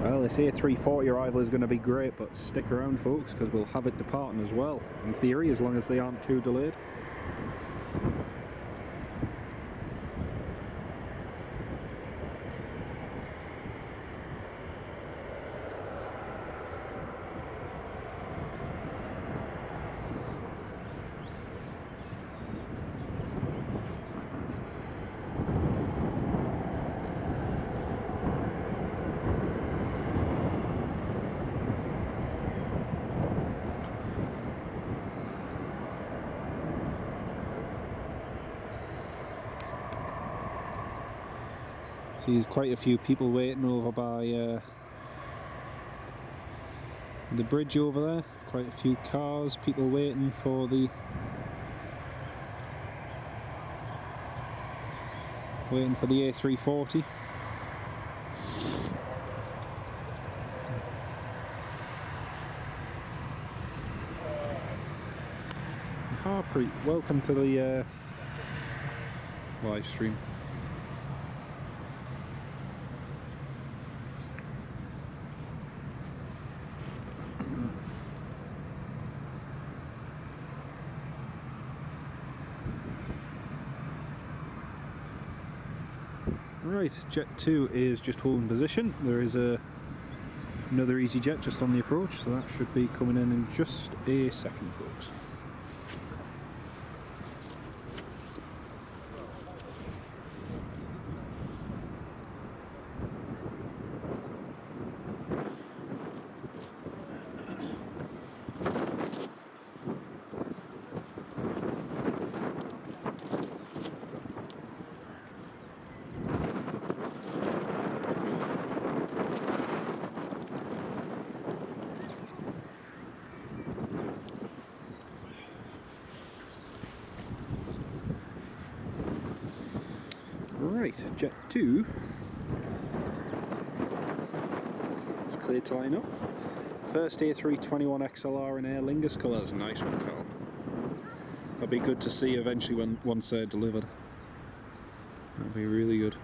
A: Well, they say a 340 arrival is going to be great, but stick around folks, because we'll have it departing as well, in theory, as long as they aren't too delayed. See, there's quite a few people waiting over by the bridge over there. Quite a few cars, people waiting for the A340. Harpreet, welcome to the live stream. Right, Jet 2 is just holding position. There is another EasyJet just on the approach, so that should be coming in just a second, folks. Right, Jet 2 it's clear to line up. First A321 XLR in Aer Lingus colours. Nice one, Carl. That'll be good to see eventually once they're delivered. That'll be really good.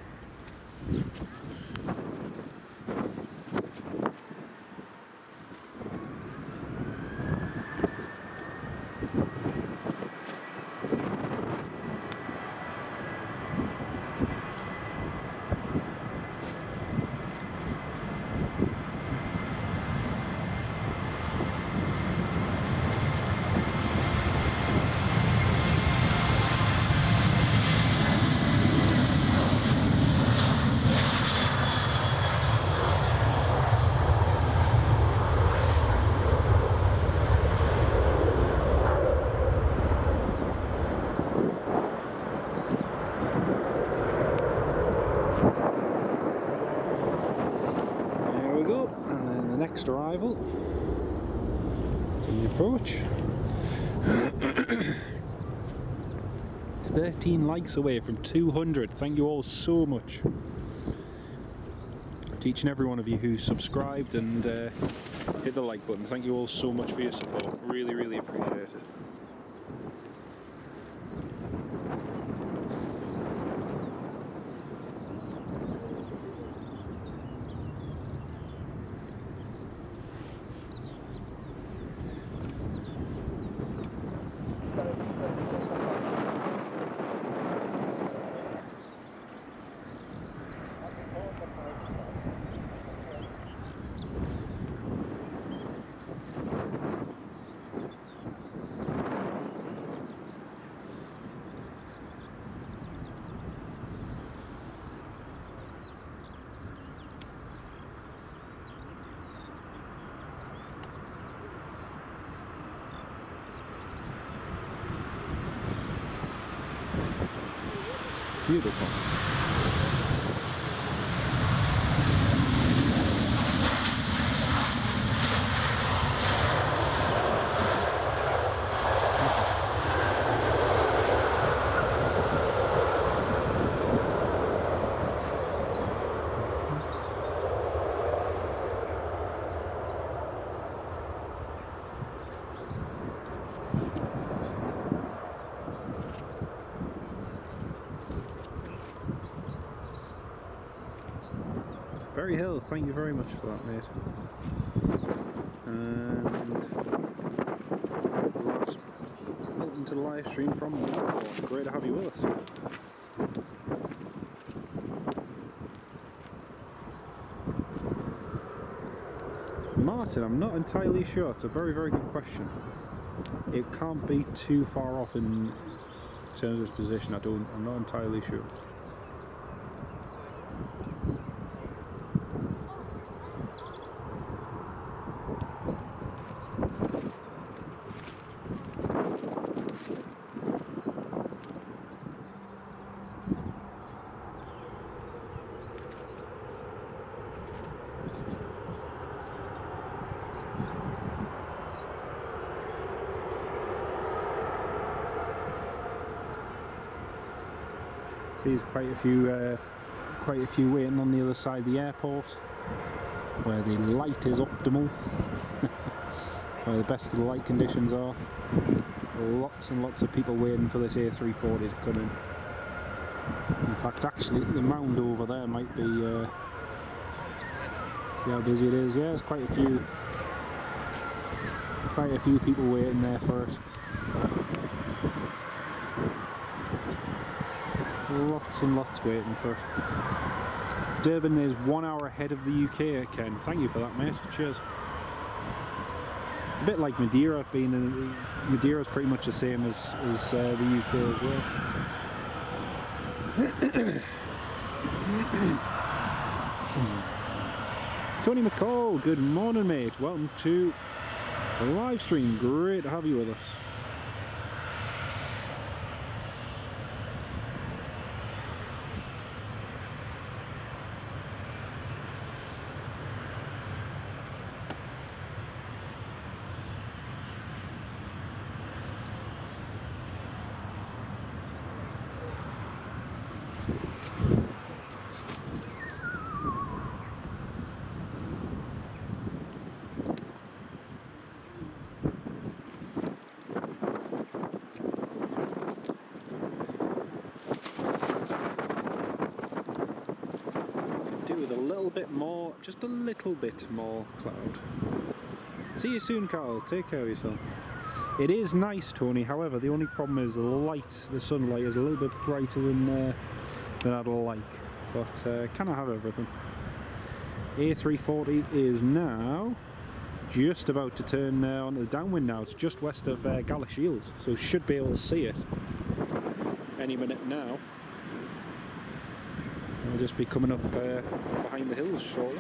A: Arrival to the approach. 13 likes away from 200. Thank you all so much. To each and every one of you who subscribed and hit the like button, thank you all so much for your support. Really, really appreciate it. Beautiful. Very Hill, thank you very much for that, mate. And welcome to the live stream from Melbourne. Great to have you with us. Martin, I'm not entirely sure. It's a very, very good question. It can't be too far off in terms of its position. I'm not entirely sure. There's quite a few waiting on the other side of the airport, where the light is optimal, where the best of the light conditions are. Lots and lots of people waiting for this A340 to come in. In fact, actually, the mound over there might be. See how busy it is. Yeah, there's quite a few people waiting there for it. Lots and lots waiting for it. Durban is 1 hour ahead of the UK, Ken. Thank you for that, mate. Cheers. It's a bit like Madeira. Madeira's pretty much the same as the UK as well. Tony McCall, good morning, mate. Welcome to the live stream. Great to have you with us. Just a little bit more cloud. See you soon, Carl. Take care of yourself. It is nice, Tony. However, the only problem is the sunlight is a little bit brighter than I'd like. But can I have everything? A340 is now just about to turn onto the downwind now. It's just west of Gala Shields, so should be able to see it any minute now. I'll just be coming up behind the hills shortly.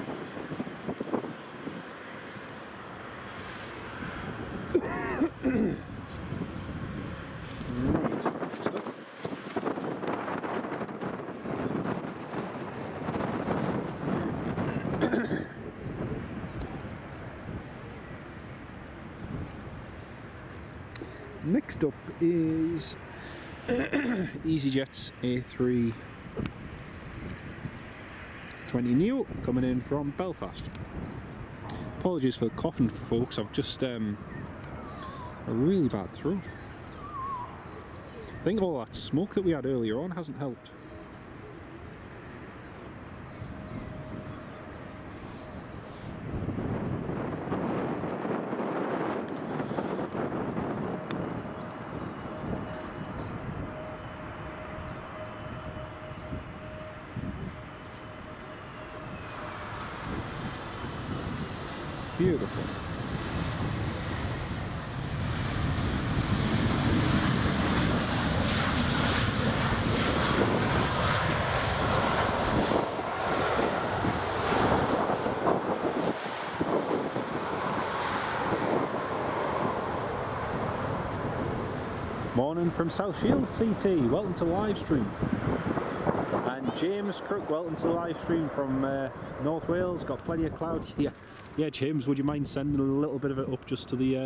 A: Right, stop. Next up is EasyJet's A340 Neo coming in from Belfast. Apologies for the coughing, folks. I've just a really bad throat. I think all that smoke that we had earlier on hasn't helped. Beautiful. Morning from South Shields, CT. Welcome to Livestream. And James Crook, welcome to Livestream from North Wales. Got plenty of cloud here. Yeah, James, would you mind sending a little bit of it up just to the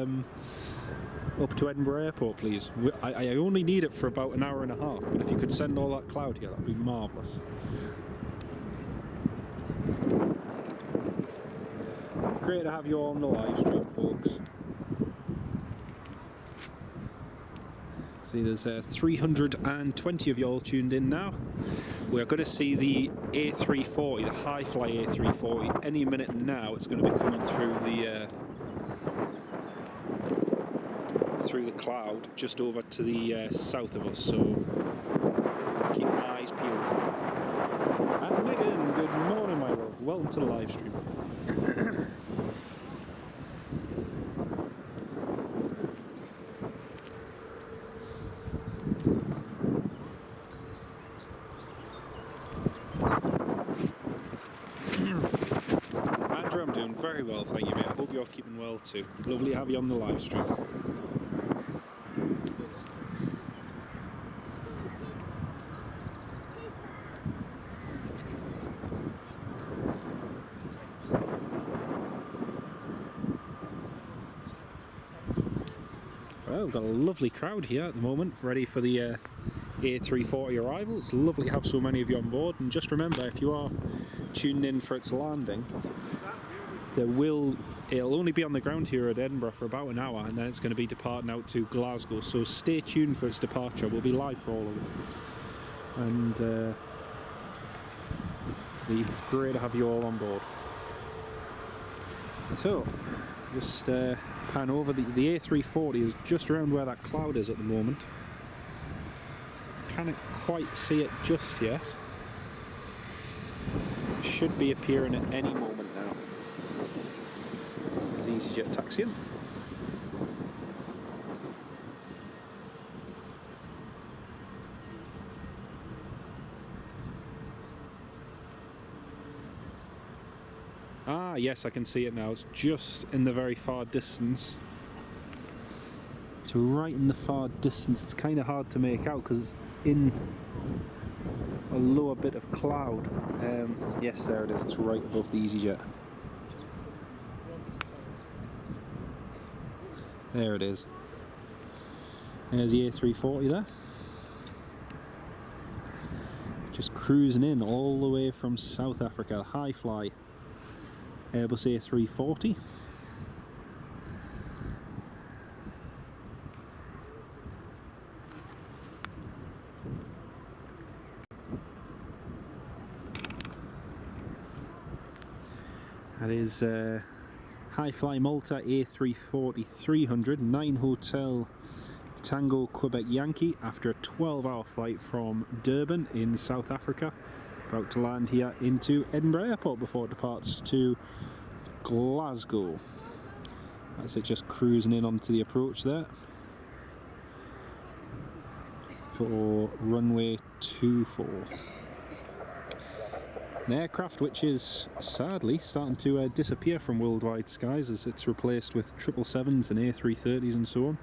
A: up to Edinburgh Airport, please? I only need it for about an hour and a half, but if you could send all that cloud here, that'd be marvellous. Great to have you all on the live stream, folks. See, there's 320 of you all tuned in now. We're going to see the A340, the high-fly A340, any minute now. It's going to be coming through the cloud just over to the south of us. So keep my eyes peeled. And Megan, good morning, my love. Welcome to the live stream. I'm doing very well, thank you, mate. I hope you're keeping well too. Lovely to have you on the live stream. Well, we've got a lovely crowd here at the moment, ready for the A340 arrival. It's lovely to have so many of you on board, and just remember, if you are tuned in for its landing, it'll only be on the ground here at Edinburgh for about an hour, and then it's going to be departing out to Glasgow, so stay tuned for its departure. We'll be live for all of it, and it'll be great to have you all on board. So just pan over. The A340 is just around where that cloud is at the moment. Can't quite see it just yet. It should be appearing at any moment now. There's EasyJet taxiing. Ah, yes, I can see it now. It's just in the very far distance. It's right in the far distance. It's kind of hard to make out because it's in a lower bit of cloud. Yes, there it is. It's right above the EasyJet. There it is. There's the A340 there. Just cruising in all the way from South Africa. High fly Airbus A340. That is High Fly Malta A340 300, 9 Hotel Tango Quebec Yankee, after a 12-hour flight from Durban in South Africa, about to land here into Edinburgh Airport before it departs to Glasgow. That's it, just cruising in onto the approach there for runway 24. An aircraft which is sadly starting to disappear from worldwide skies as it's replaced with 777s and A330s and so on.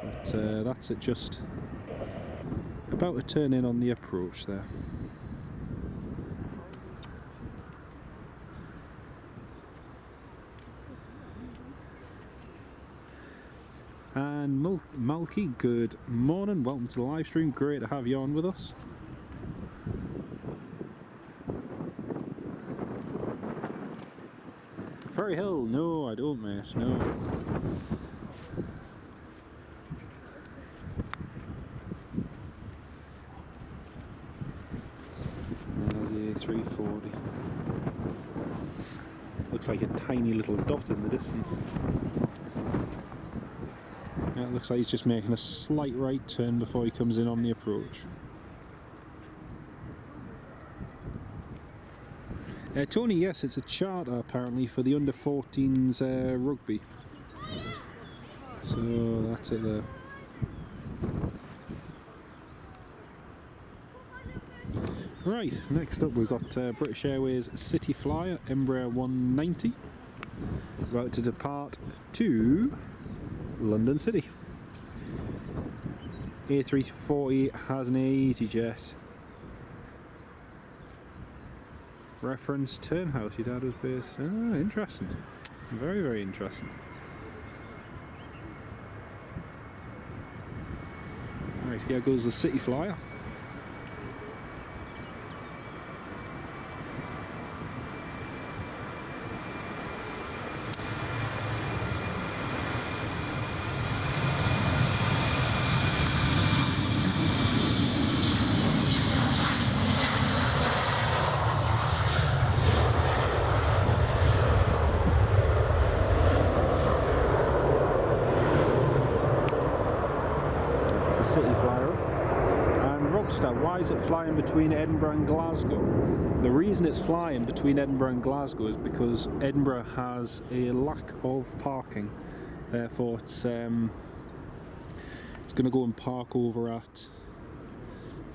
A: But that's it, just about to turn in on the approach there. And Malky, good morning, welcome to the live stream, great to have you on with us. Ferry Hill, no I don't mate, no. There's the A340. Looks like a tiny little dot in the distance. Yeah, it looks like he's just making a slight right turn before he comes in on the approach. Tony, yes, it's a charter apparently for the under-14s rugby. So that's it there. Right, next up we've got British Airways City Flyer, Embraer 190, about to depart to London City. A340 has an EasyJet. Reference Turnhouse, your dad was based. Ah, interesting. Very, very interesting. Right, here goes the City Flyer. Why is it flying between Edinburgh and Glasgow? The reason it's flying between Edinburgh and Glasgow is because Edinburgh has a lack of parking. Therefore, it's going to go and park over at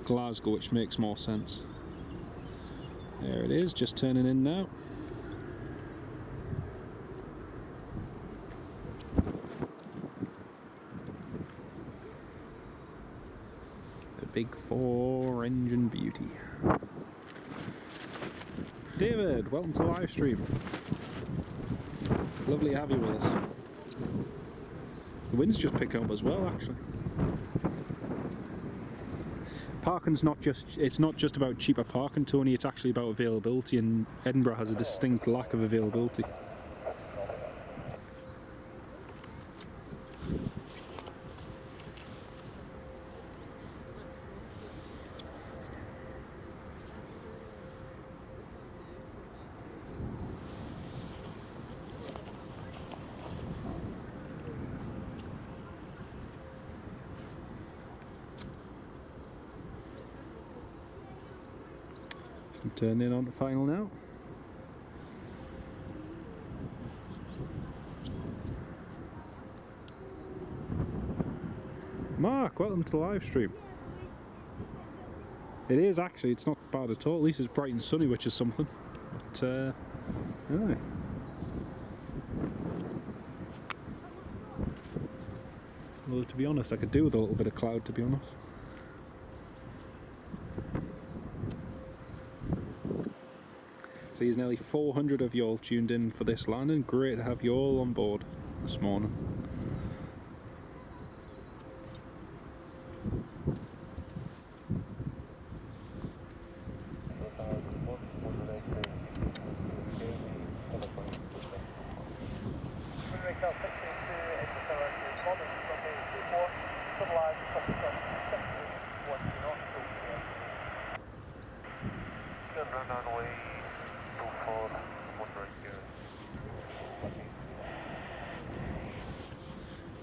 A: Glasgow, which makes more sense. There it is, just turning in now. Big 4-engine beauty. David, welcome to the live stream. Lovely to have you with us. The wind's just picking up as well, actually. Parking's not just about cheaper parking, Tony, it's actually about availability, and Edinburgh has a distinct lack of availability. Turn in on the final now. Mark, welcome to the live stream. It is actually, it's not bad at all. At least it's bright and sunny, which is something. But, yeah. Well, to be honest, I could do with a little bit of cloud, to be honest. There's nearly 400 of you all tuned in for this landing. Great to have you all on board this morning.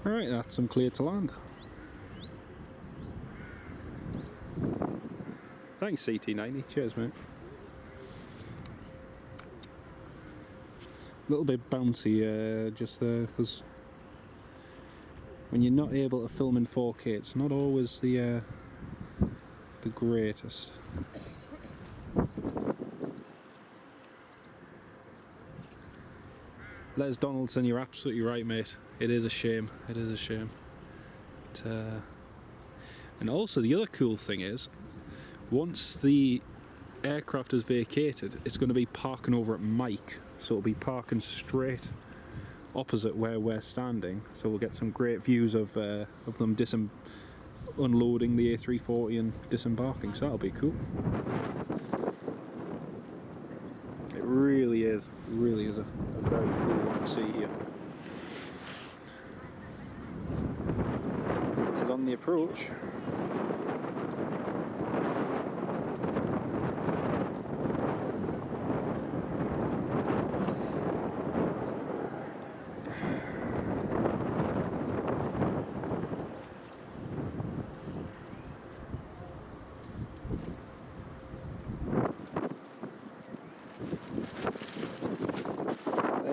A: Alright, that's some clear to land. Thanks CT90, cheers mate. A little bit bouncy just there, because when you're not able to film in 4K, it's not always the greatest. Les Donaldson, you're absolutely right, mate. It is a shame. It is a shame. And also, the other cool thing is, once the aircraft is vacated, it's going to be parking over at Mike, so it'll be parking straight opposite where we're standing, so we'll get some great views of them unloading the A340 and disembarking, so that'll be cool. It really is a very cool one to see here. That's it on the approach.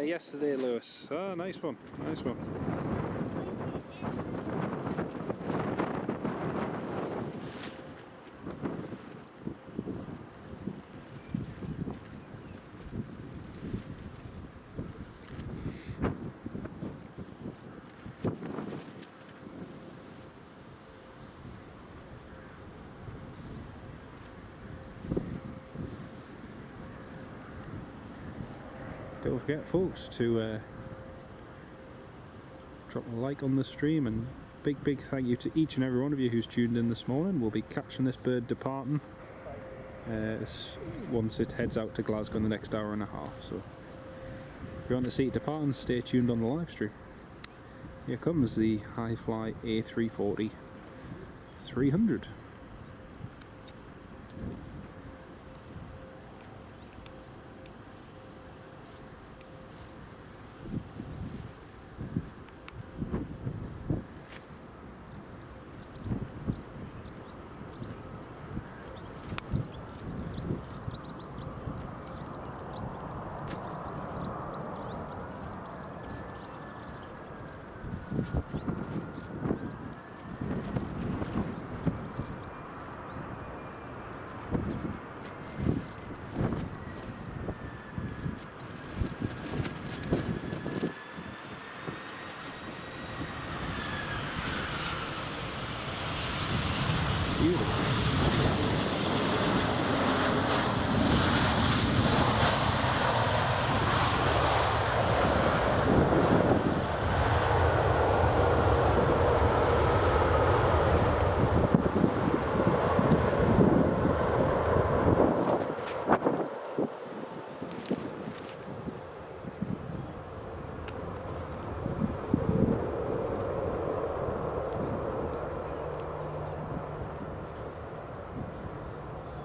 A: Yesterday, Lewis. Oh, nice one, nice one. Don't forget, folks, to drop a like on the stream, and big thank you to each and every one of you who's tuned in this morning. We'll be catching this bird departing once it heads out to Glasgow in the next hour and a half. So if you want to see it departing, stay tuned on the live stream. Here comes the high-fly A340 300.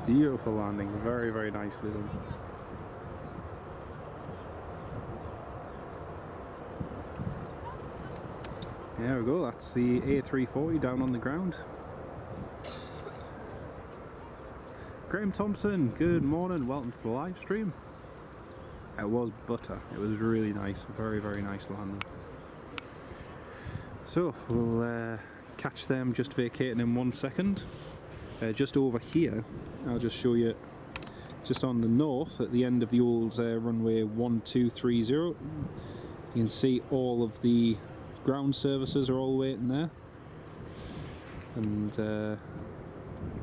A: Beautiful landing, very nicely done. There we go, that's the A340 down on the ground. Graham Thompson, good morning, welcome to the live stream. It was butter, it was really nice, very nice landing. So we'll catch them just vacating in 1 second. Just over here, I'll just show you, just on the north at the end of the old runway 1230, you can see all of the ground services are all waiting there, and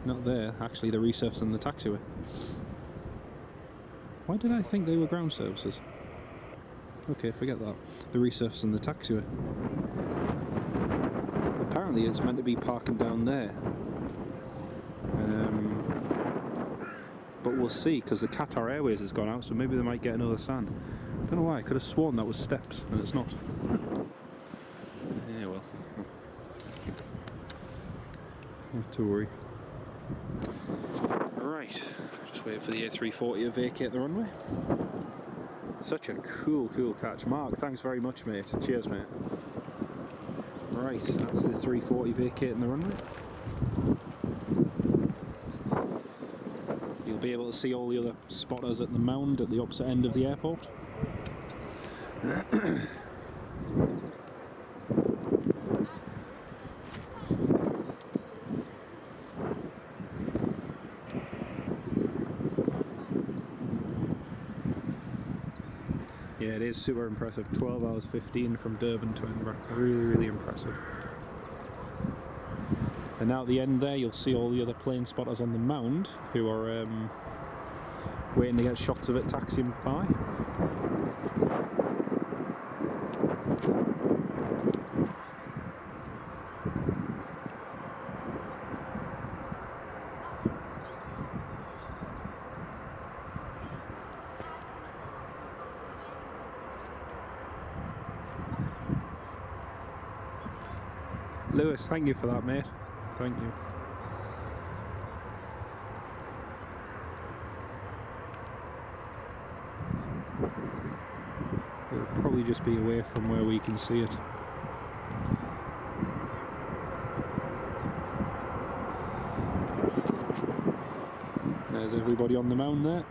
A: not there, actually the resurface and the taxiway. Why did I think they were ground services? Okay, forget that. The resurface and the taxiway. Apparently it's meant to be parking down there. But we'll see, because the Qatar Airways has gone out, so maybe they might get another stand. Don't know why, I could have sworn that was steps, and it's not. Yeah, well. Not to worry. Right, just wait for the A340 to vacate the runway. Such a cool catch. Mark, thanks very much, mate. Cheers, mate. Right, that's the 340 vacating the runway. You'll be able to see all the other spotters at the mound at the opposite end of the airport. Yeah, it is super impressive. 12 hours 15 from Durban to Edinburgh. Really impressive. And now at the end there, you'll see all the other plane spotters on the mound who are waiting to get shots of it taxiing by. Lewis, thank you for that, mate. Thank you. It'll probably just be away from where we can see it. There's everybody on the mound there.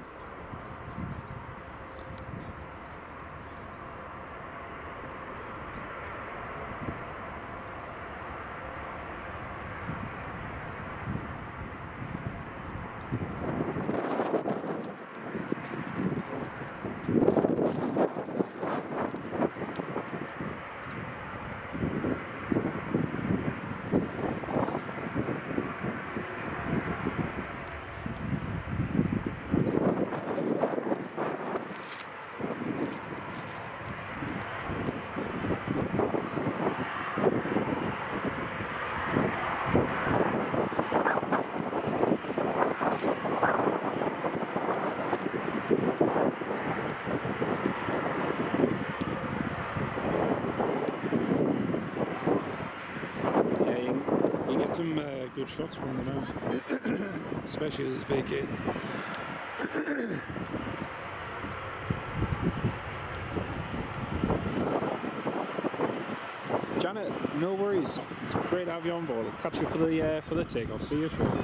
A: Some good shots from the mount, especially as it's vacating. Janet, no worries. It's great to have you on board. I'll catch you for the takeoff. See you shortly.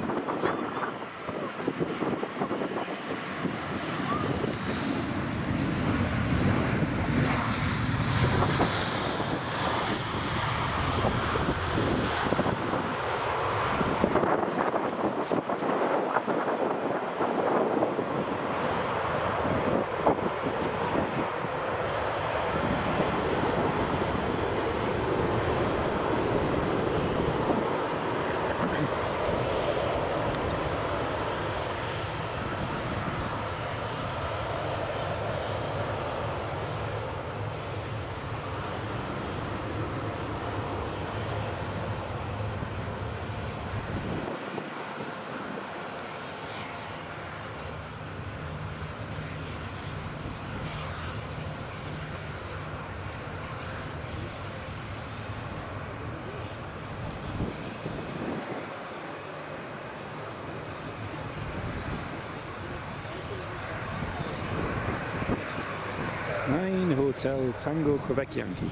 A: Hotel Tango Quebec Yankee.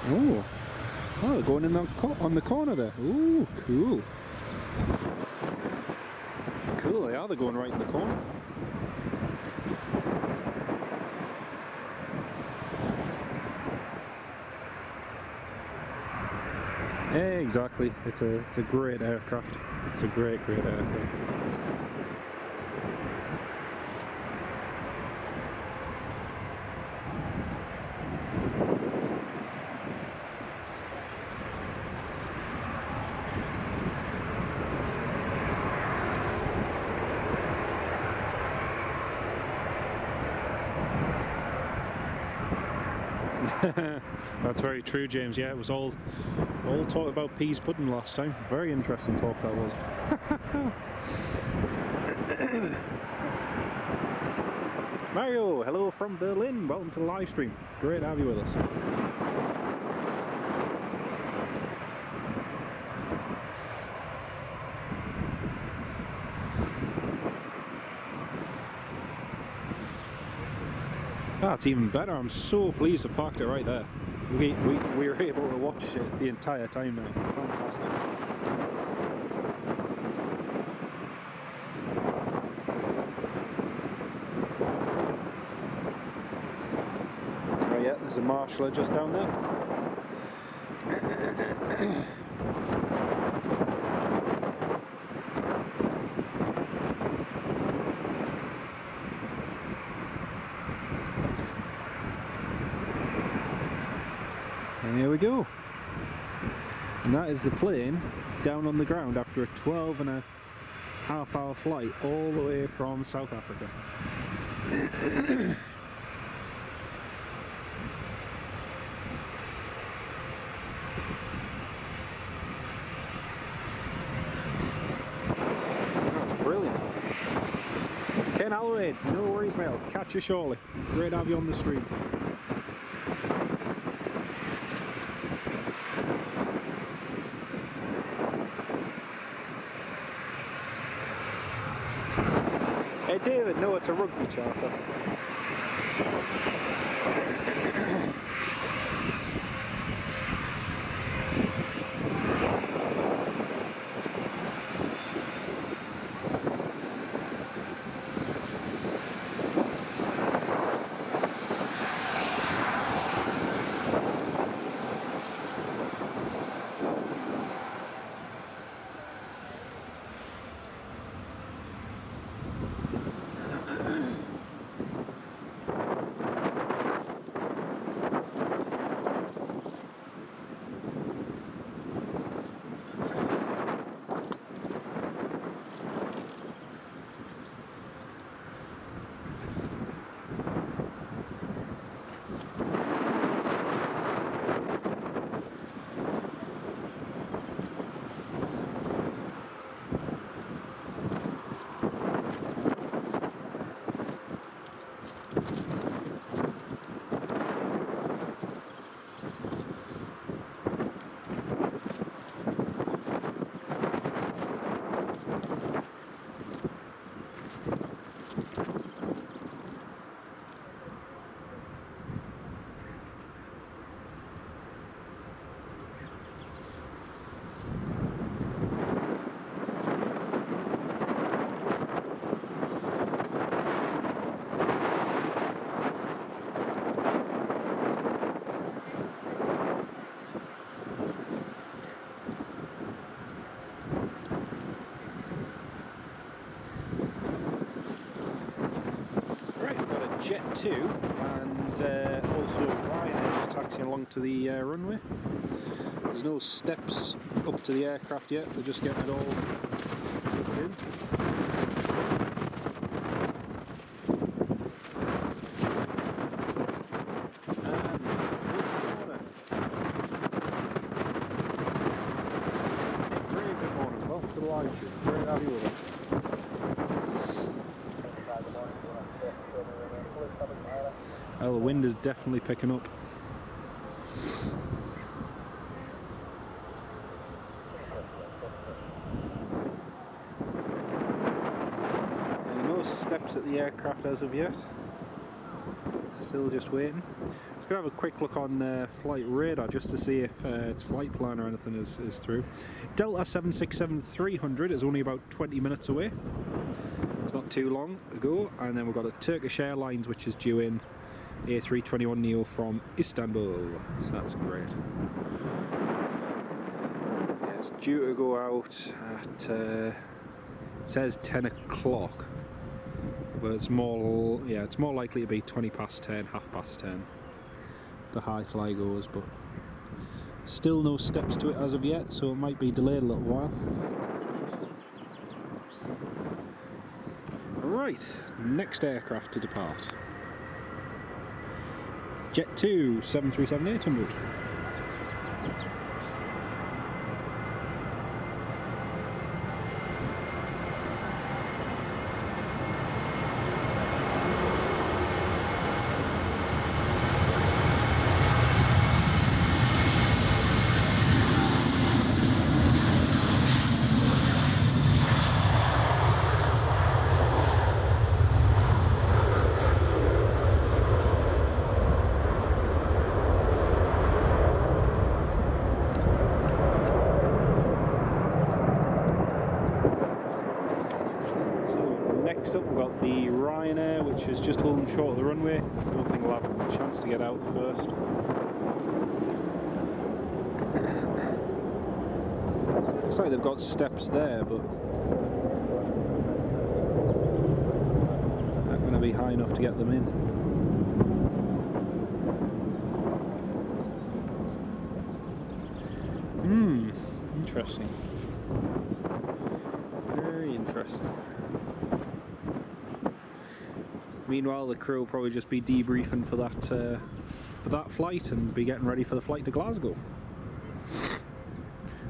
A: Oh, they're going in on the corner there. Ooh, cool. Cool, they are. They're going right in the corner. Yeah, exactly. It's a great aircraft. It's a great aircraft. That's very true, James. Yeah, it was all talk about peas pudding last time. Very interesting talk that was. Mario, hello from Berlin. Welcome to the live stream. Great to have you with us. That's even better. I'm so pleased I parked it right there. We were able to watch it the entire time now. Fantastic. Oh yeah, there's a marshaller just down there. And here we go. And that is the plane down on the ground after a 12.5-hour flight all the way from South Africa. Ken Alwade, no worries, mate. I'll catch you shortly. Great to have you on the stream. Hey David, no, it's a rugby charter. Jet 2 and also Ryanair is taxiing along to the runway. There's no steps up to the aircraft yet, they're just getting it all put in. And good morning. Welcome to the live stream. Great to have you with us. Well, the wind is definitely picking up. No steps at the aircraft as of yet. Still just waiting. Just gonna have a quick look on flight radar just to see if its flight plan or anything is through. Delta 767-300 is only about 20 minutes away. It's not too long to go, and then we've got a Turkish Airlines which is due in A321neo from Istanbul, so that's great. Yeah, it's due to go out at it says 10 o'clock, but it's more likely to be 20 past 10, half past 10. The high fly goes, but still no steps to it as of yet, so it might be delayed a little while. Right, next aircraft to depart. Jet 2, 737-800. Next up we've got the Ryanair, which is just holding short of the runway. I don't think we'll have a chance to get out first. Looks like they've got steps there, but not going to be high enough to get them in. Interesting. Very interesting. Meanwhile, the crew will probably just be debriefing for that flight and be getting ready for the flight to Glasgow.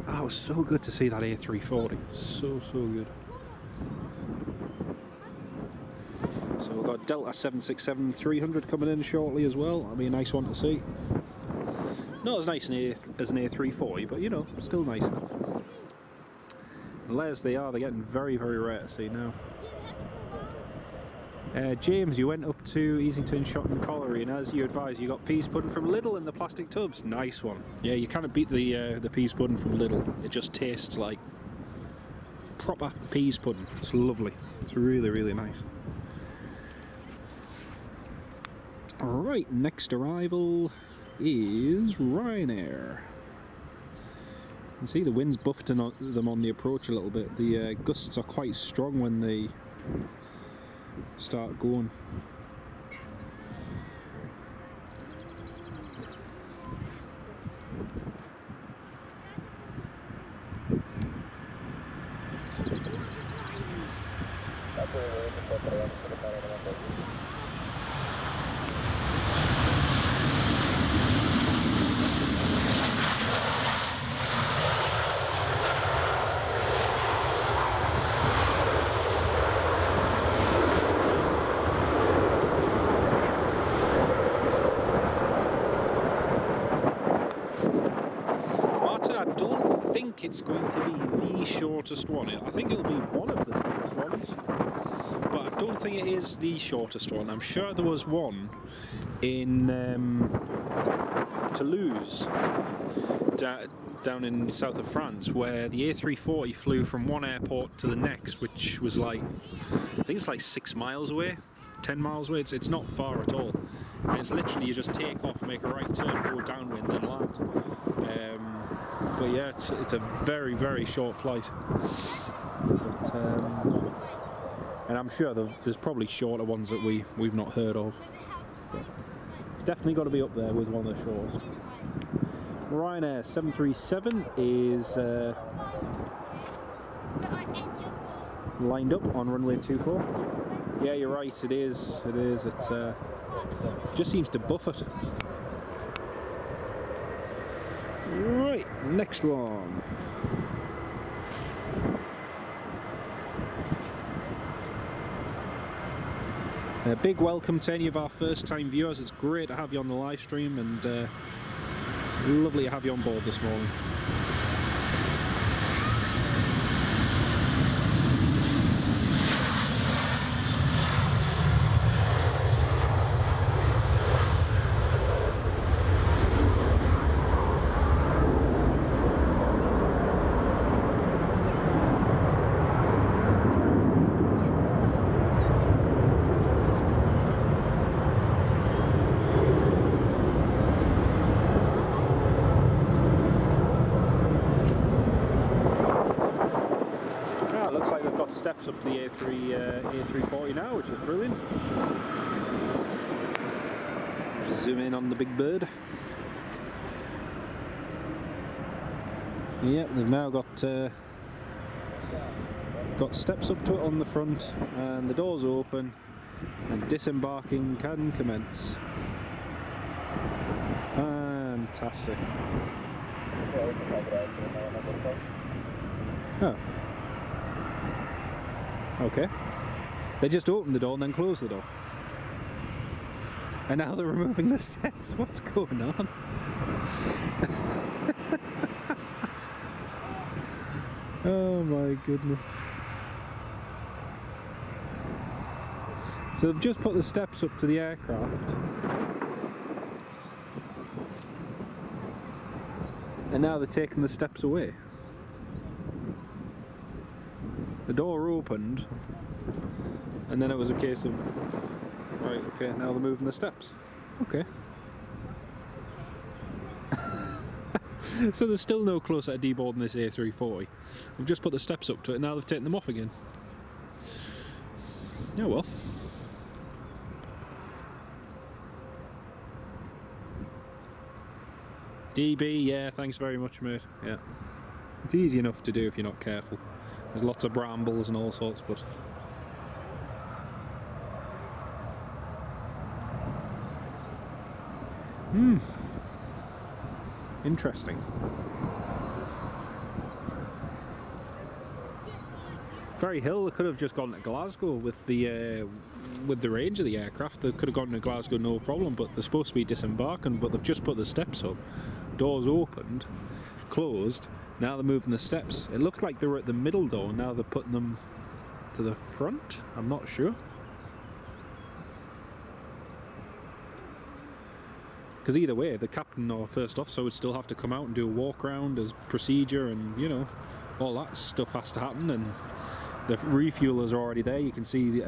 A: Oh, it was so good to see that A340. So good. got Delta 767-300 coming in shortly as well. That'll be a nice one to see. Not as nice as an A340, but you know, still nice enough. And as they are, they're getting very, very rare to see now. James, you went up to Easington Shopping Colliery, and as you advised, you got peas pudding from Lidl in the plastic tubs. Nice one. Yeah, you can't beat the peas pudding from Lidl. It just tastes like proper peas pudding. It's lovely. It's really, really nice. Alright, next arrival is Ryanair. You can see the wind's buffeting them on the approach a little bit. The gusts are quite strong when they start going. It's going to be the shortest one. I think it'll be one of the shortest ones, but I don't think it is the shortest one. I'm sure there was one in Toulouse, down in south of France, where the A340 flew from one airport to the next, which was like, I think it's like 6 miles away, 10 miles away. It's not far at all. And it's literally, you just take off, make a right turn, go downwind, then land. But yeah, it's a very, very short flight. But, and I'm sure there's probably shorter ones that we've not heard of. But it's definitely got to be up there with one of the shortest. Ryanair 737 is lined up on runway 24. Yeah, you're right. It is. It's just seems to buffet. Right, next one. A big welcome to any of our first time viewers. It's great to have you on the live stream, and it's lovely to have you on board this morning. Steps up to the A340 now, which is brilliant. Just zoom in on the big bird. Yep, they've now got steps up to it on the front, and the doors open, and disembarking can commence. Fantastic. Oh. Okay. They just opened the door and then closed the door. And now they're removing the steps. What's going on? Oh my goodness. So they've just put the steps up to the aircraft. And now they're taking the steps away. The door opened, and then it was a case of, right, okay, now they're moving the steps. Okay. So there's still no closer to deboarding this A340. We've just put the steps up to it, and now they've taken them off again. Yeah, well. DB, yeah, thanks very much, mate. Yeah. It's easy enough to do if you're not careful. There's lots of brambles and all sorts, but interesting. Ferry Hill, they could have just gone to Glasgow with the range of the aircraft. They could have gone to Glasgow no problem, but they're supposed to be disembarking, but they've just put the steps up. Doors opened, closed, now they're moving the steps. It looked like they were at the middle door, now they're putting them to the front. I'm not sure. Because either way, the captain or first officer would still have to come out and do a walk around as procedure, and you know, all that stuff has to happen. And the refuelers are already there. You can see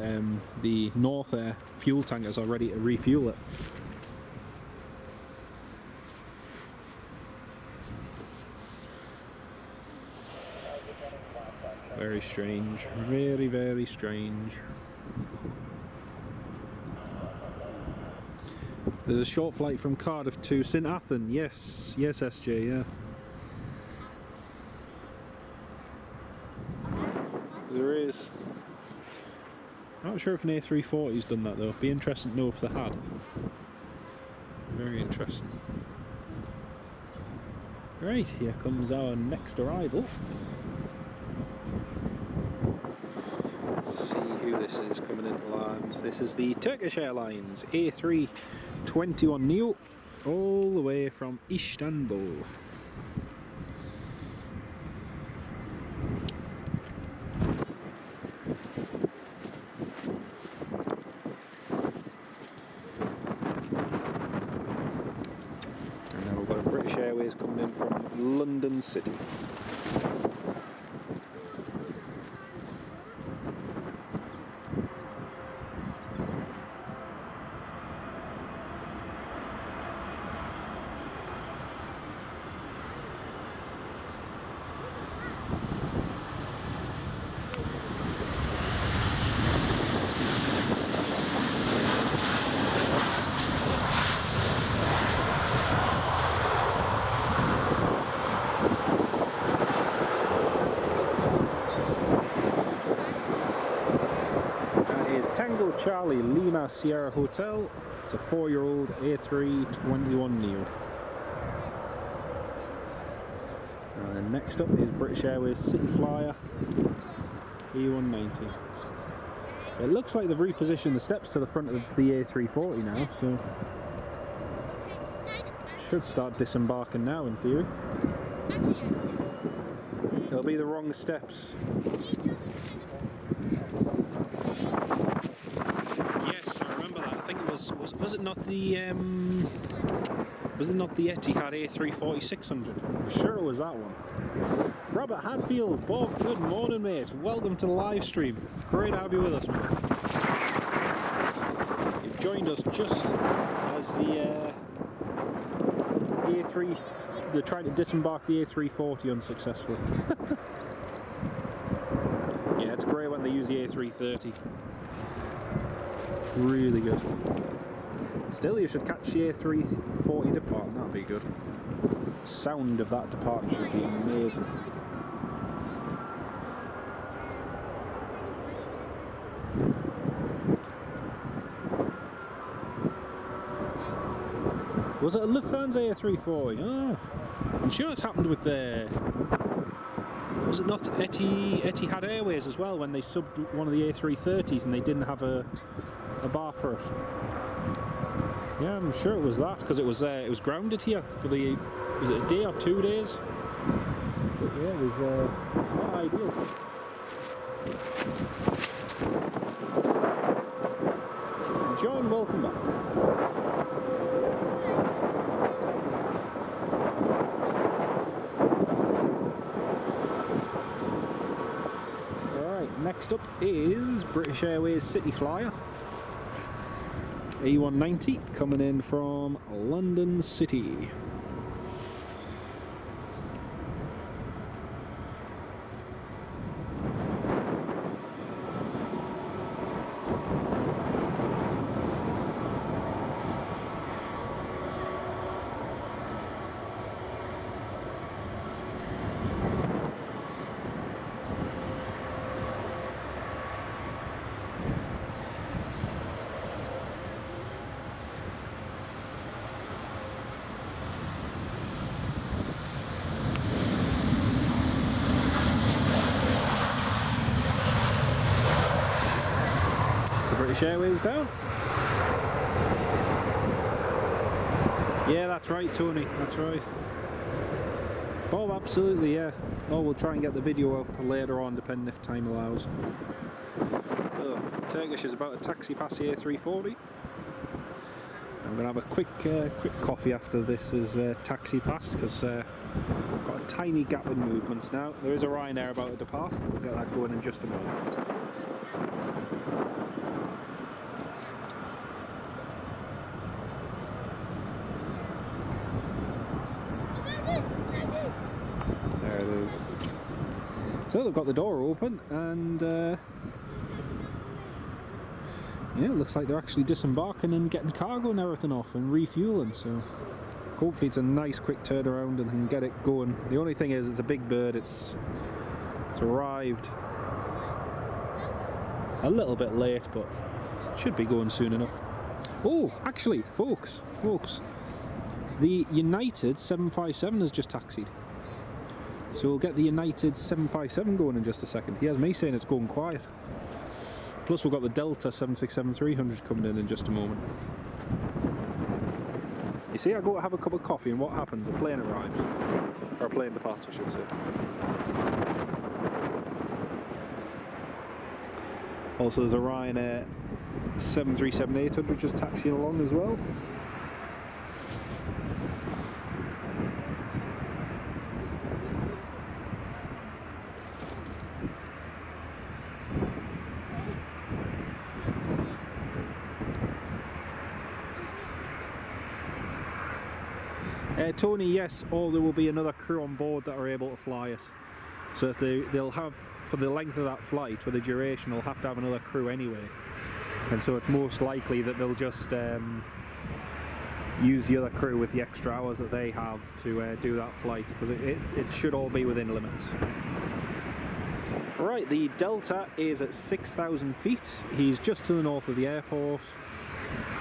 A: the North Air fuel tankers are ready to refuel it. Very strange, very, very strange. There's a short flight from Cardiff to St Athan. Yes, yes, SJ, yeah. There is. I'm not sure if an A340's done that though. Be interesting to know if they had. Very interesting. Right, here comes our next arrival. Let's see who this is coming into land. This is the Turkish Airlines A321neo, all the way from Istanbul. And now we've got a British Airways coming in from London City. Tango Charlie Lima Sierra Hotel. It's a 4-year-old A321neo. And then next up is British Airways City Flyer E190. It looks like they've repositioned the steps to the front of the A340 now, so should start disembarking now in theory. It'll be the wrong steps. Was it not the Etihad A340-600? I'm sure it was that one. Robert Hadfield, Bob, good morning mate. Welcome to the live stream. Great to have you with us, mate. You've joined us just as the they're trying to disembark the A340 unsuccessfully. Yeah, it's great when they use the A330. It's really good. Still, you should catch the A340 departing, that'd be good. Sound of that departing should be amazing. Was it a Lufthansa A340? Oh, I'm sure it's happened with the... Was it not Etihad Airways as well, when they subbed one of the A330s and they didn't have a bar for it? Yeah, I'm sure it was that, because it was grounded here for the, was it a day or 2 days? But yeah, it was not ideal. John, welcome back. Alright, next up is British Airways City Flyer E190 coming in from London City. That's the British Airways down. Yeah, that's right, Tony, that's right. Oh, absolutely, yeah. Oh, we'll try and get the video up later on, depending if time allows. Oh, Turkish is about to taxi past the A340. I'm going to have a quick coffee after this is taxi past, because I've got a tiny gap in movements now. There is a Ryanair about to depart. We'll get that going in just a moment. There it is. So they've got the door open, and yeah, it looks like they're actually disembarking and getting cargo and everything off and refueling, so hopefully it's a nice quick turnaround and they can get it going. The only thing is, it's a big bird, it's arrived a little bit late, but should be going soon enough. Oh, actually, folks, the United 757 has just taxied. So we'll get the United 757 going in just a second. He has me saying it's going quiet. Plus we've got the Delta 767-300 coming in just a moment. You see, I go to have a cup of coffee and what happens? A plane arrives. Or a plane departs, I should say. Also there's a Ryanair 737-800 just taxiing along as well. Tony, yes, or there will be another crew on board that are able to fly it. So if they'll have, for the length of that flight, for the duration, they'll have to have another crew anyway. And so it's most likely that they'll just use the other crew with the extra hours that they have to do that flight, because it should all be within limits. Right, the Delta is at 6,000 feet. He's just to the north of the airport.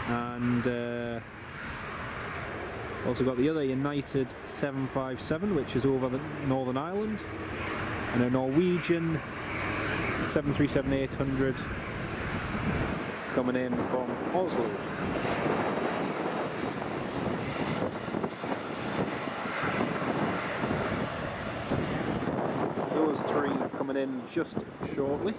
A: And also got the other United 757, which is over the Northern Ireland, and a Norwegian 737-800 coming in from Oslo. Those three coming in just shortly.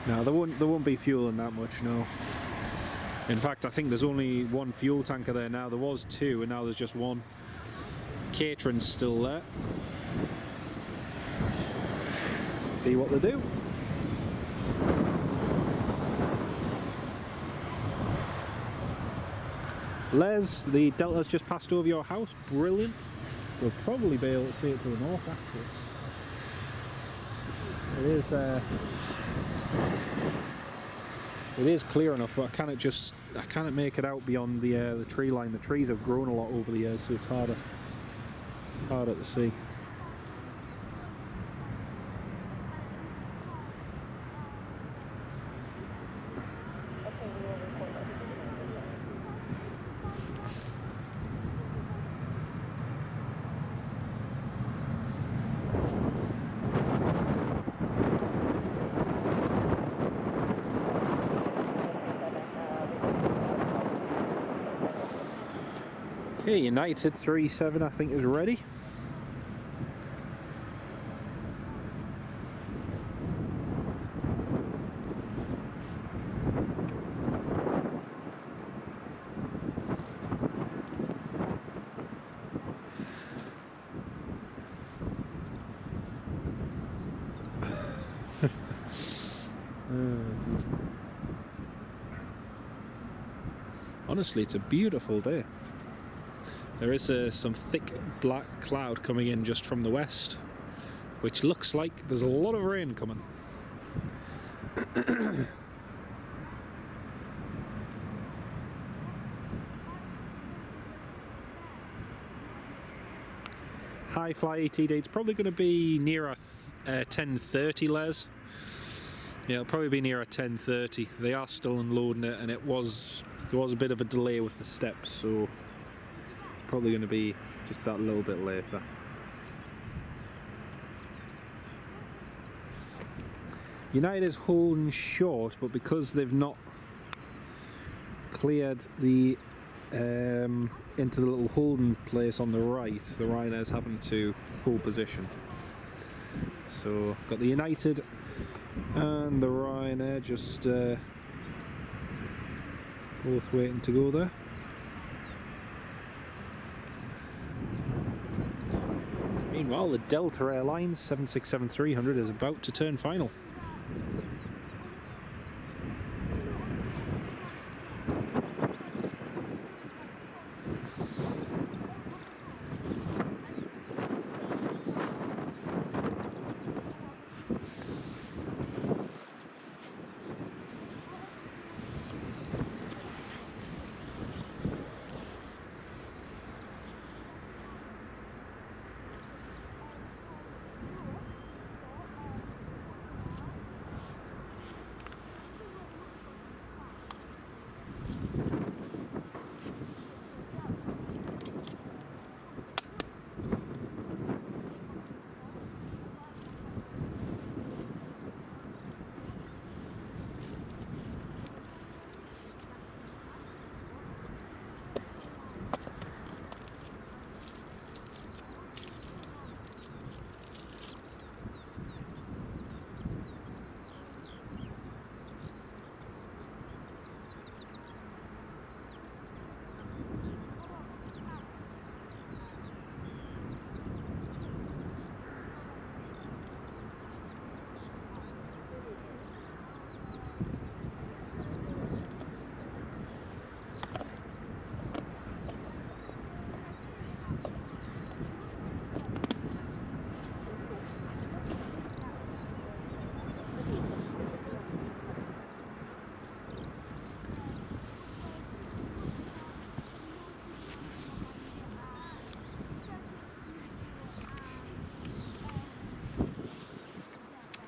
A: No, there won't be fuel in that much, no. In fact, I think there's only one fuel tanker there now. There was two, and now there's just one. Catering's still there. See what they do. Les, the Delta's just passed over your house. Brilliant. We'll probably be able to see it to the north, actually. It is clear enough, but I can't make it out beyond the tree line. The trees have grown a lot over the years, so it's harder to see. Okay, United 37 I think is ready. Honestly, it's a beautiful day. There is some thick black cloud coming in just from the west, which looks like there's a lot of rain coming. High fly ETD, it's probably going to be near 10:30, Les. Yeah, it'll probably be near at 10:30. They are still unloading it, and there was a bit of a delay with the steps, so it's probably going to be just that little bit later. United is holding short, but because they've not cleared the into the little holding place on the right, the Ryanair's having to pull position. So got the United and the Ryanair just both waiting to go there. Meanwhile, the Delta Airlines 767-300 is about to turn final.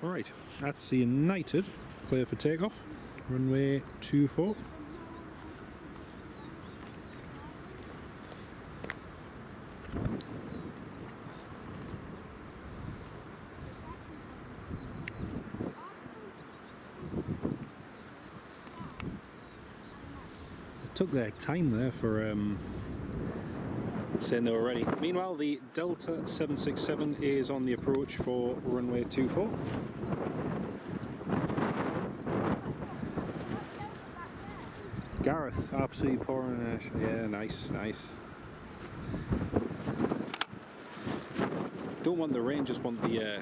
A: Right, that's the United, clear for takeoff, runway 24. It took their time there for saying they were ready. Meanwhile, the Delta 767 is on the approach for runway 24. Gareth absolutely pouring it. Yeah, nice, nice. Don't want the rain, just want the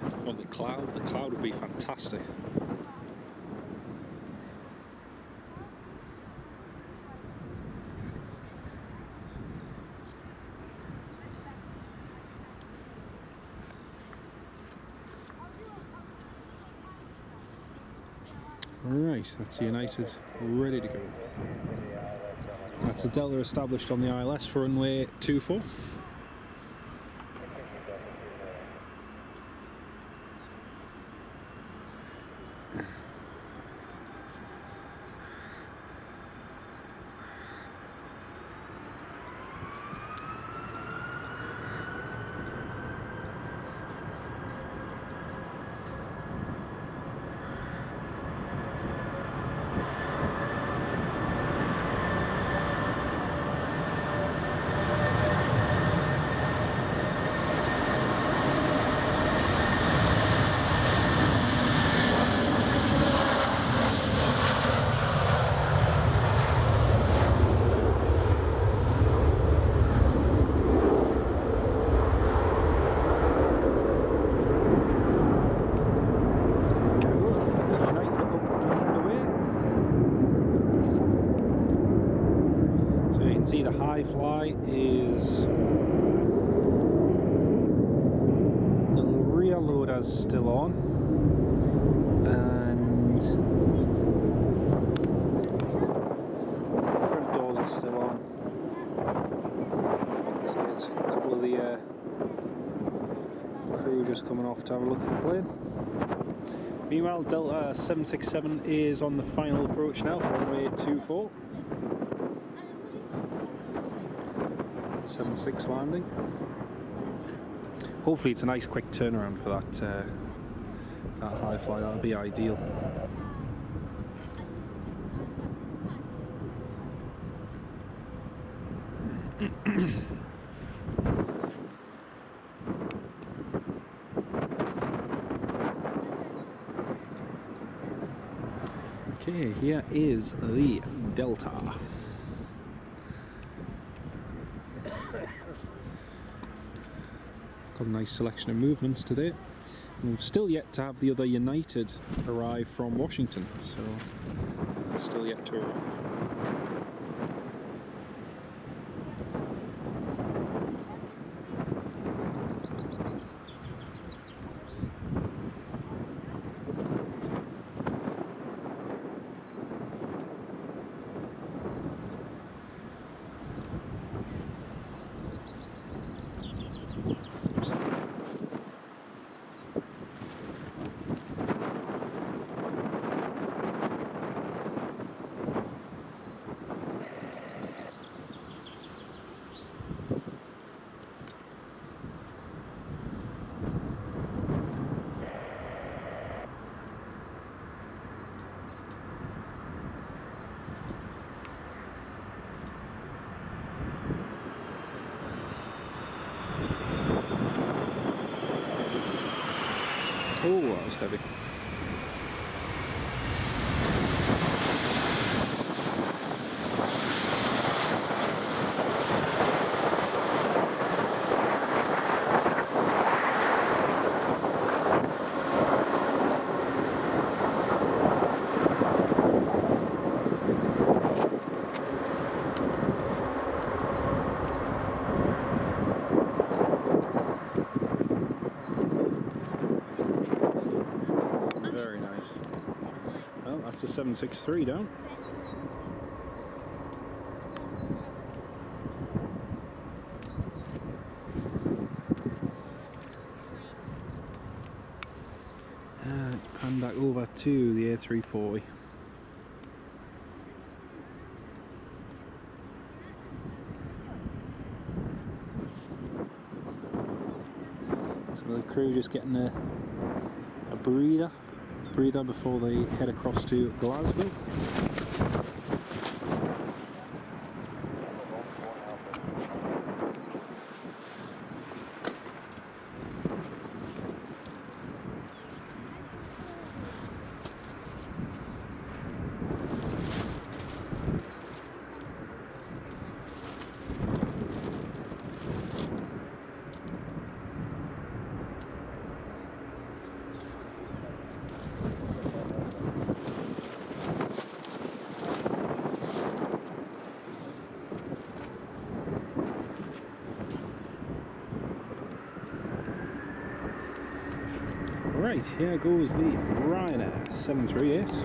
A: cloud. The cloud would be fantastic. Right, that's the United ready to go. That's a Delta established on the ILS for runway 24. See the high fly is the rear load is still on, and the front doors are still on. So it's a couple of the crew just coming off to have a look at the plane. Meanwhile, Delta 767 is on the final approach now for runway 24. 76 landing. Hopefully it's a nice quick turnaround for that high fly. That'll be ideal. Okay, here is the Delta. Got a nice selection of movements today. And we've still yet to have the other United arrive from Washington, so still yet to arrive. Oh, that was heavy. That's the 763 down. Let's pan back over to the A340. So the crew just getting a breather before they head across to Glasgow. Right, here goes the Ryanair 738.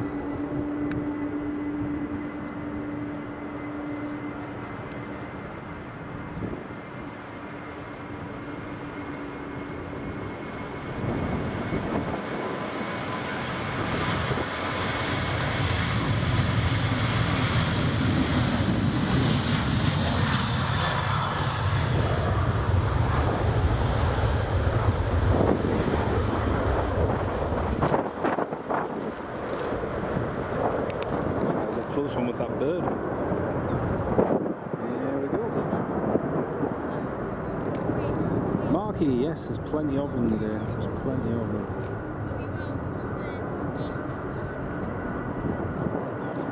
A: Close one with that bird. There we go. Marquee, yes, there's plenty of them today. There's plenty of them.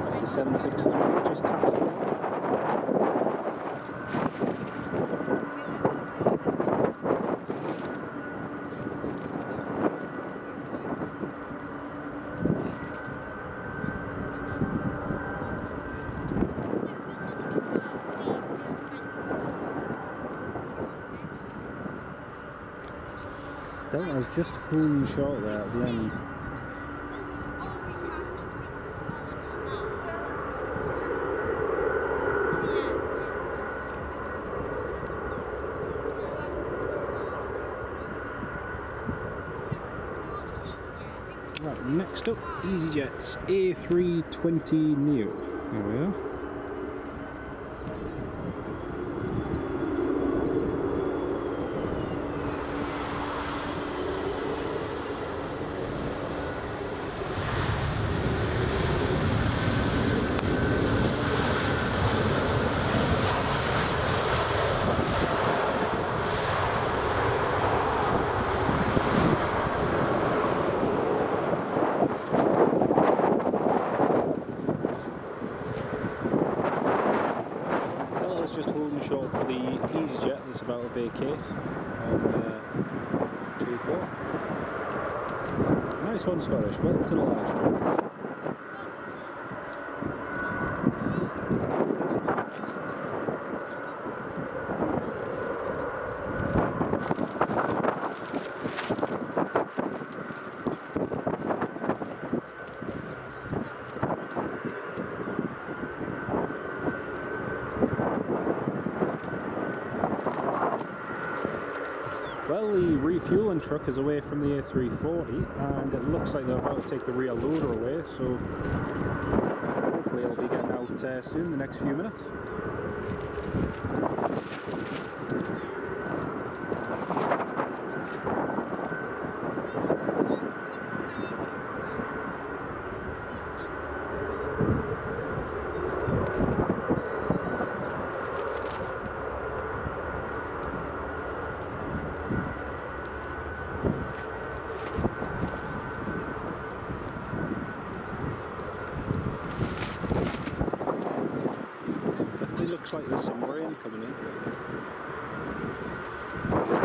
A: It's a 763, just tapped. Delta's just hung short there at the end. Right, next up, EasyJet's A320 Neo. There we are. Just holding short for the EasyJet that's about to vacate on 2-4. Nice one, Scottish. Welcome to the live stream. Well, the refueling truck is away from the A340 and it looks like they're about to take the rear loader away, so hopefully it'll be getting out soon, in the next few minutes. Looks like there's some rain coming in.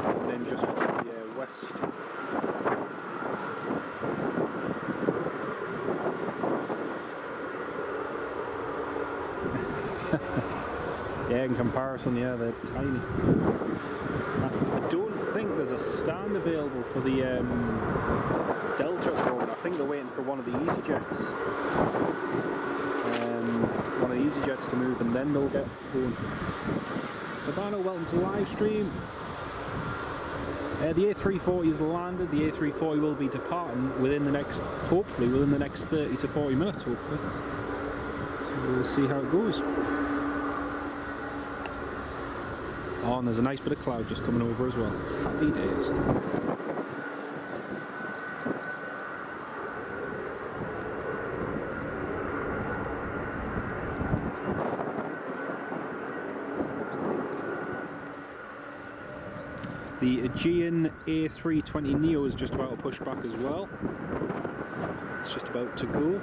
A: Coming in just from the west. Yeah, in comparison, yeah, they're tiny. I don't think there's a stand available for the Delta at the moment. I think they're waiting for one of the EasyJets. One of the EasyJets to move and then they'll get going. Cabano, welcome to the live stream. The A340 has landed. The A340 will be departing within the next, hopefully within the next 30 to 40 minutes, hopefully. So we'll see how it goes. Oh, and there's a nice bit of cloud just coming over as well. Happy days. The Aegean A320 Neo is just about to push back as well. It's just about to go.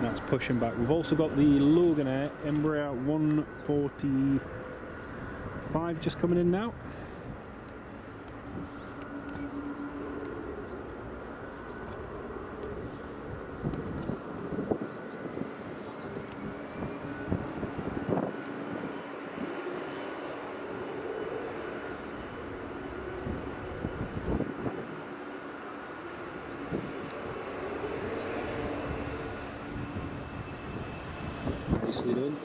A: That's pushing back. We've also got the Logan Air Embraer 145 just coming in now. Nicely done.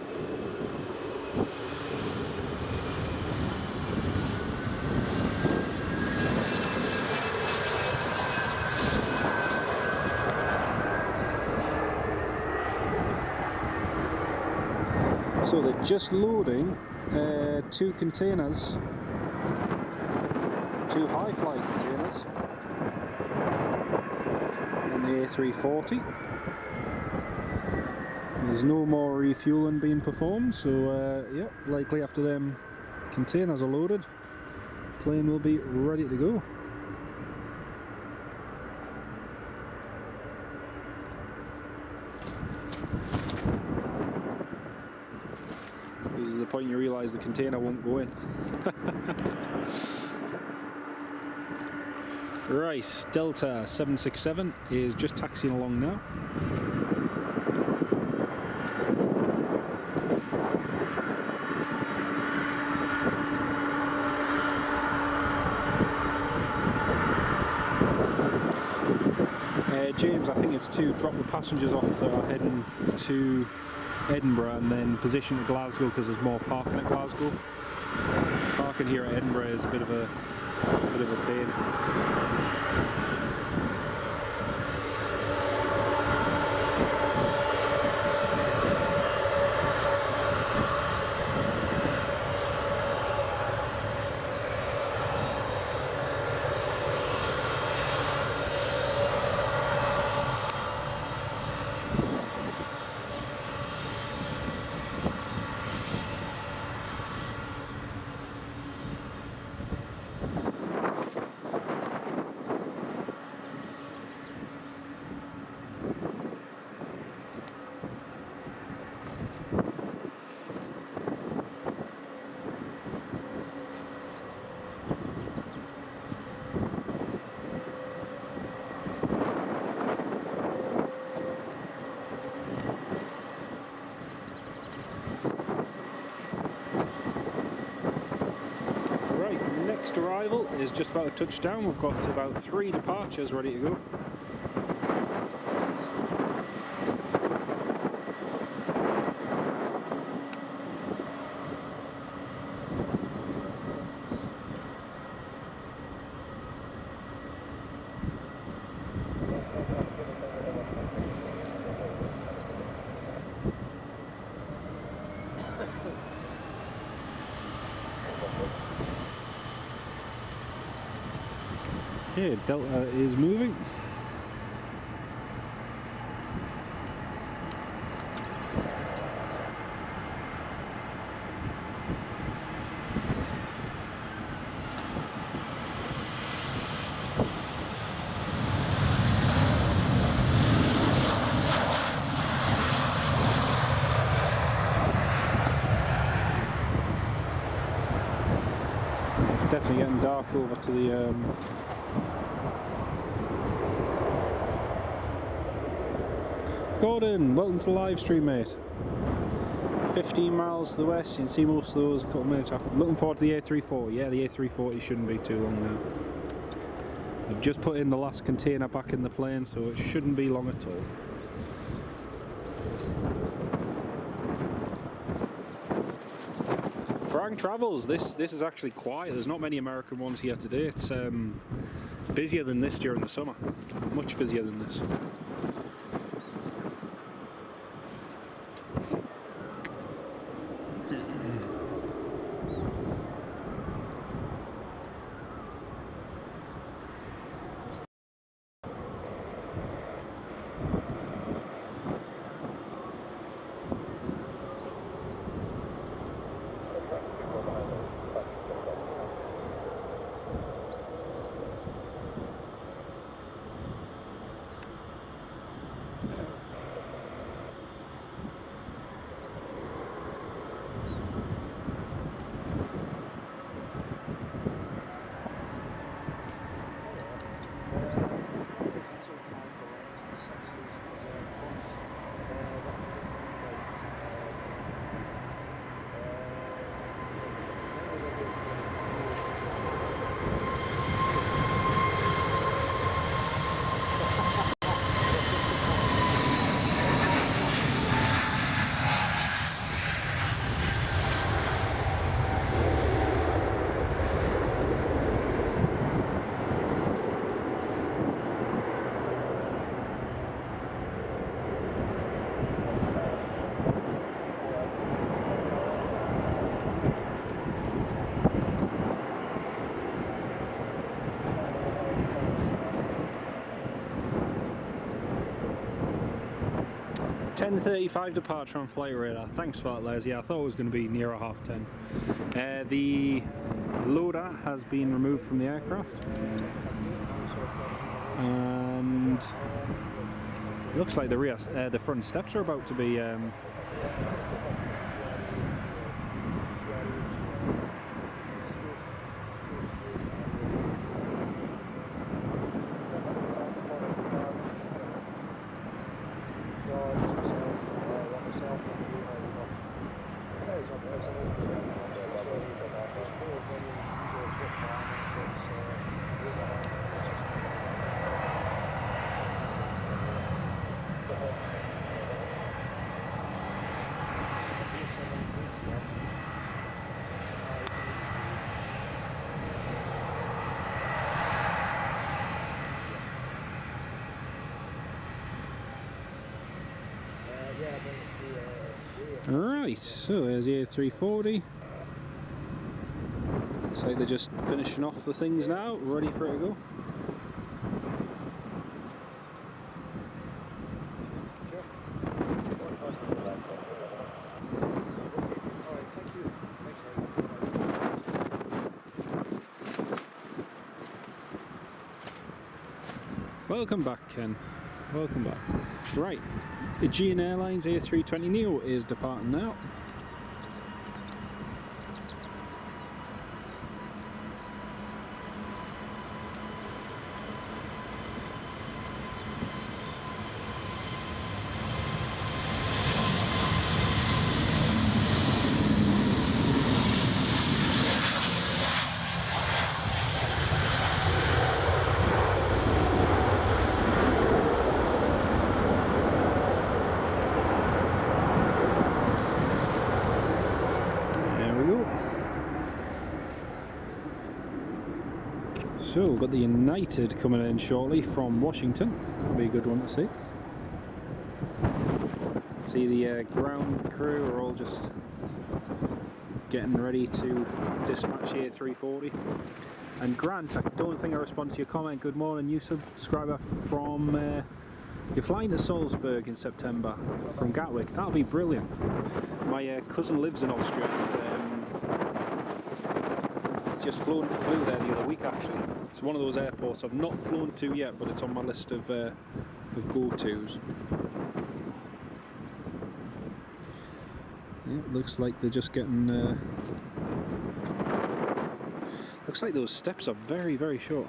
A: So they're just loading 2 containers, 2 high-fly containers on the A340. There's no more refueling being performed, so yeah, likely after them containers are loaded, plane will be ready to go. This is the point you realise the container won't go in. Right, Delta 767 is just taxiing along now. James, I think it's to drop the passengers off that are heading to Edinburgh and then position to Glasgow because there's more parking at Glasgow. Parking here at Edinburgh is a bit of a pain. Next arrival is just about to touch down. We've got about 3 departures ready to go. Okay, Delta is moving. It's definitely getting dark over to the Gordon, welcome to Livestream, mate. 15 miles to the west, you can see most of those, a couple of minutes after. Looking forward to the A340. Yeah, the A340 shouldn't be too long now. I've just put in the last container back in the plane, so it shouldn't be long at all. Frank Travels, this is actually quiet. There's not many American ones here today. It's busier than this during the summer. Much busier than this. .10:35 departure on flight radar. Thanks for that, Les. Yeah, I thought it was going to be nearer 10:30. The loader has been removed from the aircraft, and it looks like the front steps are about to be Right, so there's the A340. Looks like they're just finishing off the things now, ready for it to go. Welcome back, Ken. Welcome back. Right, Aegean Airlines A320neo is departing now. So we've got the United coming in shortly from Washington. That'll be a good one to see. See the ground crew are all just getting ready to dispatch the A340. And Grant, I don't think I responded to your comment. Good morning, new subscriber from you're flying to Salzburg in September from Gatwick. That'll be brilliant. My cousin lives in Austria and he's just flew there the other week actually. It's one of those airports I've not flown to yet, but it's on my list of go-tos. Yeah, looks like they're just getting... looks like those steps are very, very short.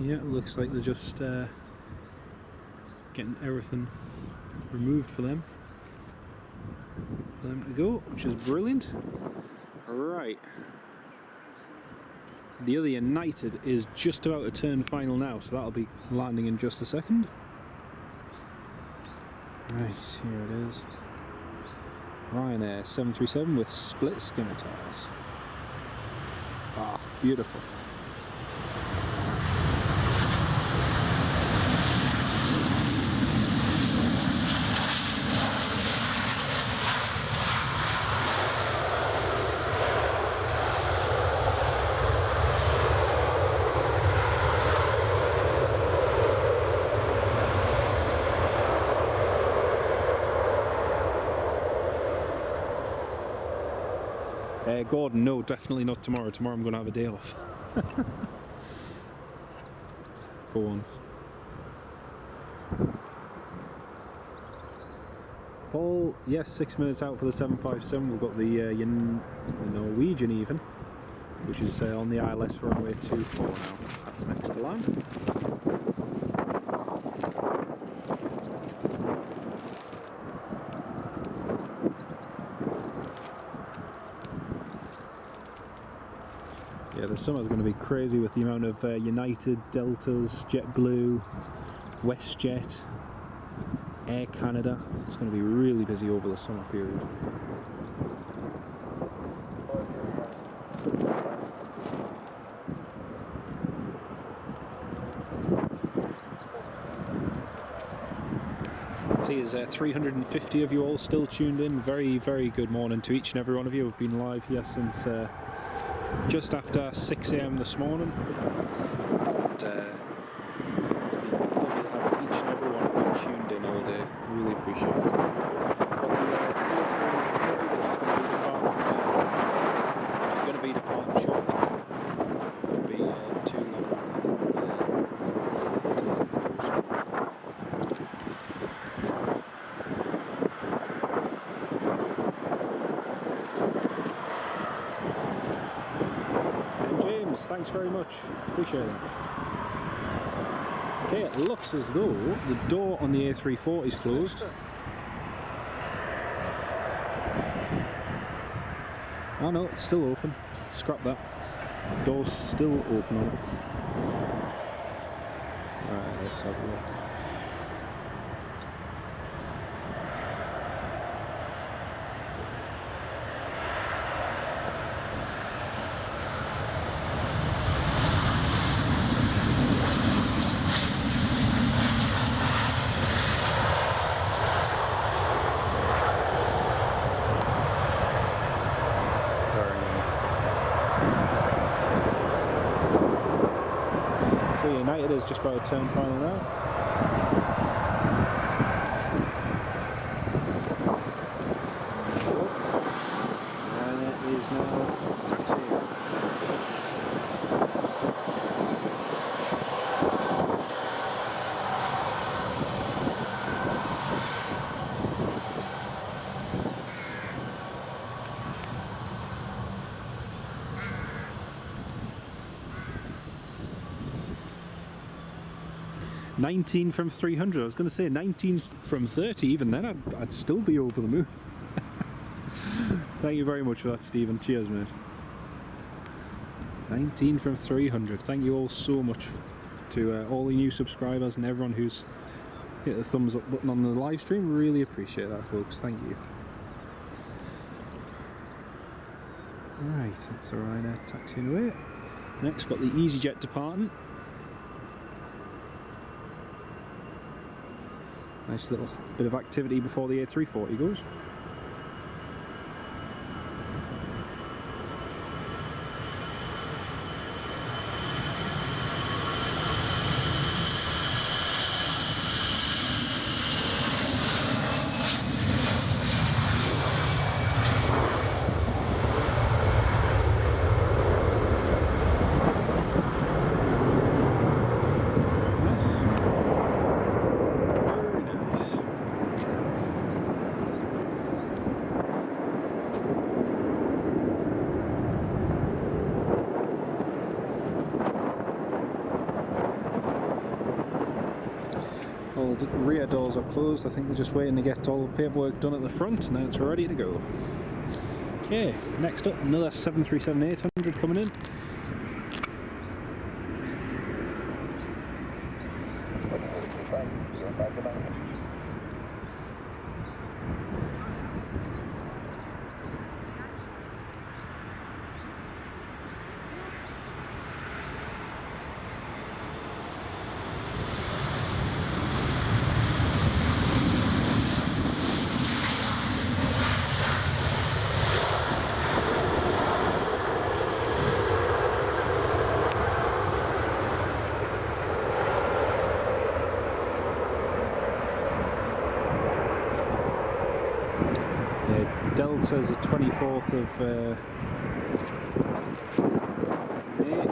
A: Yeah, it looks like they're just getting everything removed for them to go, which is brilliant. Right, the other United is just about to turn final now, so that'll be landing in just a second. Right, here it is. Ryanair 737 with split scimitars. Ah, beautiful. Gordon, no, definitely not tomorrow. Tomorrow I'm going to have a day off. For once. Paul, yes, 6 minutes out for the 757. We've got the Norwegian even, which is on the ILS for runway 24 now. So that's next to land. Yeah, the summer's going to be crazy with the amount of United, Deltas, JetBlue, WestJet, Air Canada. It's going to be really busy over the summer period. See, there's 350 of you all still tuned in. Very, very good morning to each and every one of you. We've been live here since just after 6 AM this morning. And, it's been lovely to have each and every one of you tuned in all day. Really appreciate it. But the Jules, thanks very much. Appreciate it. Okay, it looks as though the door on the A340 is closed. Oh no, it's still open. Scrap that. Door's still open on it. Alright, let's have a look. So United is just about to turn final now. And it is now taxiing. $19 from 300. I was going to say 19 from 30. Even then, I'd still be over the moon. Thank you very much for that, Stephen. Cheers, mate. 19 from 300. Thank you all so much to all the new subscribers and everyone who's hit the thumbs up button on the live stream. Really appreciate that, folks. Thank you. Right, that's the Ryanair taxiing away. Next, got the EasyJet departing. Nice little bit of activity before the A340 goes. All the rear doors are closed. I think they're just waiting to get all the paperwork done at the front and then it's ready to go. Okay, next up, another 737-800 coming in. Delta's the 24th of May.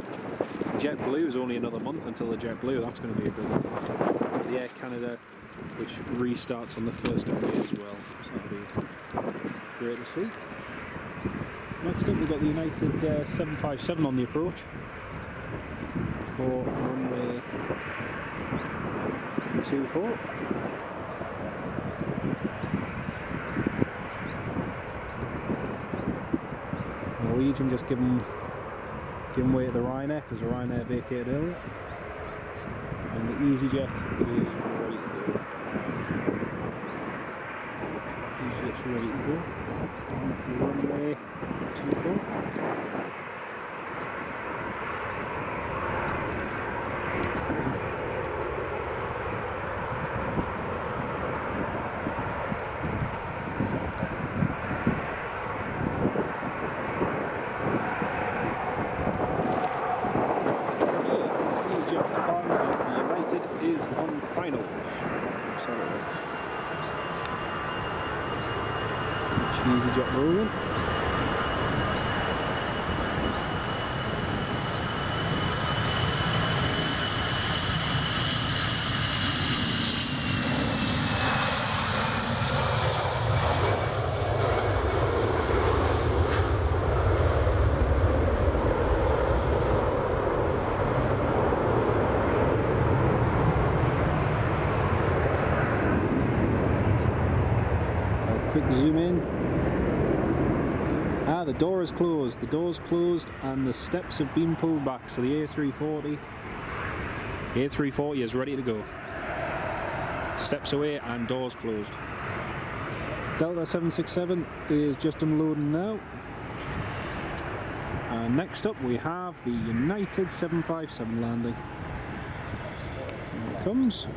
A: JetBlue is only another month until the JetBlue. That's going to be a good one. The Air Canada, which restarts on the 1st of May as well. So that'll be great to see. Next up, we've got the United 757 on the approach for runway 24. Norwegian just give them way to the Ryanair because the Ryanair vacated earlier, and the EasyJet is ready to go. EasyJet's ready to go on runway 24. Is on final. So it's EasyJet rolling. Zoom in. Ah, the door is closed. The door's closed and the steps have been pulled back. So the A340 is ready to go. Steps away and doors closed. Delta 767 is just unloading now. And next up we have the United 757 landing. Here it comes.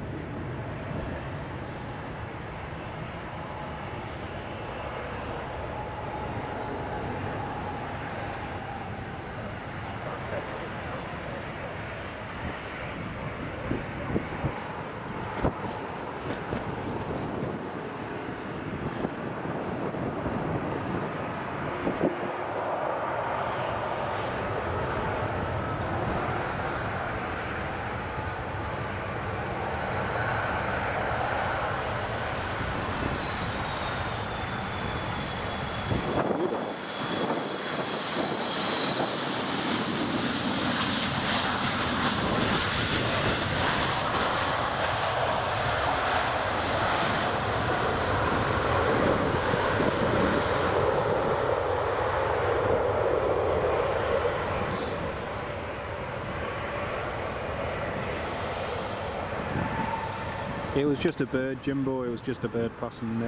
A: It was just a bird, Jimbo. It was just a bird passing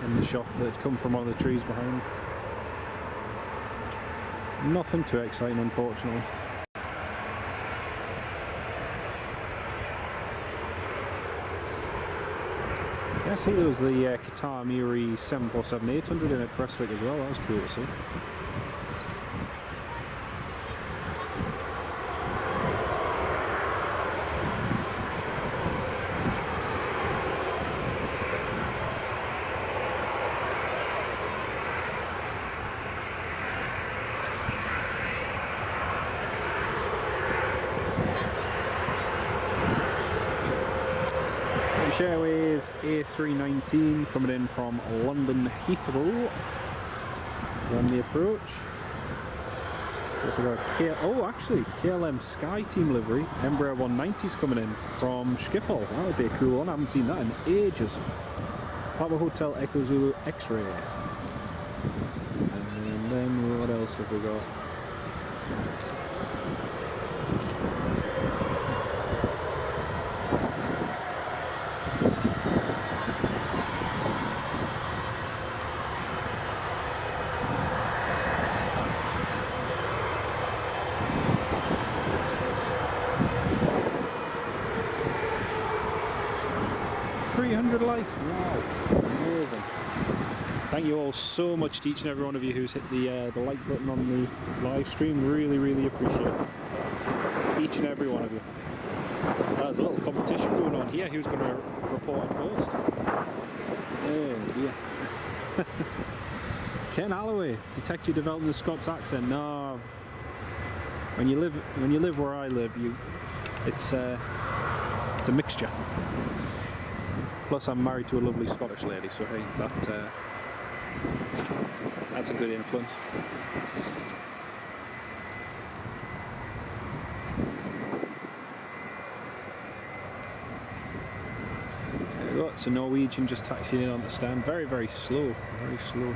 A: in the shot that had come from one of the trees behind me. Nothing too exciting, unfortunately. Yeah, I see there was the Qatar Miri 747-800 in at Prestwick as well. That was cool to see. Airways A319 coming in from London Heathrow on the approach. Also got a KLM Sky Team livery. Embraer 190s coming in from Schiphol. That would be a cool one. I haven't seen that in ages. Papa Hotel Echo Zulu X-Ray. And then what else have we got? Likes. Wow, amazing. Thank you all so much to each and every one of you who's hit the like button on the live stream. Really appreciate it. Each and every one of you. There's a little competition going on here. Who's going to report it first? Oh dear. Ken Alloway, detect you developing the Scots accent. No, when you live where I live, it's a mixture. Plus, I'm married to a lovely Scottish lady, so hey, that's a good influence. There we go. It's a Norwegian just taxiing in on the stand. Very slow. Very slow.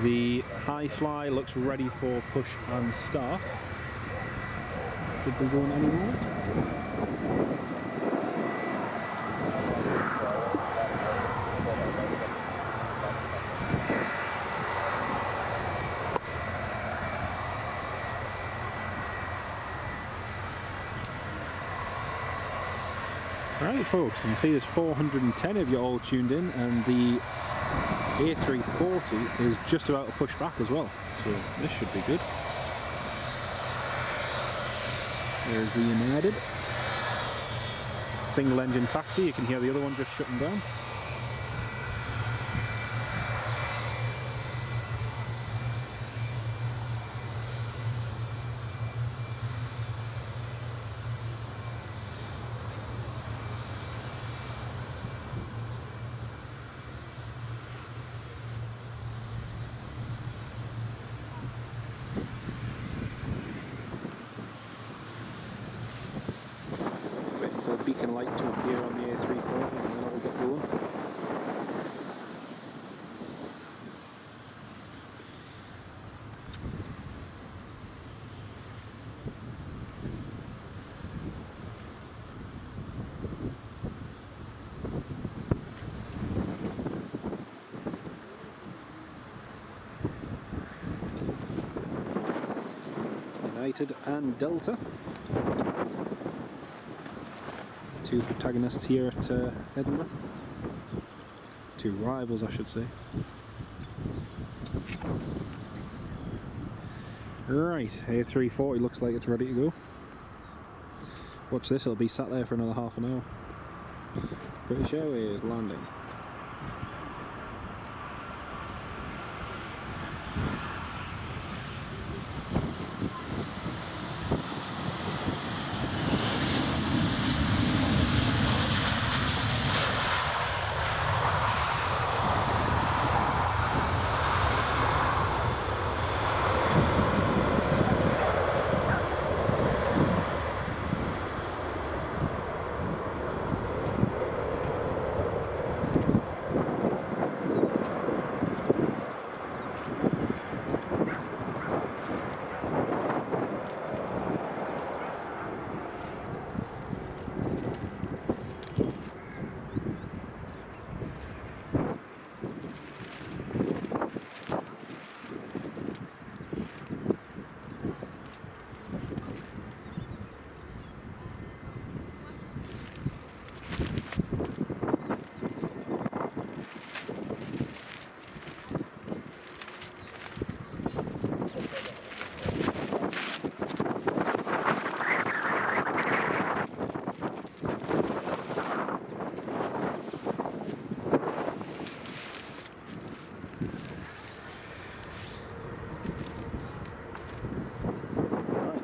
A: The high fly looks ready for push and start. Should be going any moment. Right folks, you can see there's 410 of you all tuned in, and the A340 is just about to push back as well, so this should be good. There's the United single engine taxi. You can hear the other one just shutting down. Beacon light to appear on the A340 and then it'll get going. United and Delta. Two protagonists here at Edinburgh. Two rivals, I should say. Right, A340 looks like it's ready to go. Watch this, it'll be sat there for another half an hour. British Airways landing.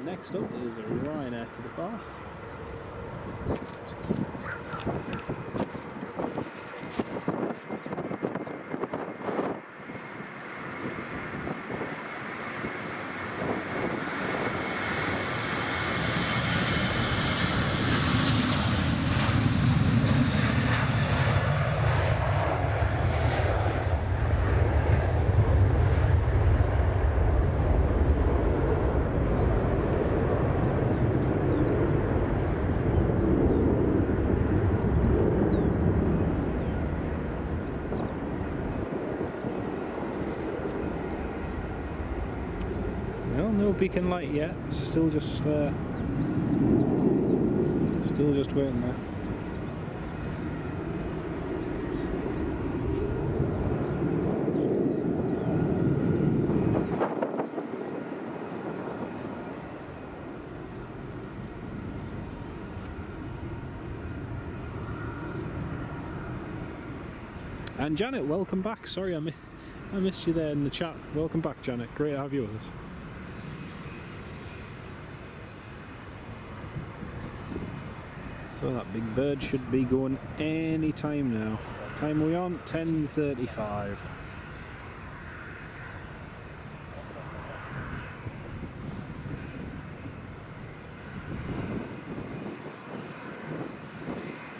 A: Next up is a Ryanair to depart. Well, no beacon light yet. Still just waiting there. And Janet, welcome back. Sorry I missed you there in the chat. Welcome back, Janet. Great to have you with us. So that big bird should be going any time now. What time are we on? 10:35.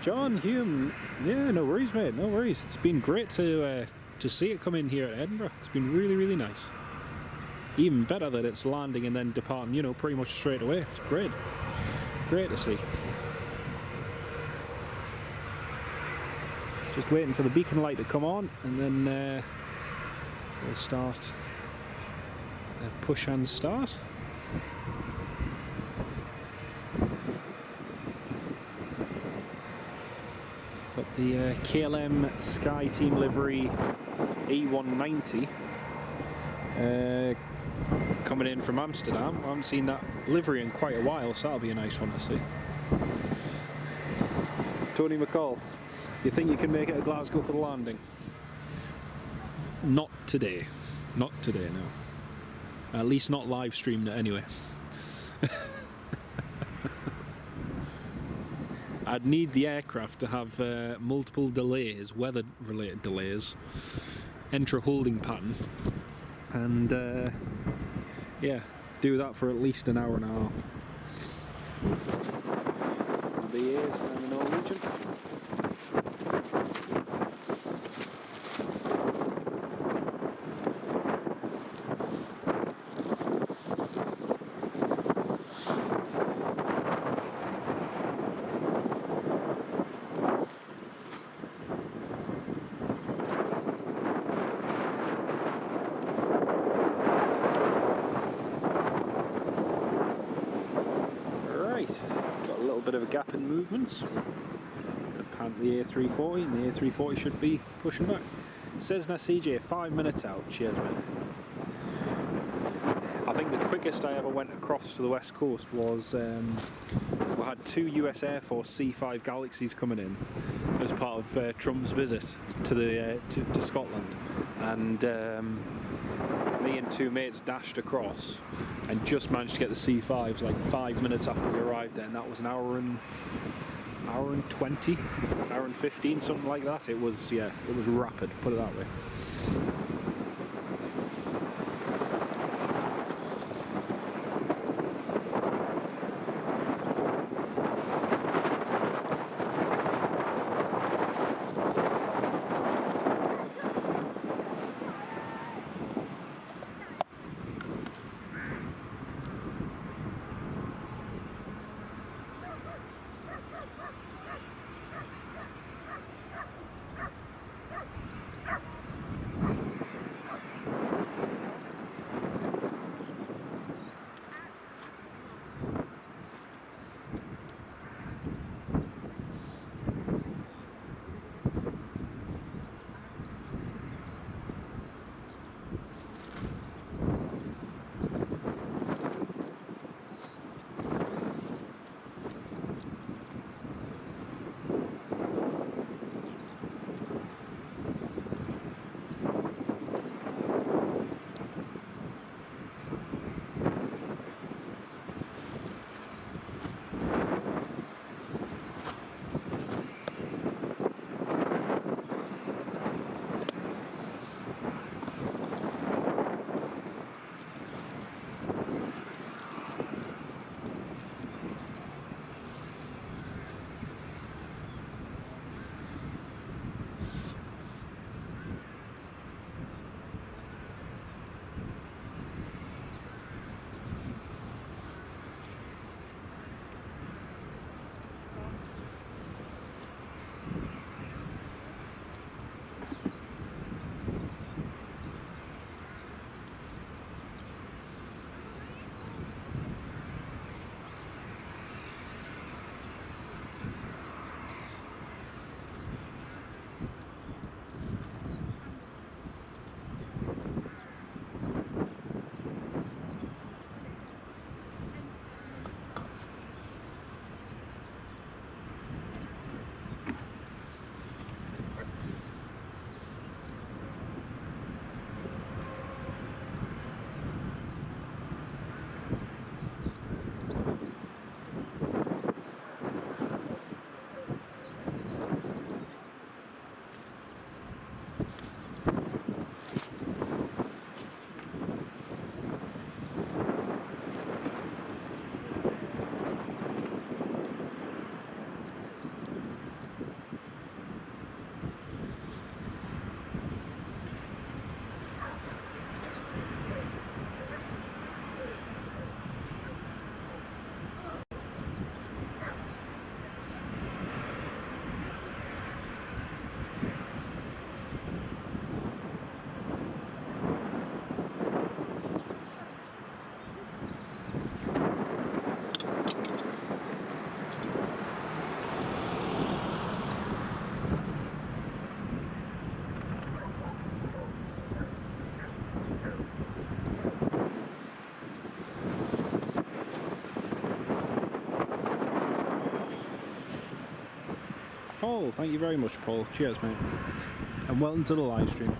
A: John Hume, yeah, no worries, mate. No worries. It's been great to see it come in here at Edinburgh. It's been really, really nice. Even better that it's landing and then departing, you know, pretty much straight away. It's great. Great to see. Just waiting for the beacon light to come on, and then we'll start push and start. Got the KLM Sky Team livery E190 coming in from Amsterdam. I haven't seen that livery in quite a while, so that'll be a nice one to see. Tony McCall, you think you can make it to Glasgow for the landing? Not today. Not today, no. At least not live streamed it anyway. I'd need the aircraft to have multiple delays, weather-related delays, enter a holding pattern, and yeah, do that for at least an hour and a half. BAs and the Norwegian. bit of a gap in movements. Gonna pan the A340, and the A340 should be pushing back. Says CJ, 5 minutes out. Cheers, mate. I think the quickest I ever went across to the west coast was we had 2 US Air Force C5 Galaxies coming in as part of Trump's visit to the to Scotland, and me and 2 mates dashed across and just managed to get the C5s like 5 minutes after we arrived there, and that was an hour and 20, hour and 15, something like that. It was, yeah, it was rapid, put it that way. Paul, thank you very much, Paul. Cheers, mate. And welcome to the live stream.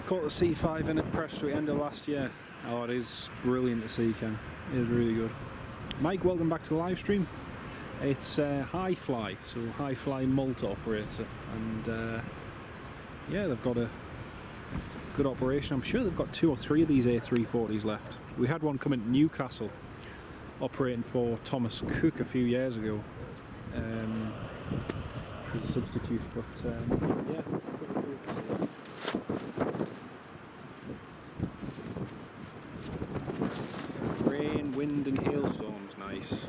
A: Caught the C5 in at Prestwick end of last year. Oh, it is brilliant to see, Ken. It is really good. Mike, welcome back to the live stream. It's High Fly, so High Fly Malta operator, and yeah, they've got a good operation. I'm sure they've got 2 or 3 of these A340s left. We had one come into Newcastle, operating for Thomas Cook a few years ago. As a substitute, but yeah, rain, wind and hailstorms, nice.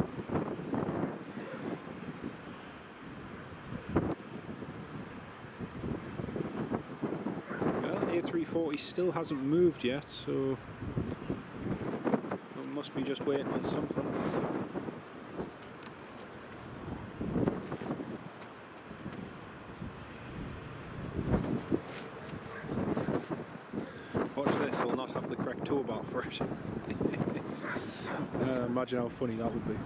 A: Well, A340 still hasn't moved yet, so it must be just waiting on something. guess they'll not have the correct tow bar for it. Imagine how funny that would be.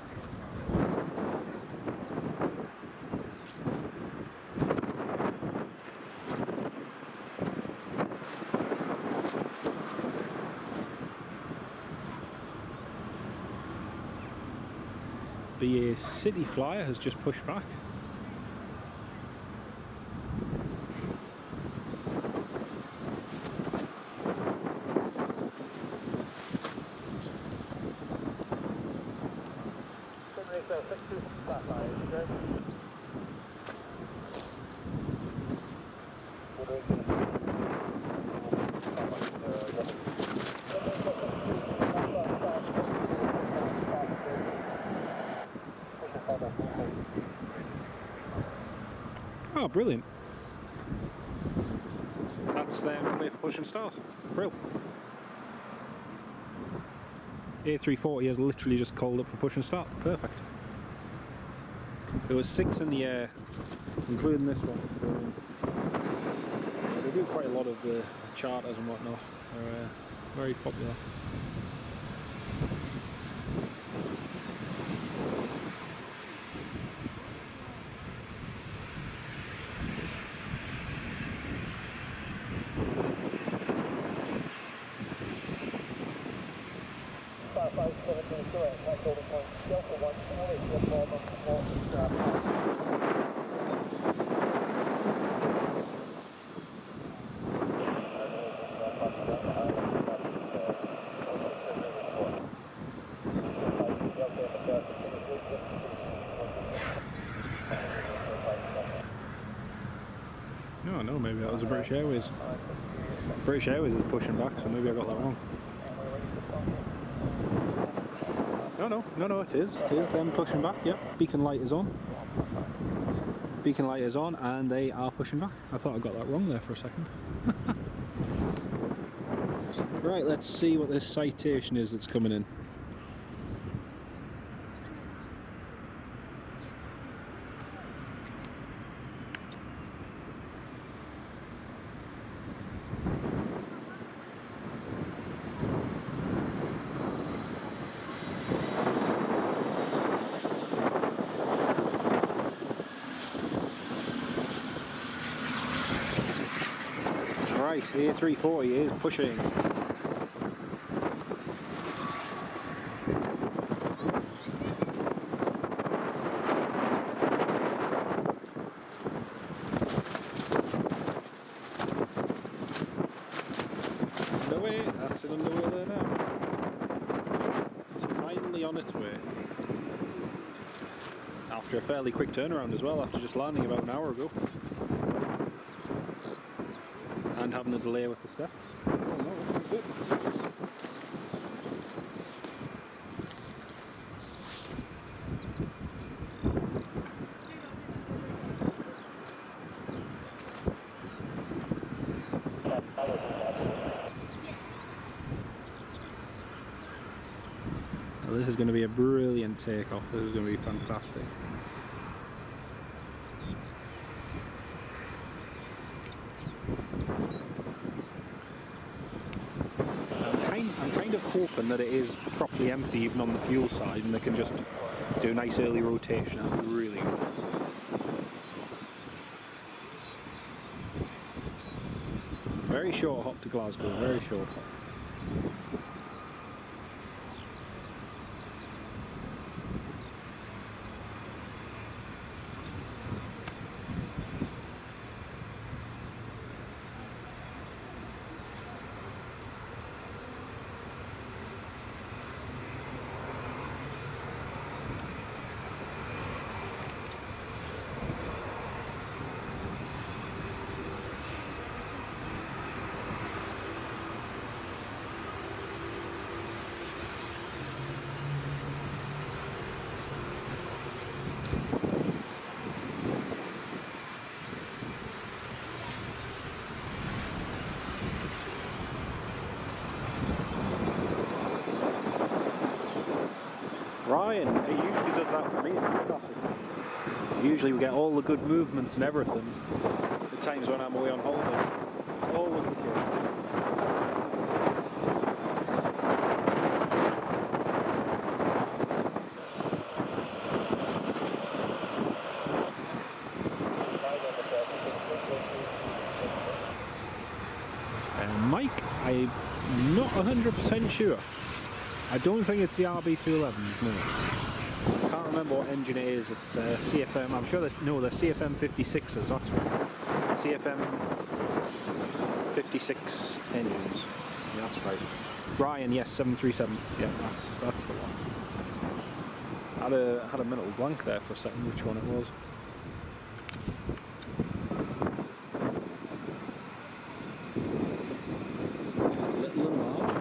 A: BA City Flyer has just pushed back. Oh, brilliant. That's them clear for push and start. Brill. A340 has literally just called up for push and start. Perfect. There was 6 in the air, including this one. They do quite a lot of the charters and whatnot. They're very popular. Oh no, maybe that was a British Airways. British Airways is pushing back, so maybe I got that wrong. No, it is. It is them pushing back, yep. Beacon light is on. Beacon light is on, and they are pushing back. I thought I got that wrong there for a second. Right, let's see what this citation is that's coming in. Right, the A340 is pushing. Underway, that's it underway there now. It's finally on its way. After a fairly quick turnaround as well, after just landing about an hour ago. And having a delay with the steps. Oh, no. Well, this is going to be a brilliant takeoff. This is going to be fantastic. I'm kind of hoping that it is properly empty even on the fuel side and they can just do a nice early rotation. That would be really good. Very short hop to Glasgow, very short hop. Ryan, he usually does that for me in Newcastle. Usually we get all the good movements and everything the times when I'm away on holiday. It's always the case. Mike, I'm not 100% sure. I don't think it's the RB211s, no. I can't remember what engine it is. It's CFM. I'm sure they're CFM 56s. That's right. CFM 56 engines. Yeah, that's right. Ryan, yes, 737. Yeah, that's the one. Had a mental blank there for a second, which one it was. Little and large.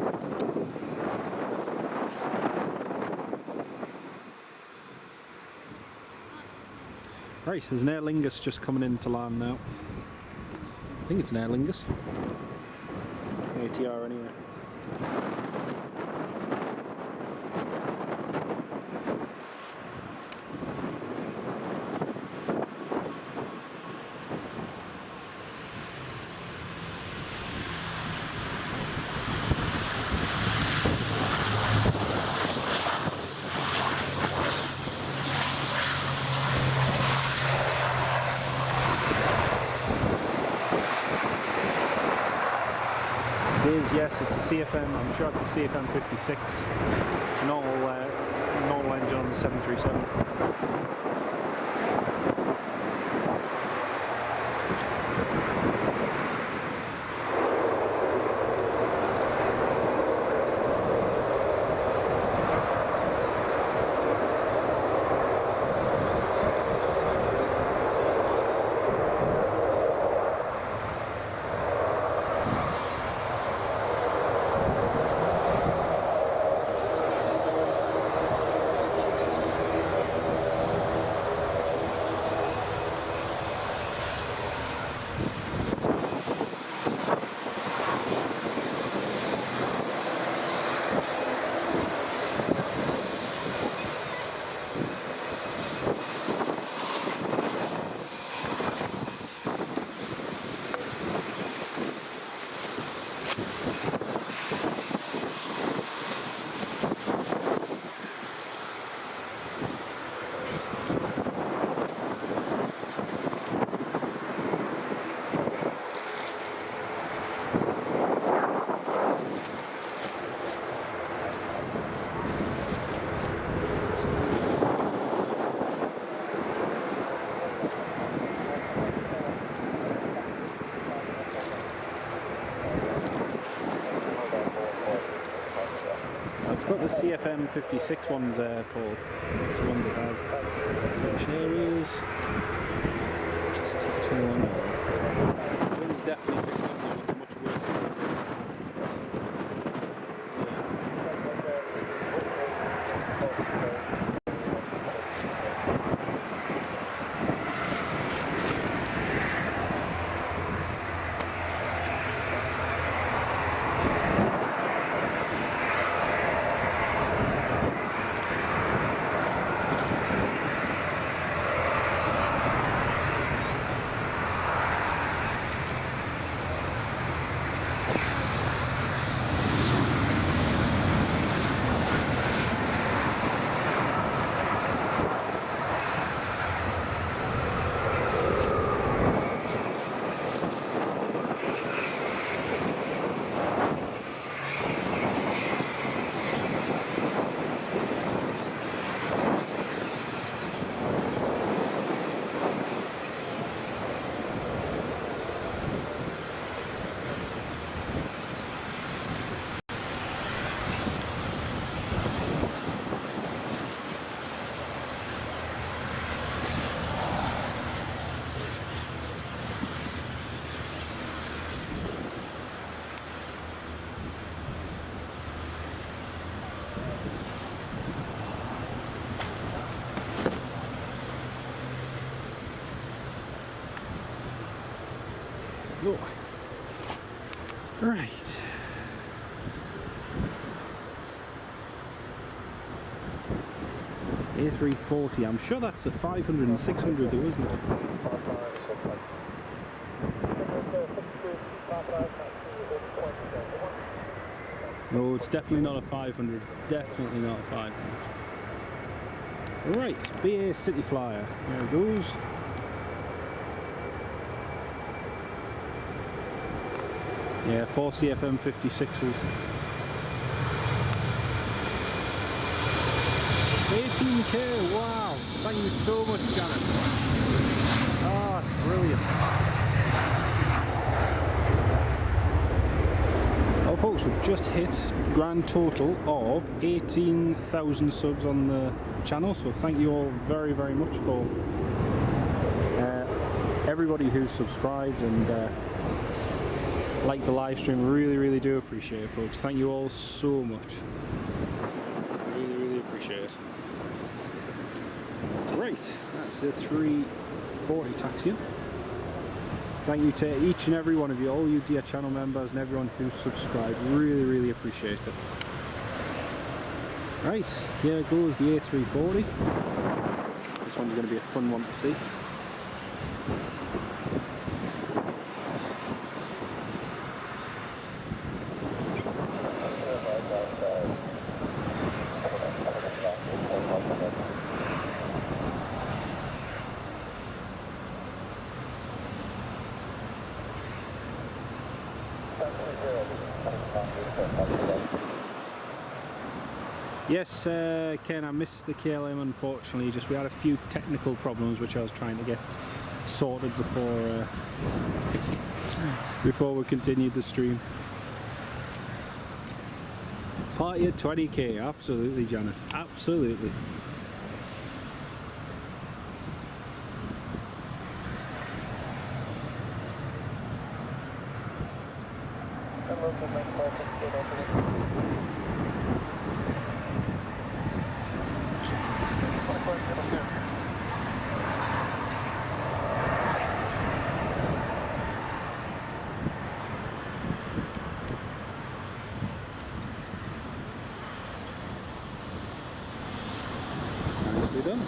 A: Right, there's an Aer Lingus just coming in to land now. I think it's an Aer Lingus. ATR anyway. It is, yes, it's a CFM. I'm sure it's a CFM 56. It's a normal engine on the 737. It's got the CFM 56 ones there, Paul. It's the ones it has. British Airways. Just touching the one. The wind's definitely picking up now. It's much worse. Oh. Right. A340, I'm sure that's a 500 and 600 though, isn't it? No, it's definitely not a 500. Definitely not a 500. Right, BA City Flyer. There it goes. Yeah, 4 CFM 56s. 18k, wow! Thank you so much, Janet. Oh, it's brilliant. Well, folks, we've just hit grand total of 18,000 subs on the channel, so thank you all very, very much for everybody who's subscribed and liked the live stream. Really, really do appreciate it, folks. Thank you all so much. Really, really appreciate it. Right, that's the 340 taxiing. Thank you to each and every one of you, all you dear channel members and everyone who's subscribed. Really, really appreciate it. Right, here goes the A340. This one's going to be a fun one to see. Yes, Ken, I missed the KLM unfortunately. Just we had a few technical problems which I was trying to get sorted before before we continued the stream. Party at 20k, absolutely, Janet, absolutely. Nicely done.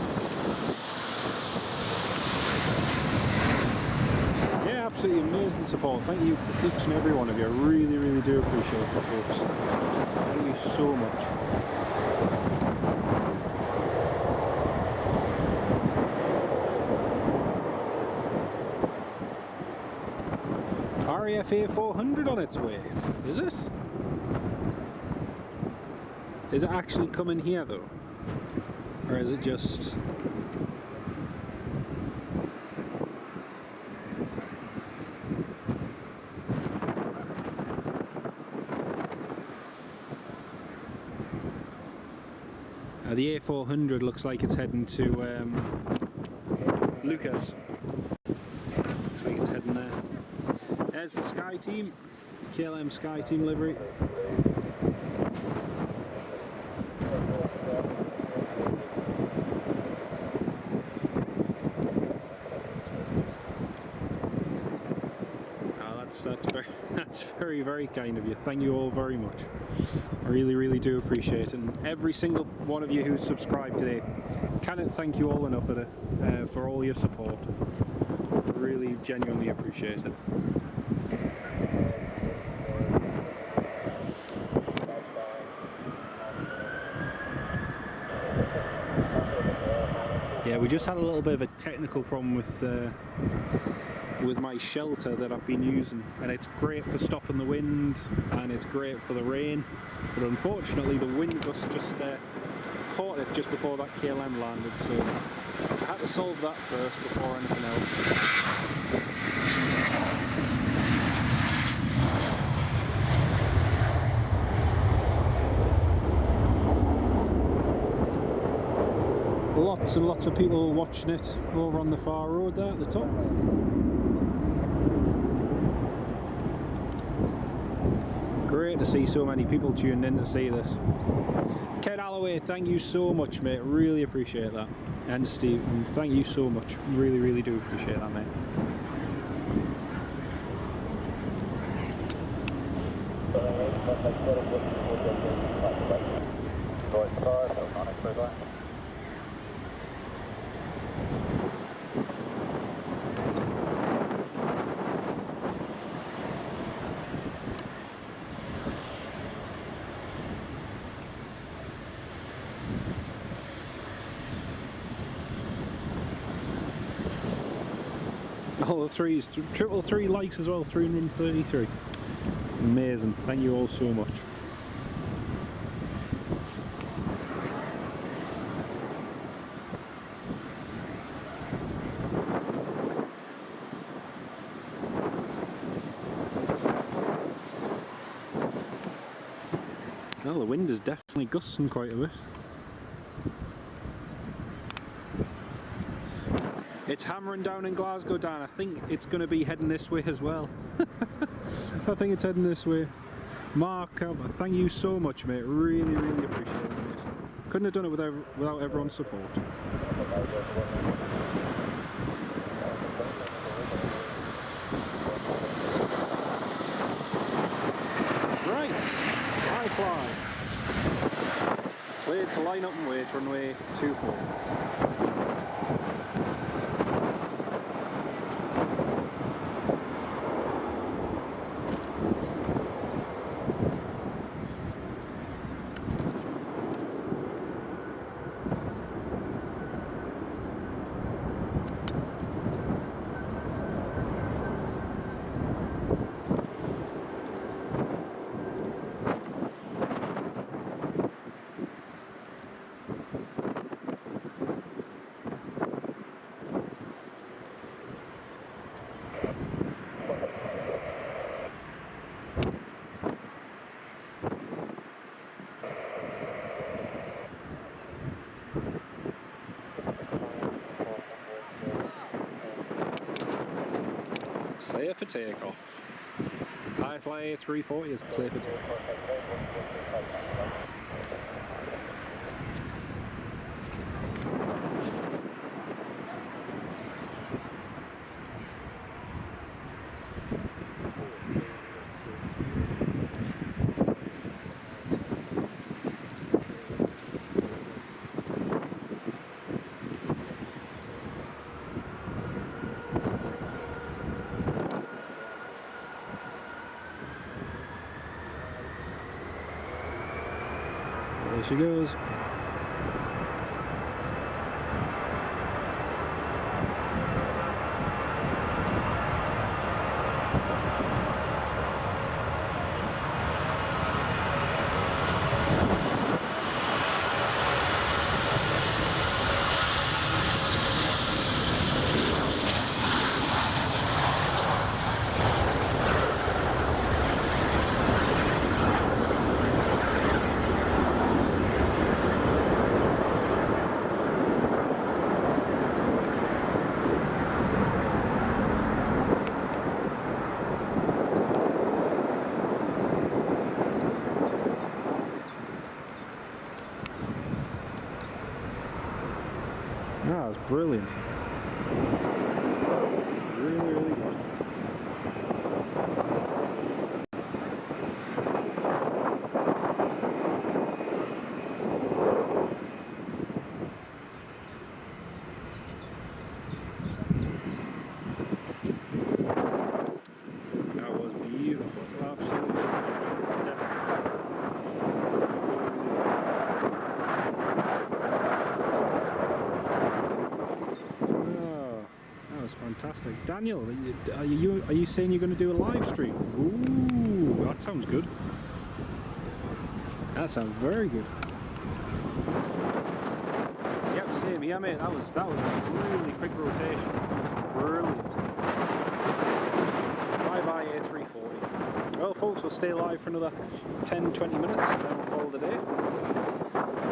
A: Yeah, absolutely amazing support. Thank you to each and every one of you. I really, really do appreciate it, folks. Thank you so much. RAF A400 on its way, is it? Is it actually coming here though? Or is it just... the A400 looks like it's heading to Lucas. Looks like it's heading there. There's the Sky Team, KLM Sky Team livery. That's very, very kind of you. Thank you all very much. I really, really do appreciate it. And every single one of you who's subscribed today, cannot thank you all enough for all your support. Really, genuinely appreciate it. Yeah, we just had a little bit of a technical problem with my shelter that I've been using, and it's great for stopping the wind and it's great for the rain, but unfortunately the wind gust just caught it just before that KLM landed, so I had to solve that first before anything else. Lots and lots of people watching it over on the far road there at the top. Great to see so many people tuned in to see this. Ken Alloway, thank you so much, mate. Really appreciate that. And Steve, thank you so much. Really, really do appreciate that, mate. All the threes, triple three likes as well, 333. Amazing. Thank you all so much. Well, the wind is definitely gusting quite a bit. It's hammering down in Glasgow, Dan. I think it's going to be heading this way as well. I think it's heading this way. Mark, thank you so much, mate. Really, really appreciate it, mate. Couldn't have done it without everyone's support. Right, high fly. Cleared to line up and wait, runway 24. Clear for takeoff. High fly A340 is clear for takeoff. There she goes. That was brilliant. It's really, really good. That was beautiful. Absolutely superb. Definitely. Fantastic. Daniel, are you saying you're going to do a live stream? Ooh, that sounds good. That sounds very good. Yep, same here, mate. That was a really quick rotation. Brilliant. Bye-bye A340. Well, folks, we'll stay live for another 10-20 minutes, and then we'll call it a day.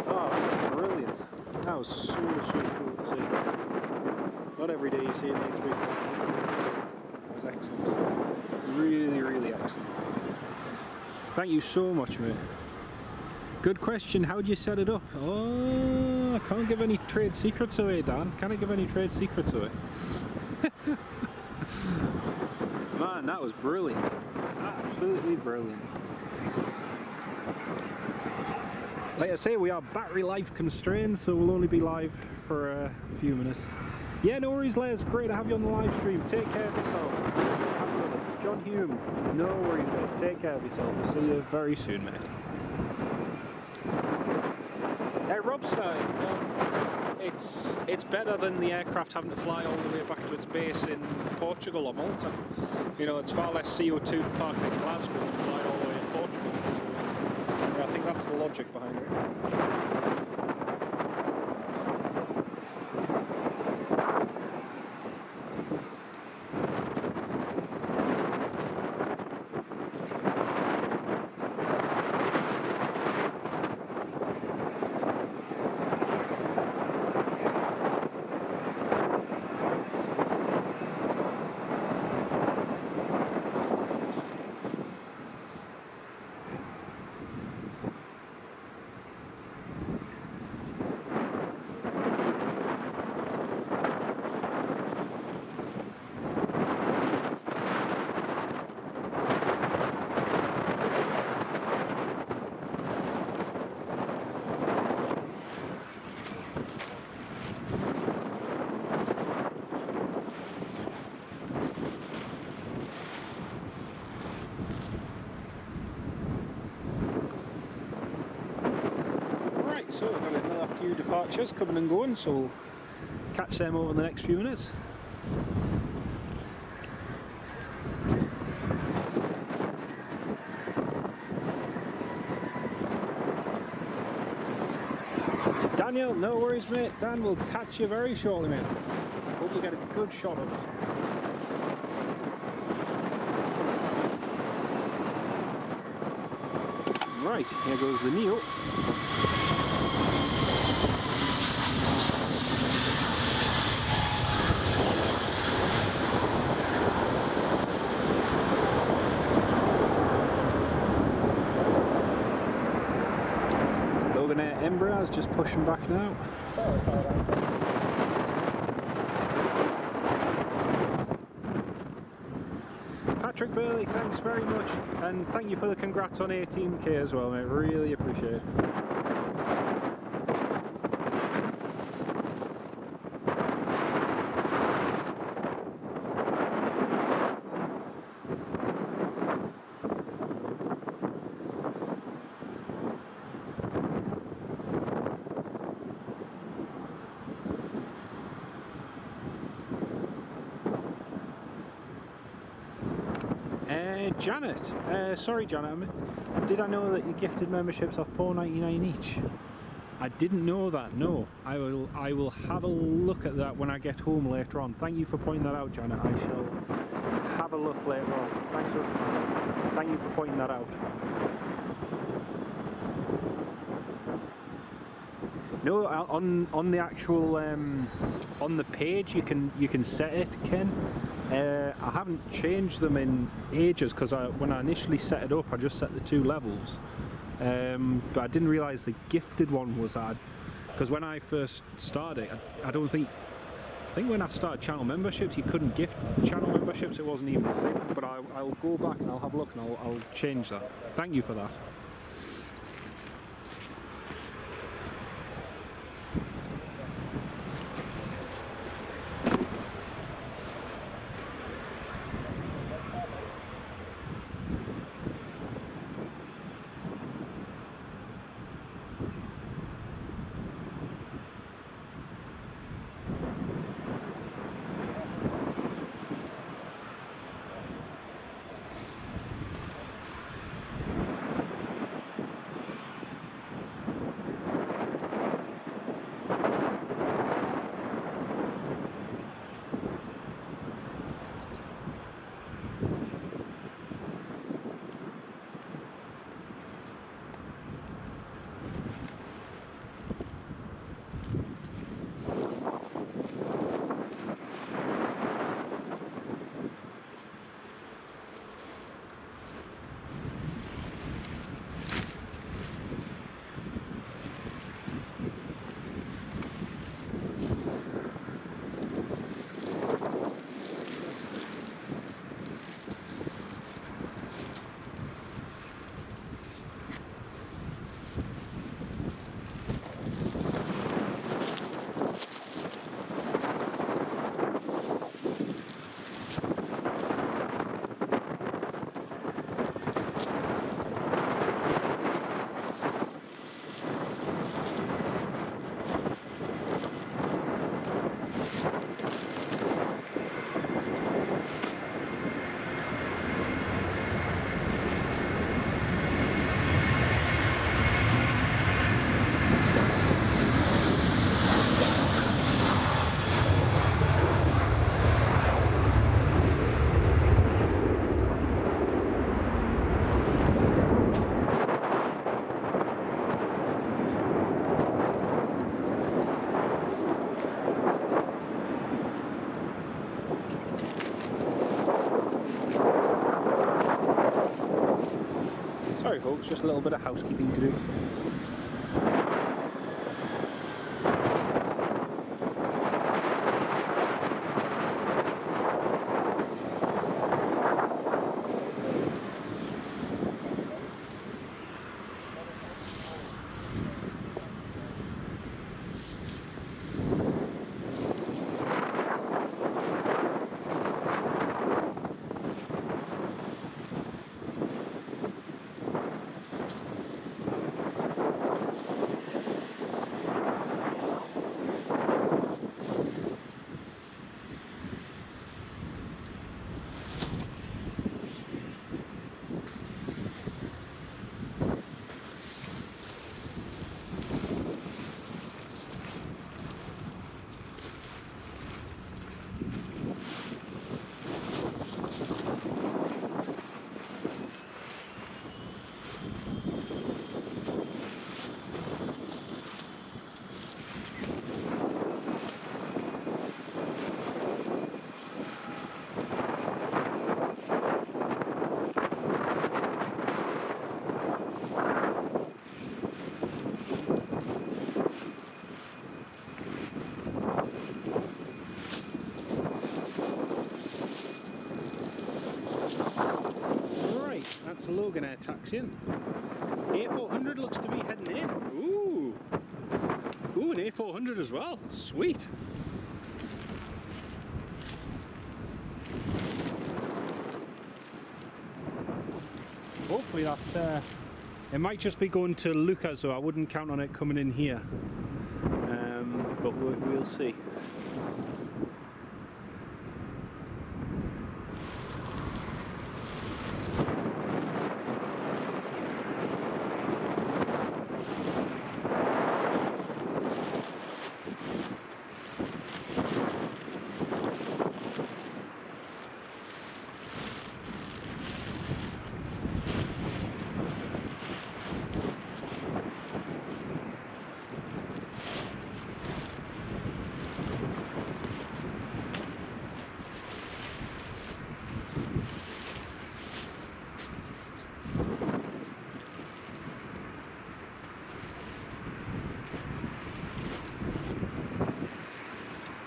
A: Oh, that was brilliant. That was so cool to see. Not every day you see an A340. That was excellent. Really, really excellent. Thank you so much, mate. Good question. How do you set it up? Oh, I can't give any trade secrets away, Dan. Can I give any trade secrets away? Man, that was brilliant. Absolutely brilliant. Like I say, we are battery life constrained, so we'll only be live for a few minutes. Yeah, no worries, Les. Great to have you on the live stream. Take care of yourself. Have with us. John Hume, no worries, mate. Take care of yourself. I'll see you very soon, mate. Hey, Rob Stein. It's better than the aircraft having to fly all the way back to its base in Portugal or Malta. You know, it's far less CO2 to park in Glasgow than fly all the way in Portugal. So, yeah, I think that's the logic behind it. So we've got another few departures coming and going, so we'll catch them over the next few minutes. Daniel, no worries mate, Dan will catch you very shortly mate. Hope we'll get a good shot of it. Right, here goes the Neo. Edinburgh just pushing back now. Patrick Burley, thanks very much, and thank you for the congrats on 18k as well, mate. Really appreciate it. Janet, sorry Janet, did I know that your gifted memberships are $4.99 each? I didn't know that, no. I will have a look at that when I get home later on. Thank you for pointing that out, Janet. I shall have a look later on. Thank you for pointing that out. No, on the actual on the page you can set it, Ken. I haven't changed them in ages because when I initially set it up I just set the 2 levels, but I didn't realise the gifted one was add, because when I first started I think when I started channel memberships you couldn't gift channel memberships, it wasn't even a thing, but I'll go back and I'll have a look and I'll change that. Thank you for that. Sorry folks, just a little bit of housekeeping to do. That's a Loganair taxiing. A400 looks to be heading in. Ooh! Ooh, an A400 as well. Sweet. Hopefully that, it might just be going to Lucca, so I wouldn't count on it coming in here. But we'll see.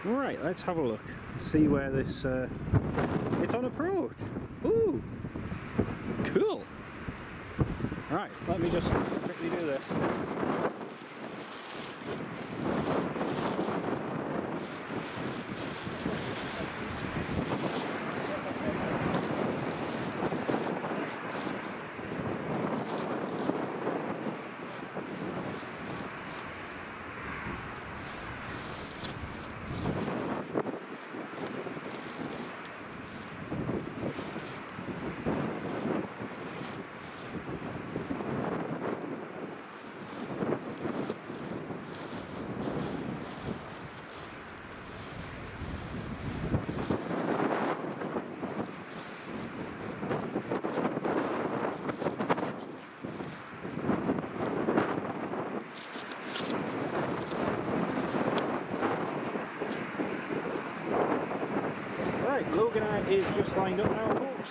A: Right, let's have a look. See where this. It's on approach. Ooh, cool. Right, let me just quickly do this. Loganair is just lined up now, folks.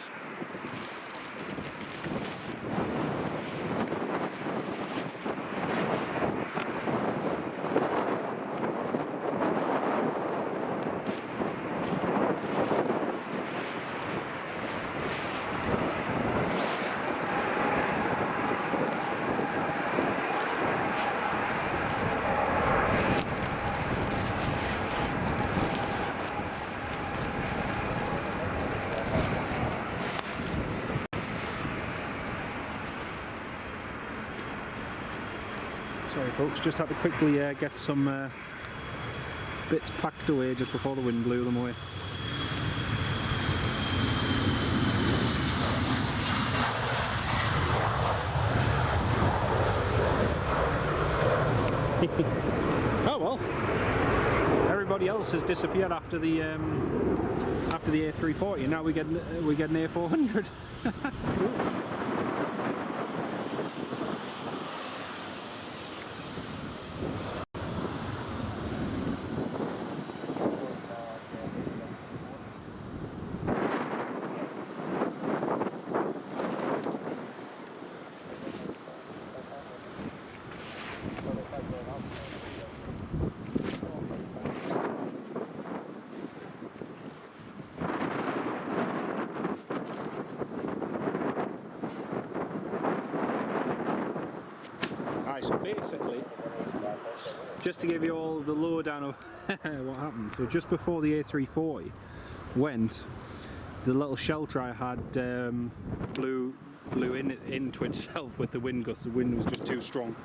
A: Sorry folks, just had to quickly get some bits packed away just before the wind blew them away. Oh well, everybody else has disappeared after the A340, and now we get an A400. Cool. So basically, just to give you all the lowdown of what happened, so just before the A340 went, the little shelter I had blew into itself with the wind gusts. The wind was just too strong.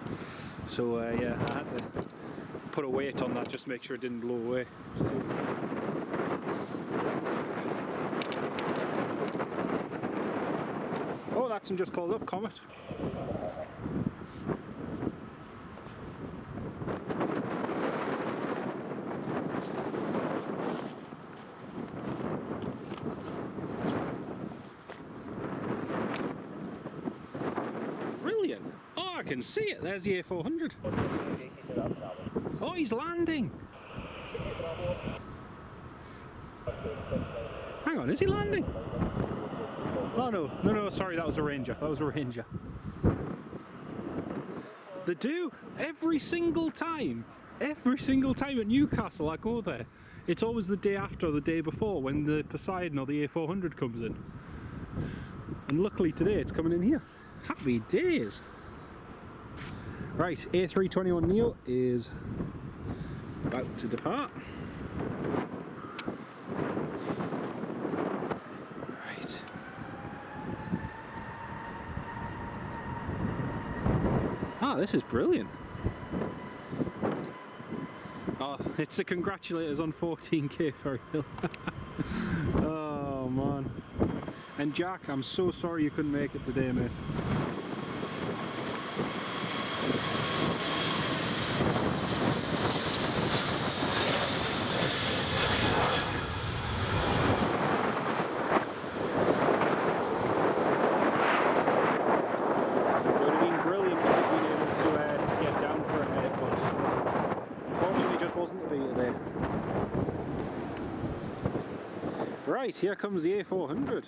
A: So yeah, I had to put a weight on that just to make sure it didn't blow away. So, oh, that's him just called up, Comet. Brilliant! Oh, I can see it. There's the A400. Oh, he's landing! Hang on, is he landing? Oh no, sorry, that was a Ranger. That was a Ranger. They do every single time at Newcastle I go there. It's always the day after or the day before when the Poseidon or the A400 comes in. And luckily today it's coming in here. Happy days! Right, A321neo is about to depart. Right. Ah, this is brilliant. Oh, it's the congratulators on 14k Ferry Hill. Oh man. And Jack, I'm so sorry you couldn't make it today, mate. Right, here comes the A400.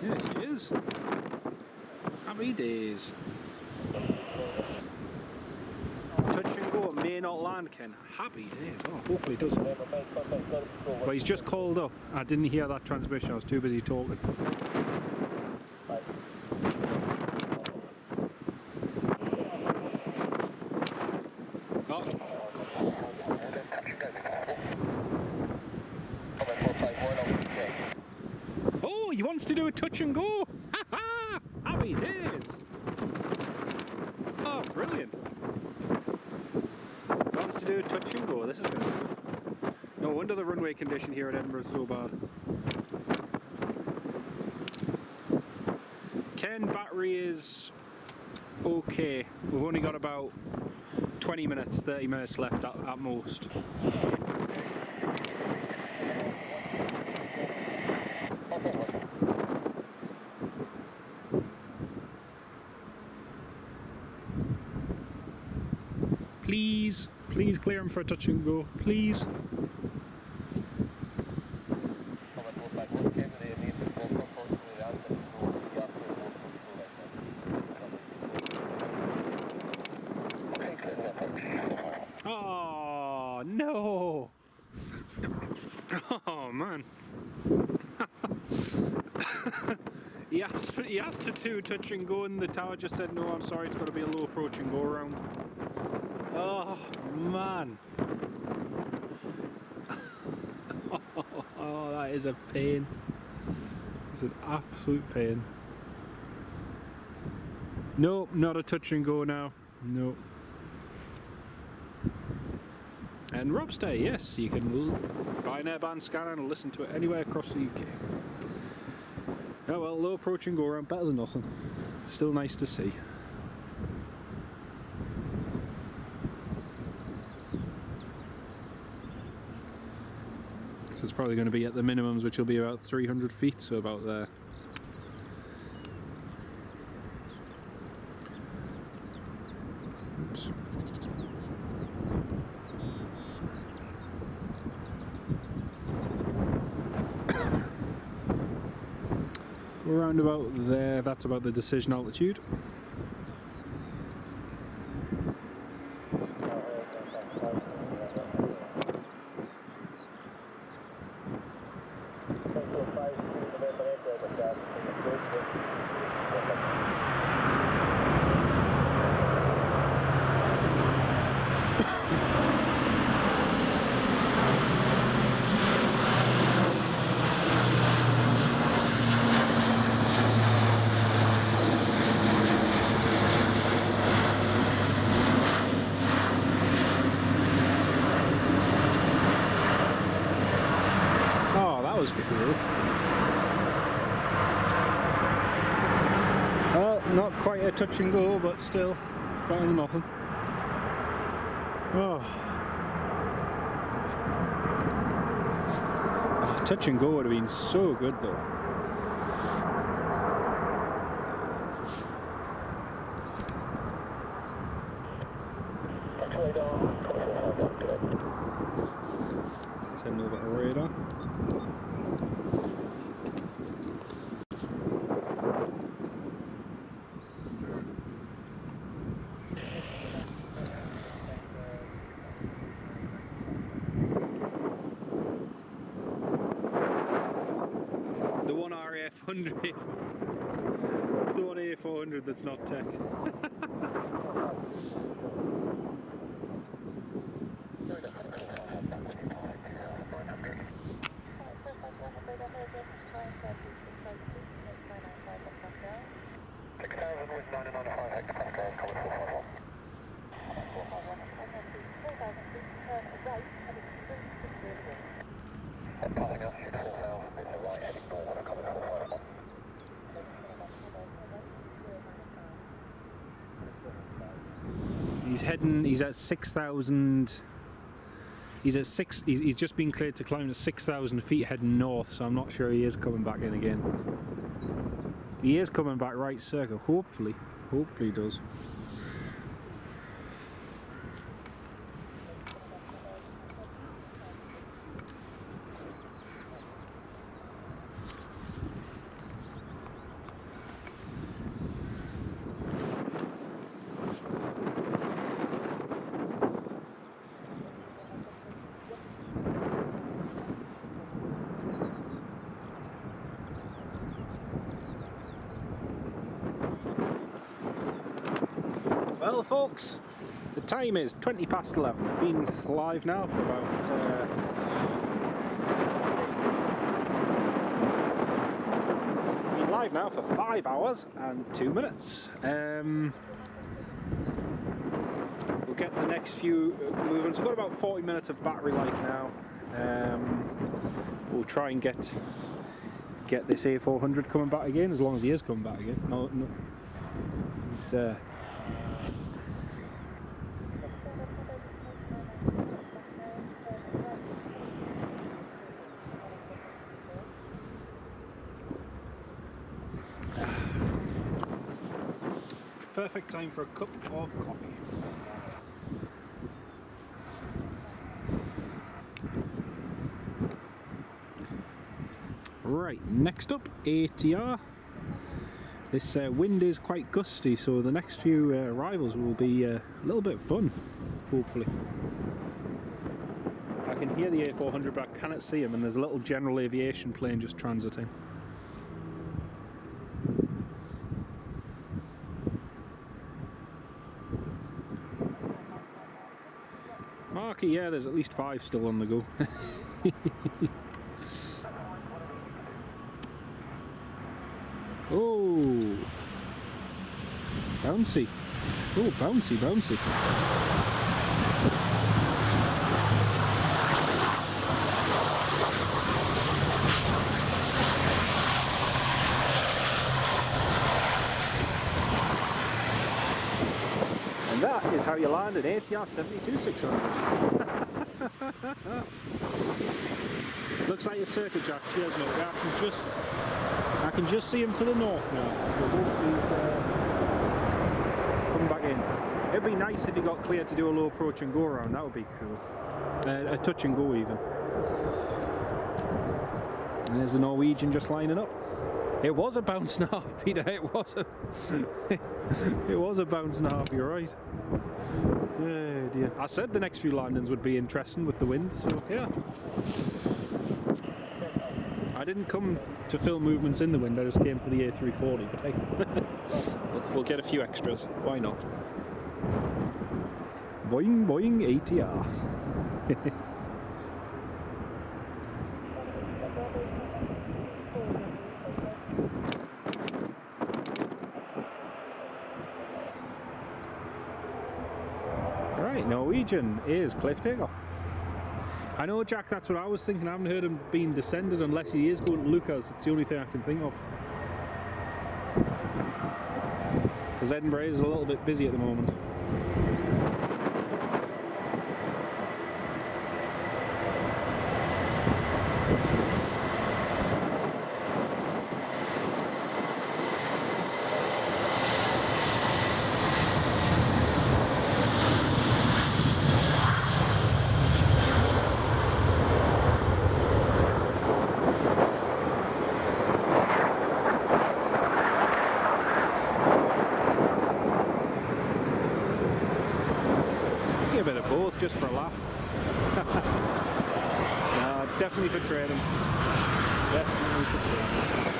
A: Here she is. Happy days. Touch and go, may not land, Ken. Happy days. Oh, hopefully it does. But he's just called up. I didn't hear that transmission, I was too busy talking. Oh, he wants to do a touch and go! Ha ha! Happy days! Oh, brilliant! He wants to do a touch and go. This is going to be good. No wonder the runway condition here at Edinburgh is so bad. Ken, battery is okay. We've only got about 20 minutes, 30 minutes left at most. Please, please clear him for a touch and go, please. Oh no! Oh man! he asked to do touch and go, and the tower just said no. I'm sorry, it's got to be a low approach and go around. Oh man! Oh, that is a pain. It's an absolute pain. Nope, not a touch and go now. Nope. And Robstay, yes, you can buy an airband scanner and listen to it anywhere across the UK. Oh well, low approach and go around, better than nothing. Still nice to see. So it's probably going to be at the minimums, which will be about 300 feet, so about there. Oops. Around about there, that's about the decision altitude. Was cool. Well, not quite a touch and go, but still better than nothing. Oh. Touch and go would have been so good though. Send over the radar. The one RAF100, the one A400 that's not tech. He's at 6,000. He's just been cleared to climb to 6,000 feet heading north, so I'm not sure he is coming back in again. He is coming back right circle, hopefully he does. Well folks, the time is 20 past 11. We've been live now for about been live now for 5 hours and 2 minutes. We'll get the next few movements. We've got about 40 minutes of battery life now. We'll try and get this A400 coming back again, as long as he is coming back again. No, he's perfect time for a cup of coffee. Right, next up, ATR. This wind is quite gusty, so the next few arrivals will be a little bit fun, hopefully. I can hear the A400, but I cannot see him, and there's a little general aviation plane just transiting. Marky, yeah, there's at least 5 still on the go. Oh, bouncy. Oh, bouncy, bouncy. And that is how you land an ATR 72-600. Looks like a circuit jack. Cheers, mate. I can just see him to the north now. So hopefully he's coming back in. It'd be nice if he got cleared to do a low approach and go around. That would be cool. A touch and go even. And there's the Norwegian just lining up. It was a bounce and a half, Peter. It was a bounce and a half. You're right. Oh dear. I said the next few landings would be interesting with the wind. So yeah. I didn't come to film movements in the wind, I just came for the A340, but hey, we'll get a few extras, why not? Boing boing ATR. Right, Norwegian is cliff takeoff. I know, Jack, that's what I was thinking. I haven't heard him being descended unless he is going to Lucas. It's the only thing I can think of. Because Edinburgh is a little bit busy at the moment. A bit of both, just for a laugh. No, it's definitely for trading. Definitely for trading.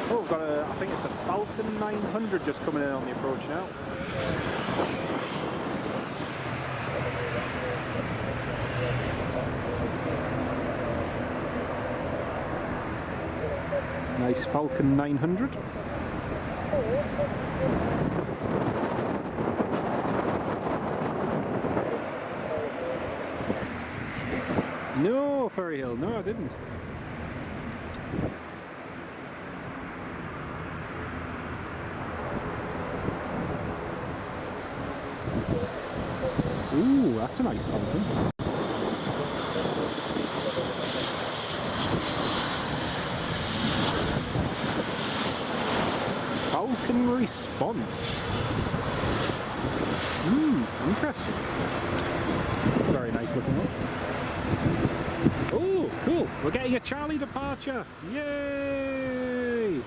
A: Oh, we've got I think it's a Falcon 900 just coming in on the approach now. Nice Falcon 900. No, Ferry Hill. No, I didn't. Ooh, that's a nice Falcon. Falcon response. Interesting. That's a very nice looking one. Oh, cool. We're getting a Charlie departure. Yay!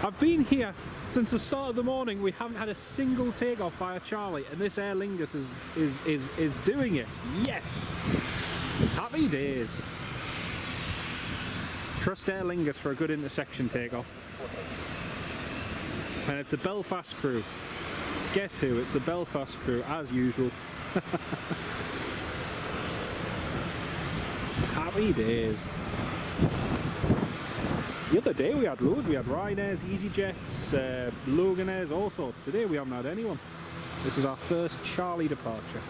A: I've been here since the start of the morning. We haven't had a single takeoff via Charlie, and this Aer Lingus is doing it. Yes! Happy days. Trust Aer Lingus for a good intersection takeoff. And it's a Belfast crew. Guess who? It's a Belfast crew, as usual. Happy days. The other day we had loads. We had Ryanair's, EasyJets, Loganairs, all sorts. Today we haven't had anyone. This is our first Charlie departure.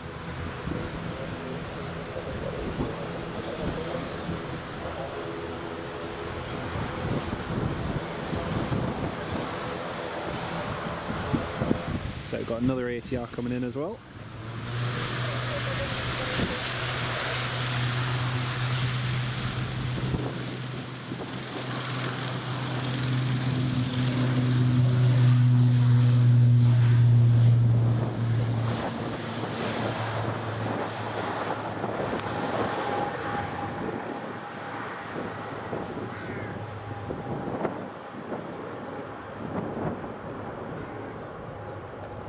A: So we've got another ATR coming in as well.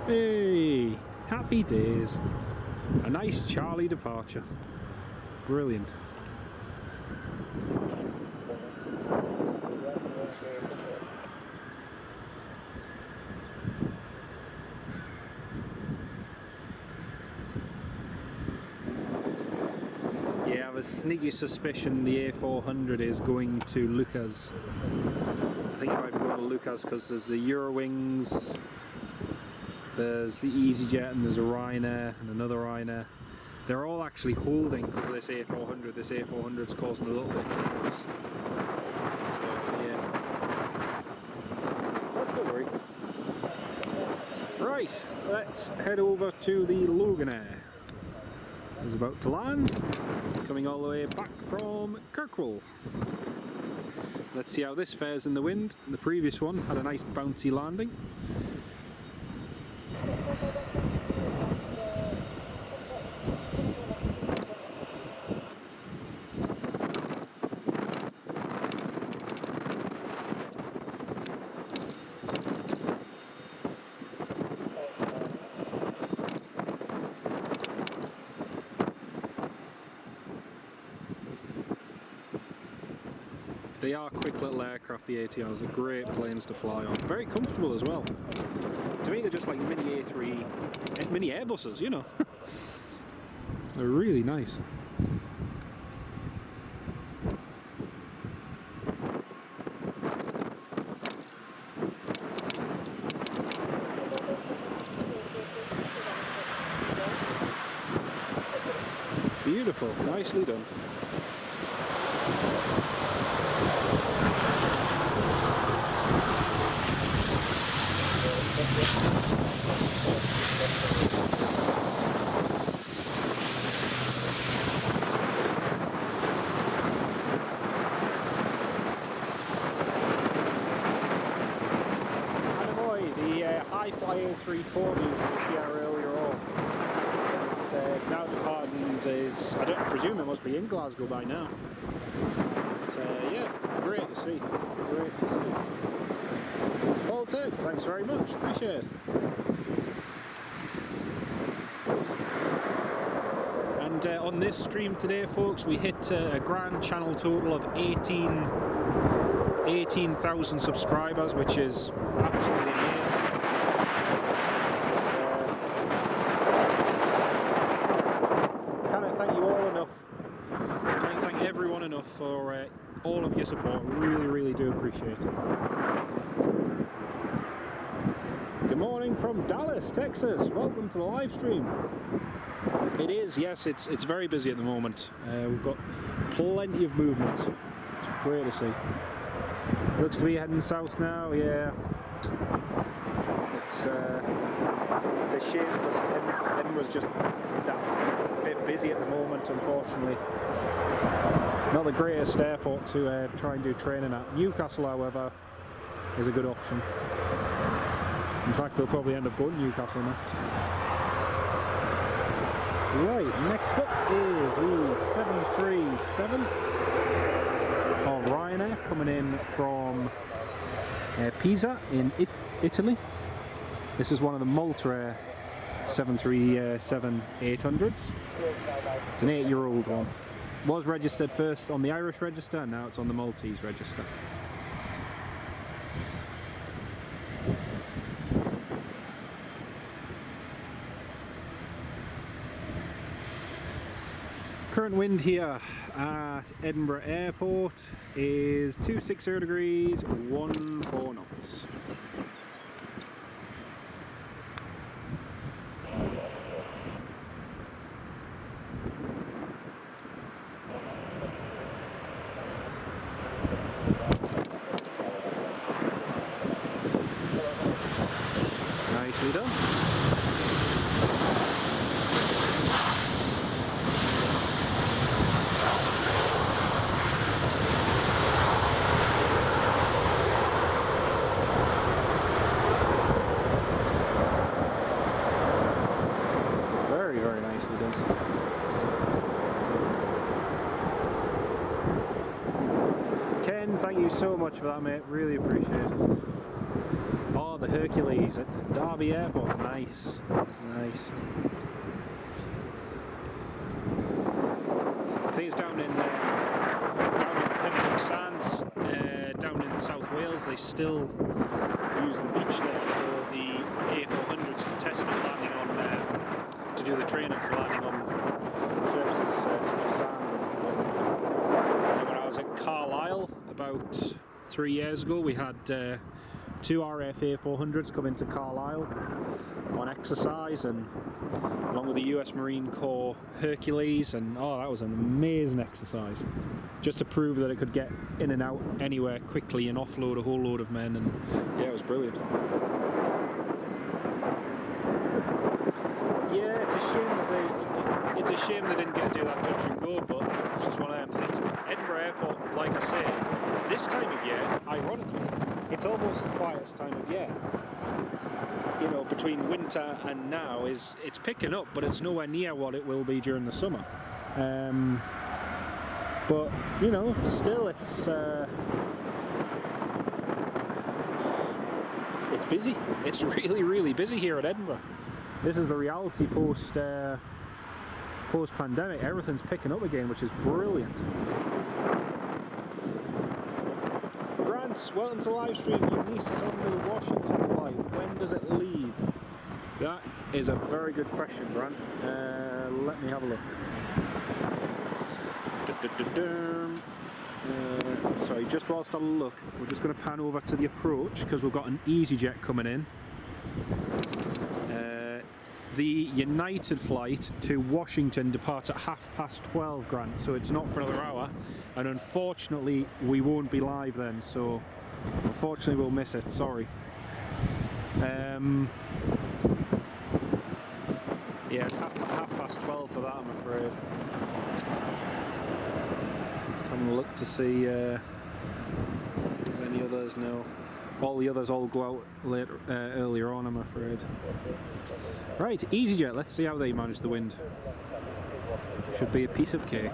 A: Hey, happy days. A nice Charlie departure. Brilliant. Yeah, I have a sneaky suspicion the A400 is going to Lucas. I think it might be going to Lucas because there's the Eurowings. There's the EasyJet and there's a Ryanair and another Ryanair. They're all actually holding because of this A400. This A400's causing a little bit of chaos. So, yeah. Not to worry. Right, let's head over to the Loganair. It's about to land, coming all the way back from Kirkwall. Let's see how this fares in the wind. The previous one had a nice bouncy landing. They are quick little aircraft, the ATRs. They're great planes to fly on. Very comfortable as well. To me, really just like mini mini Airbuses, you know. They're really nice. Beautiful, nicely done. Fly A340 was here earlier on. It's now departed and is, I presume it must be in Glasgow by now. But yeah, great to see. Great to see. Paul Turk, thanks very much, appreciate it. And on this stream today, folks, we hit a grand channel total of 18,000 subscribers, which is absolutely amazing. For all of your support, really do appreciate it. Good morning from Dallas, Texas. Welcome to the live stream. It is, yes, it's very busy at the moment. We've got plenty of movement. It's great to see. Looks to be heading south now. Yeah, it's a shame because Edinburgh's just that bit busy at the moment, unfortunately. Not the greatest airport to try and do training at. Newcastle, however, is a good option. In fact, they'll probably end up going to Newcastle next. Right, next up is the 737 of Ryanair coming in from Pisa in Italy. This is one of the Malta 737-800s. It's an 8-year-old one. Was registered first on the Irish register, and now it's on the Maltese register. Current wind here at Edinburgh Airport is 260 degrees, 14 knots. Nicely done. Very nicely done. Ken, thank you so much for that, mate. Really appreciate it. Oh, the Hercules at Derby Airport. Nice. Nice. I think it's down in Pembroke Sands, down in South Wales. They still use the beach there for the A400s to test it landing on, to do the training for landing on surfaces such as sand. And when I was at Carlisle about 3 years ago, we had 2 RF A400s come into Carlisle on exercise, and along with the US Marine Corps Hercules, and oh, that was an amazing exercise, just to prove that it could get in and out anywhere quickly and offload a whole load of men, and yeah, it was brilliant. Yeah, it's a shame they didn't get to do that touch and go, but it's just one of them things. Edinburgh Airport, like I say, this time of year, ironically, it's almost the quietest time of year. You know, between winter and now, it's picking up, but it's nowhere near what it will be during the summer. But you know, still, it's busy. It's really busy here at Edinburgh. This is the reality post-pandemic. Everything's picking up again, which is brilliant. Grant, welcome to the live stream. Your niece is on the Washington flight. When does it leave? That is a very good question, Grant. Let me have a look. Sorry, just whilst I look, we're just going to pan over to the approach because we've got an EasyJet coming in. The United flight to Washington departs at 12:30, Grant, so it's not for another hour, and unfortunately we won't be live then, so unfortunately we'll miss it, sorry. Yeah, it's half past 12 for that, I'm afraid. Just having a look to see if there's any others. No. All the others all go out later, earlier on, I'm afraid. Right, EasyJet, let's see how they manage the wind. Should be a piece of cake.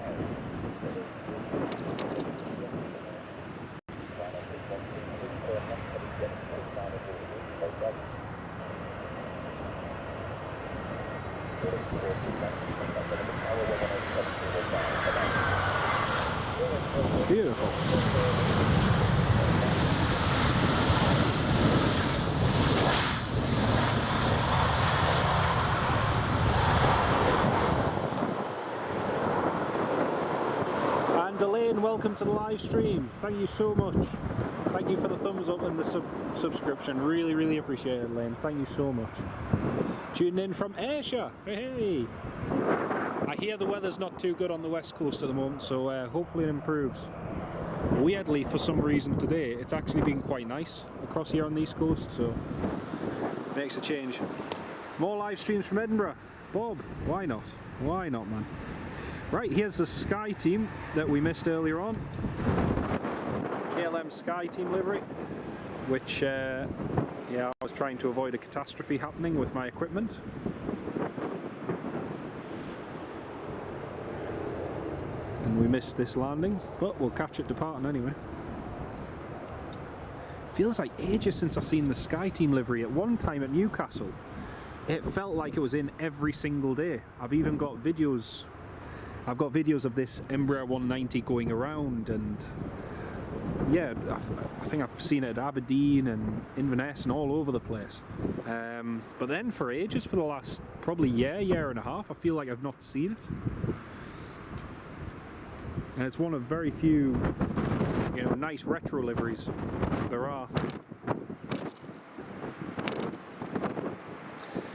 A: Beautiful. And Elaine, welcome to the live stream. Thank you so much. Thank you for the thumbs up and the subscription. Really appreciate it, Elaine. Thank you so much. Tuning in from Asia. Hey. I hear the weather's not too good on the west coast at the moment, so hopefully it improves. Weirdly, for some reason today, it's actually been quite nice across here on the east coast, so makes a change. More live streams from Edinburgh. Bob, why not? Why not, man? Right, here's the Sky Team that we missed earlier on. KLM Sky Team livery, which, yeah, I was trying to avoid a catastrophe happening with my equipment. And we missed this landing, but we'll catch it departing anyway. Feels like ages since I've seen the Sky Team livery. At one time at Newcastle, it felt like it was in every single day. I've even got videos. I've got videos of this Embraer 190 going around, and yeah, I think I've seen it at Aberdeen and Inverness and all over the place. But then for ages, for the last probably year and a half, I feel like I've not seen it. And it's one of very few, you know, nice retro liveries there are.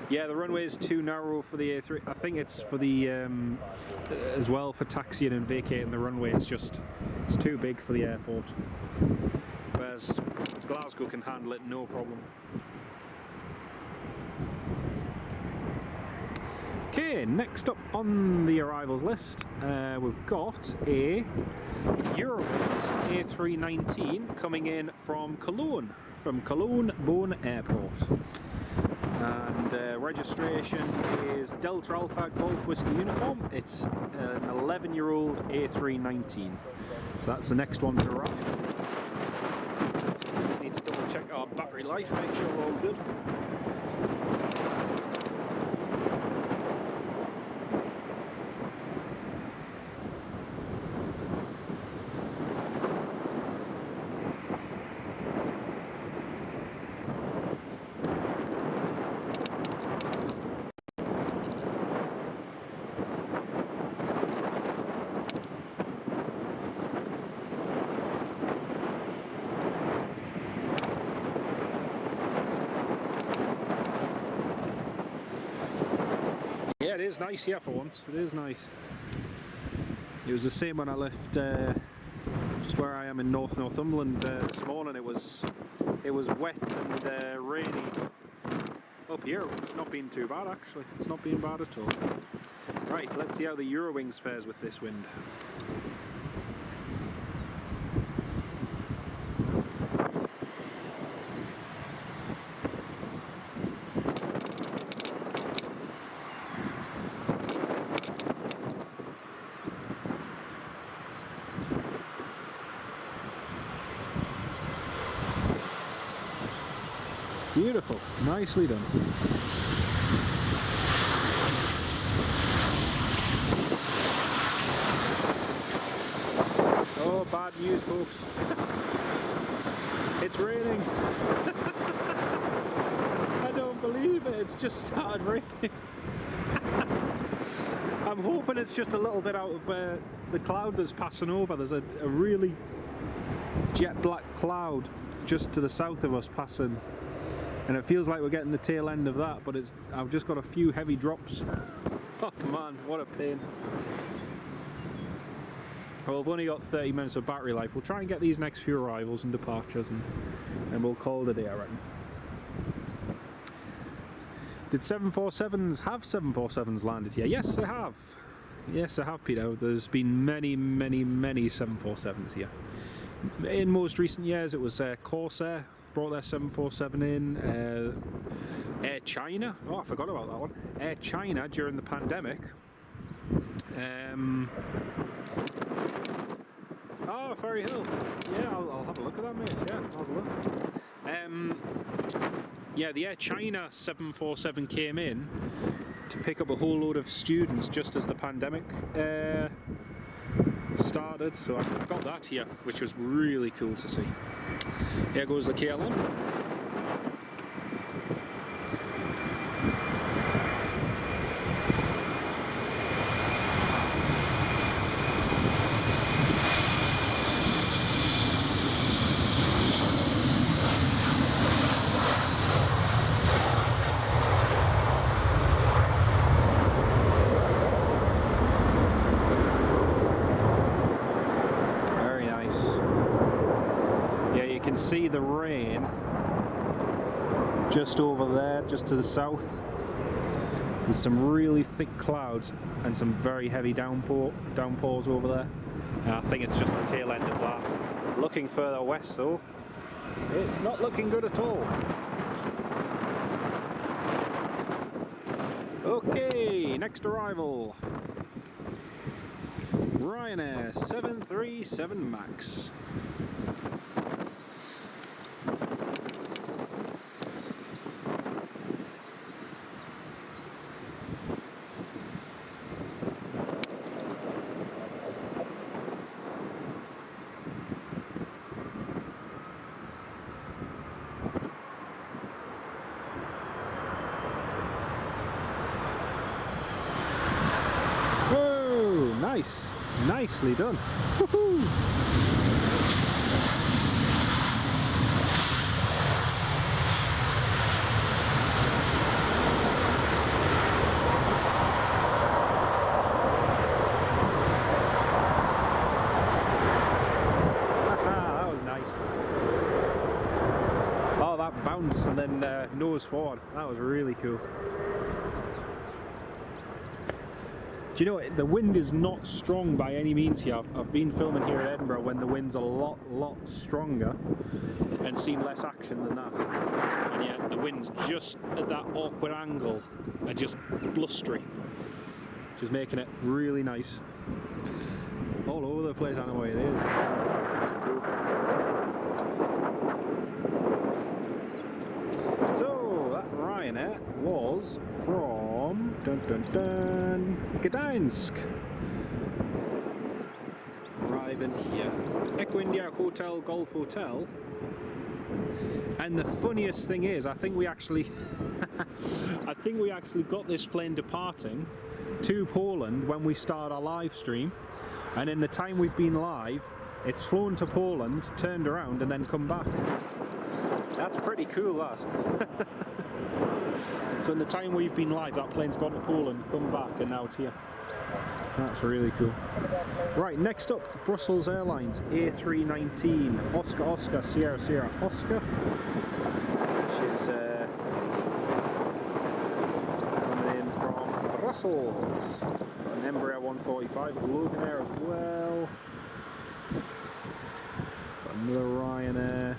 A: Yeah, the runway is too narrow for the A3. I think it's for the as well for taxiing and vacating the runway. It's too big for the airport. Whereas Glasgow can handle it no problem. Okay, next up on the arrivals list, we've got a Airways A319 coming in from Cologne Bonn Airport. And registration is Delta Alpha Golf Whiskey Uniform. It's an 11-year-old A319. So that's the next one to arrive. Just need to double check our battery life, make sure we're all good. Yeah, it is nice here for once. It is nice. It was the same when I left just where I am in Northumberland this morning. It was wet and rainy. Up here, it's not been too bad actually. It's not been bad at all. Right, let's see how the Eurowings fares with this wind. Beautiful, nicely done. Oh, bad news, folks. It's raining. I don't believe it. It's just started raining. I'm hoping it's just a little bit out of the cloud that's passing over. There's a really jet black cloud just to the south of us passing, and it feels like we're getting the tail end of that, but I've just got a few heavy drops. Oh man, what a pain. Well, we've only got 30 minutes of battery life. We'll try and get these next few arrivals and departures, and we'll call it a day, I reckon. Did 747s have 747s landed here? Yes, they have. Yes, they have, Peter. There's been many, many, many 747s here. In most recent years, it was Corsair brought their 747 in. Air China. Oh, I forgot about that one. Air China during the pandemic. Oh, Ferry Hill. Yeah, I'll have a look at that, mate. Yeah, I'll have a look. Yeah, the Air China 747 came in to pick up a whole load of students just as the pandemic started, so I got that here, which was really cool to see. Here goes the KLM. See the rain just over there, just to the south. There's some really thick clouds and some very heavy downpours over there. And I think it's just the tail end of that. Looking further west though, it's not looking good at all. Okay, next arrival. Ryanair 737 MAX. Nice, nicely done. Woohoo! That was nice. Oh, that bounce and then nose forward. That was really cool. Do you know, the wind is not strong by any means here. I've been filming here at Edinburgh when the wind's a lot is and seen less action than that. And yet the wind's just at that awkward angle and just blustery, which is making it really nice. All over the place, I know what it is. It's cool. So that Ryanair was from Gdańsk. Arriving here. Echo India Hotel Golf Hotel. And the funniest thing is, I think we actually got this plane departing to Poland when we started our live stream, and in the time we've been live, it's flown to Poland, turned around, and then come back. That's pretty cool, that. So in the time we've been live, that plane's gone to Poland, come back, and now it's here. That's really cool. Right, next up, Brussels Airlines A319 Oscar Oscar Sierra Sierra Oscar, which is coming in from Brussels. Got an Embraer 145 with Loganair as well. Got another Ryanair.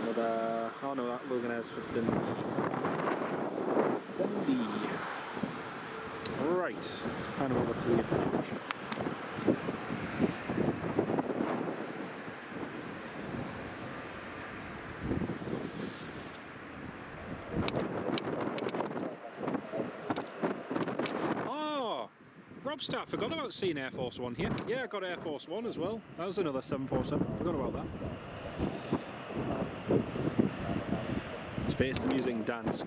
A: Another, oh no, that Loganair's for Dundee. Right, let's pan over to the approach. Oh, Robstar, forgot about seeing Air Force One here. Yeah, I got Air Force One as well. That was another 747, forgot about that. face the music and dance.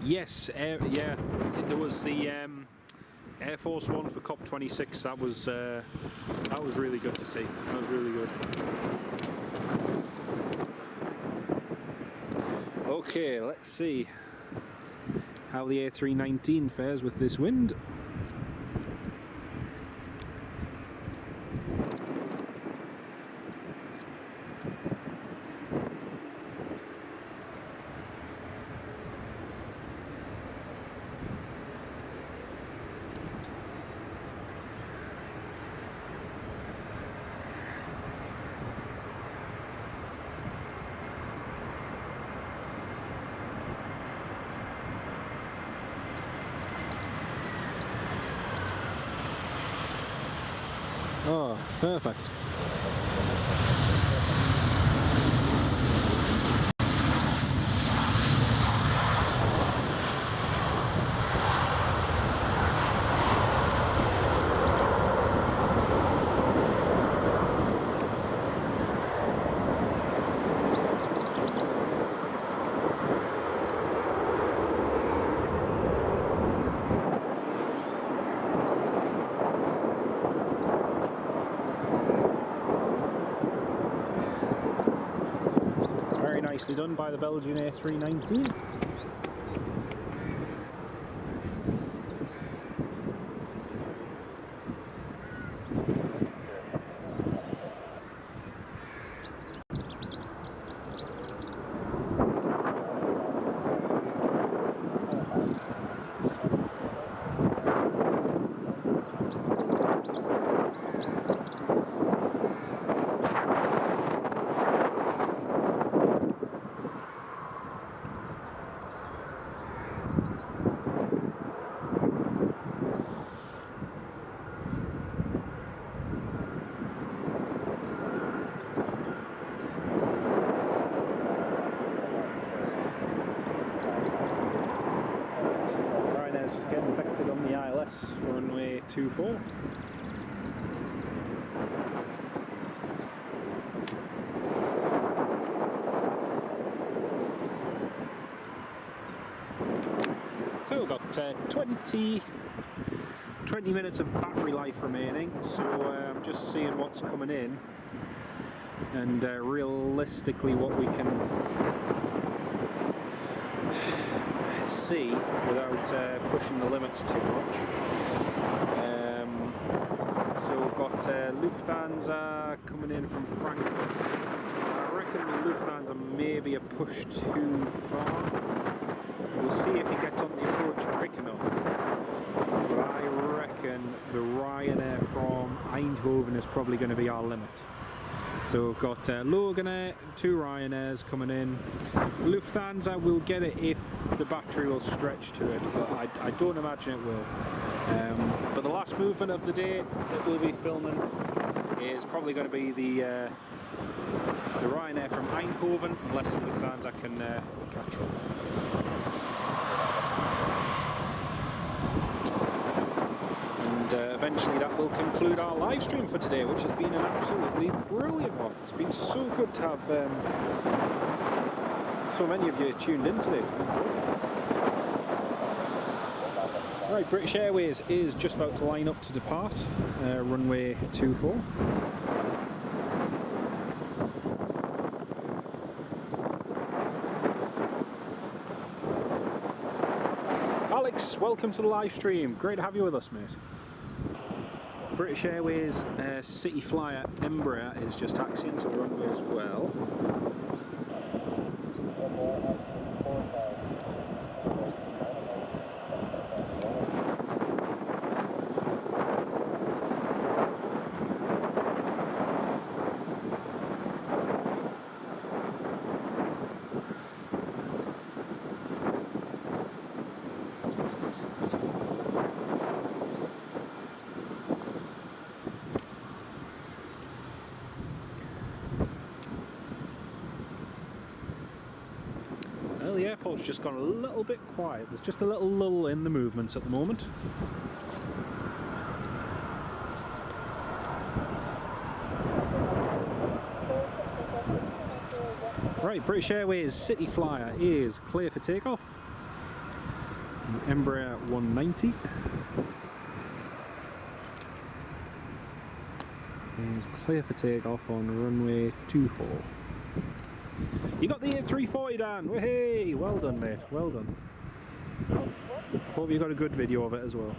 A: Yes, yeah, there was the Air Force One for COP26. That was really good to see. That was really good. Okay, let's see how the A319 fares with this wind. Oh, perfect. Very nicely done by the Belgian A319. Ryanair's just getting infected on the ILS for runway 24. So we've got 20 minutes of battery life remaining, so I'm just seeing what's coming in and realistically what we can see without pushing the limits too much. So we've got Lufthansa coming in from Frankfurt. I reckon Lufthansa may be a push too far. We'll see if he gets on the approach quick enough. But I reckon the Ryanair from Eindhoven is probably going to be our limit. So we've got Loganair, 2 Ryanairs coming in. Lufthansa will get it if the battery will stretch to it, but I don't imagine it will. But the last movement of the day that we'll be filming is probably going to be the Ryanair from Eindhoven, unless the Lufthansa can catch up. Eventually that will conclude our live stream for today, which has been an absolutely brilliant one. It's been so good to have so many of you tuned in today. It's been brilliant. Right, British Airways is just about to line up to depart, runway 24. Alex, welcome to the live stream. Great to have you with us, mate. British Airways city flyer Embraer is just taxiing to the runway as well. Well, the airport's just gone a little bit quiet. There's just a little lull in the movements at the moment. Right, British Airways City Flyer is clear for takeoff. The Embraer 190 is clear for takeoff on runway 24. You got the A340, Dan! Hey, well done, mate. Well done. Hope you got a good video of it as well.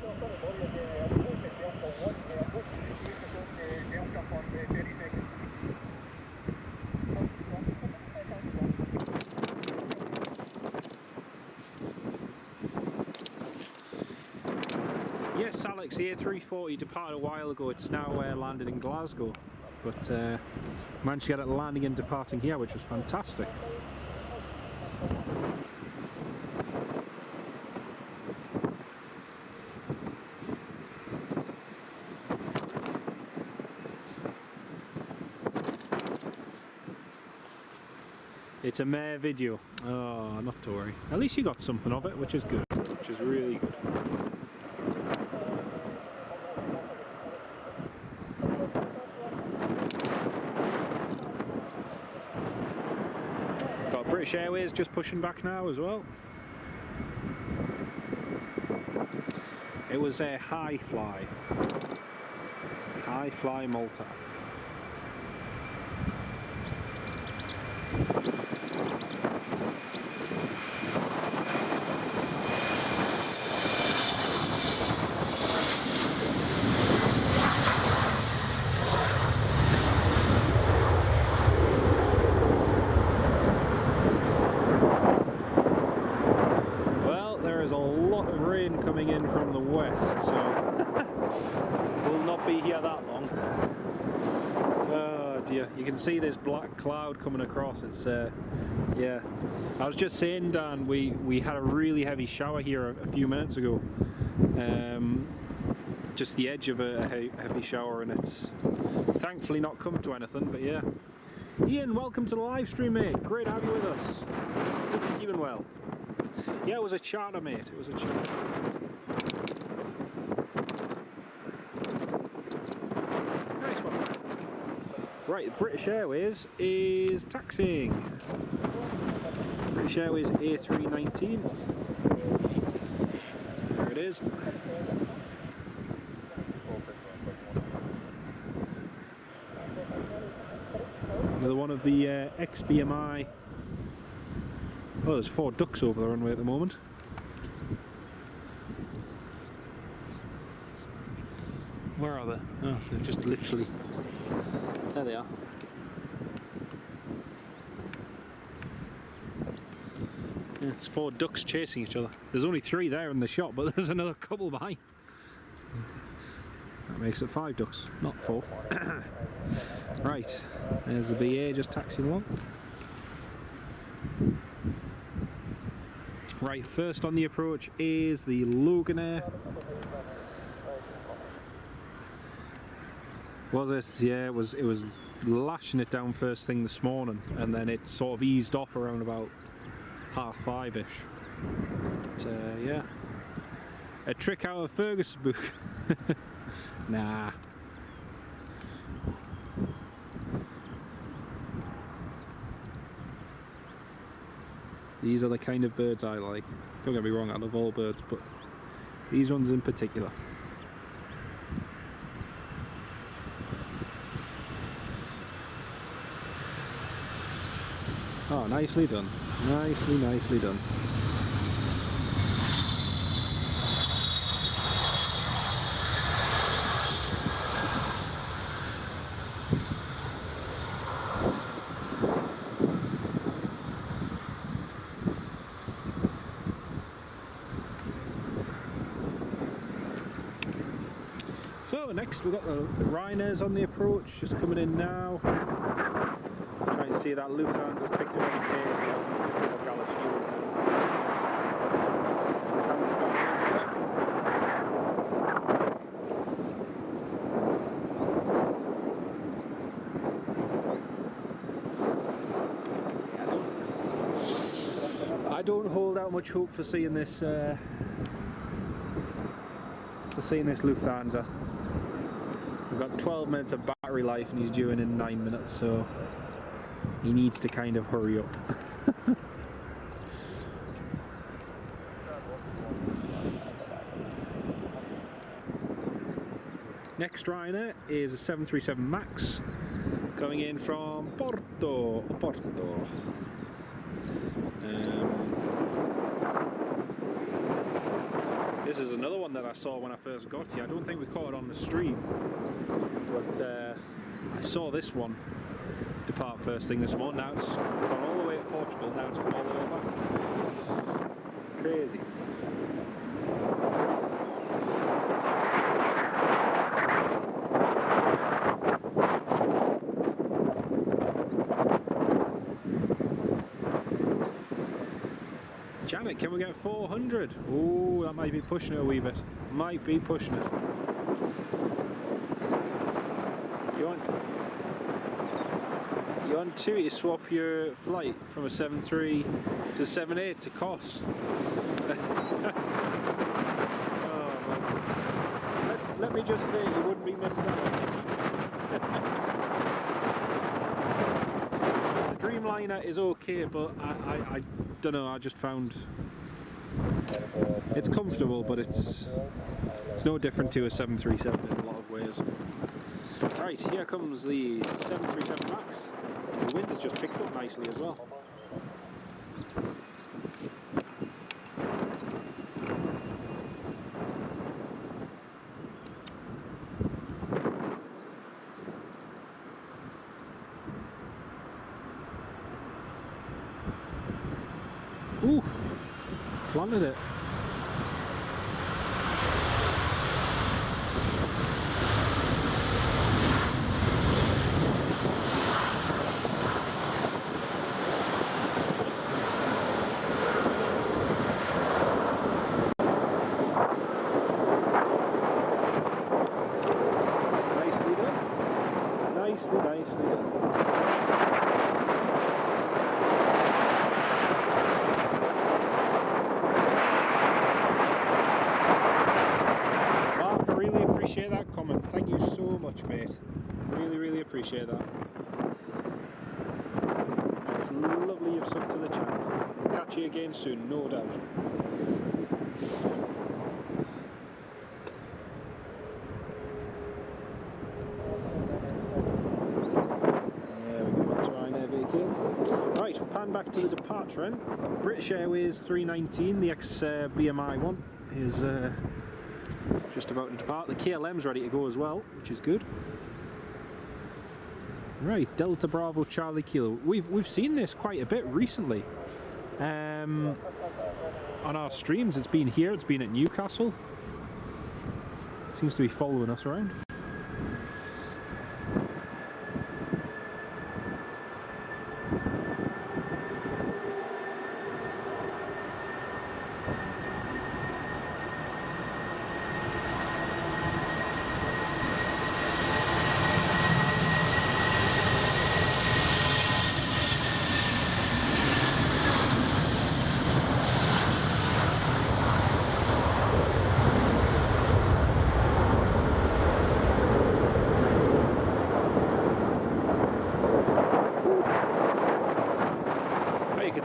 A: Yes, Alex, the A340 departed a while ago. It's now landed in Glasgow, but managed to get it landing and departing here, which was fantastic. It's a mere video. Oh, not to worry. At least you got something of it, which is good, which is really good. Got British Airways just pushing back now as well. It was a high fly Malta. Coming in from the west, so we'll not be here that long. Oh dear, you can see this black cloud coming across. It's yeah, I was just saying, Dan, we had a really heavy shower here a few minutes ago, just the edge of a heavy shower, and it's thankfully not come to anything. But yeah, Ian, welcome to the live stream, mate. Great to have you with us. Hope you're keeping well. Yeah, it was a charter, mate. It was a charter. Nice one. Right, British Airways is taxiing. British Airways A319. There it is. Another one of the XBMI. Oh, there's 4 ducks over the runway at the moment. Where are they? Oh, they're just literally... There they are. Yeah, it's 4 ducks chasing each other. There's only 3 there in the shot, but there's another couple behind. That makes it 5 ducks, not 4. Right, there's the BA just taxiing along. Right, first on the approach is the Loganair. Was it? Yeah, it was lashing it down first thing this morning, and then it sort of eased off around about 5:30ish. But yeah, a trick out of Fergus's book. Nah. These are the kind of birds I like. Don't get me wrong, I love all birds, but these ones in particular. Oh, nicely done. Nicely done. So next we've got the Ryanair's on the approach, just coming in now. Trying to see that Lufthansa's picked up on the pace. He's just over Gallus Shields now. I don't hold out much hope for seeing this Lufthansa. We've got 12 minutes of battery life and he's due in 9 minutes, so he needs to kind of hurry up. Next Ryanair is a 737 MAX coming in from Porto. This is another one that I saw when I first got here. I don't think we caught it on the stream, but I saw this one depart first thing this morning. Now it's gone all the way to Portugal, now it's come all the way back. Crazy. Janet, can we get 400? Oh, that might be pushing it a wee bit. Might be pushing it. You want to swap your flight from a 7.3 to 7.8 to Kos. Oh, man. Let me just say you wouldn't be missing out. The Dreamliner is okay, but I don't know, I just found it's comfortable, but it's no different to a 737 in a lot of ways. Right, here comes the 737 MAX. The wind has just picked up nicely as well. Oof, planted it. Nicely done. Nicely done. Appreciate that comment. Thank you so much, mate. Really appreciate that. It's lovely you've subbed to the channel. We'll catch you again soon, no doubt. There we go, that's Ryanair vehicle. Right, we'll pan back to the departure end. British Airways 319, the ex-BMI one, is just about to depart. The KLM's ready to go as well, which is good. Right, Delta Bravo Charlie Kilo. We've seen this quite a bit recently. On our streams, it's been here, it's been at Newcastle. Seems to be following us around.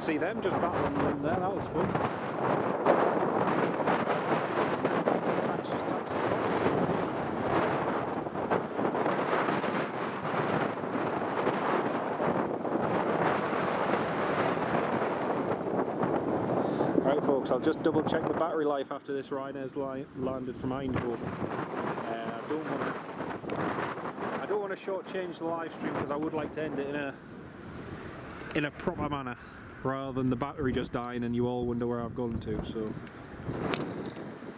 A: See them just battling them there, that was fun. That's just taxi. Right folks, I'll just double check the battery life after this Ryanair's landed from Eindhoven. I don't want to shortchange the live stream because I would like to end it in a proper manner, rather than the battery just dying and you all wonder where I've gone to. So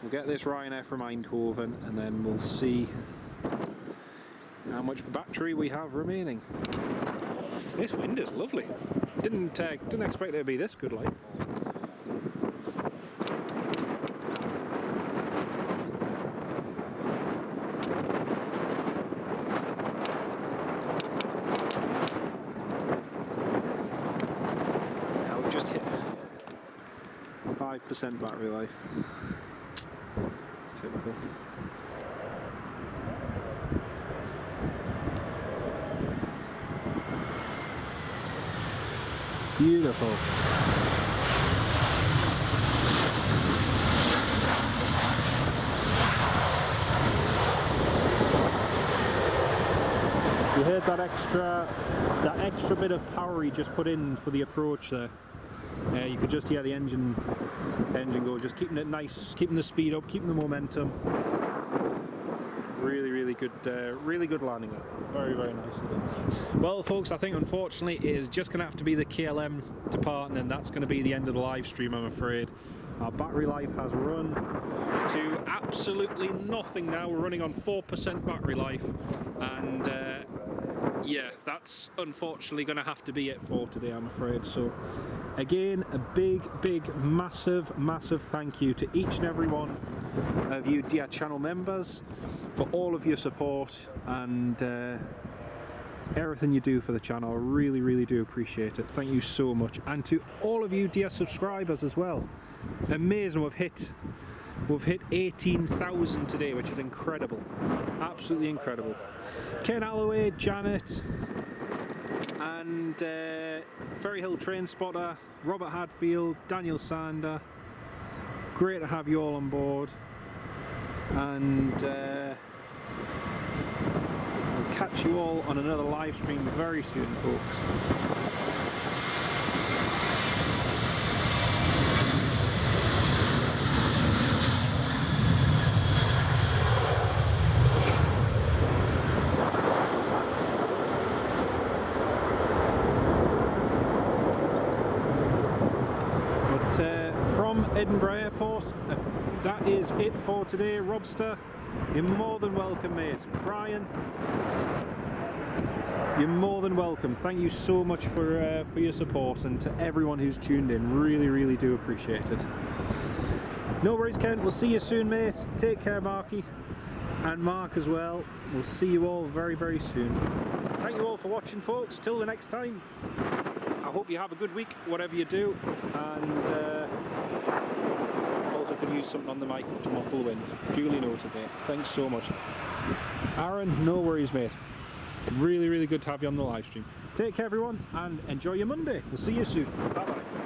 A: we'll get this Ryanair from Eindhoven and then we'll see how much battery we have remaining. This wind is lovely. Didn't expect it to be this good, like. Just hit 5% battery life. Typical. Beautiful. You heard that extra bit of power he just put in for the approach there. You could just hear the engine go, just keeping it nice, keeping the speed up, keeping the momentum. Really good landing there. Very nicely done. Well folks, I think unfortunately it is just going to have to be the KLM departing, and that's going to be the end of the live stream, I'm afraid. Our battery life has run to absolutely nothing now. We're running on 4% battery life, and yeah, that's unfortunately going to have to be it for today, I'm afraid. So again, a big massive thank you to each and every one of you dear channel members for all of your support and everything you do for the channel. I really do appreciate it. Thank you so much. And to all of you dear subscribers as well. Amazing, we've hit 18,000 today, which is incredible, absolutely incredible. Ken Alloway, Janet, and Ferry Hill Train Spotter, Robert Hadfield, Daniel Sander, great to have you all on board, and I'll catch you all on another live stream very soon, folks. From Edinburgh Airport, that is it for today. Robster, you're more than welcome, mate. Brian, you're more than welcome. Thank you so much for your support, and to everyone who's tuned in, really do appreciate it. No worries, Ken, we'll see you soon, mate. Take care, Marky, and Mark as well. We'll see you all very soon. Thank you all for watching, folks. Till the next time, I hope you have a good week, whatever you do, and also could use something on the mic to muffle the wind. Duly noted, mate. Thanks so much. Aaron, no worries, mate. Really good to have you on the live stream. Take care, everyone, and enjoy your Monday. We'll see you soon. Bye-bye.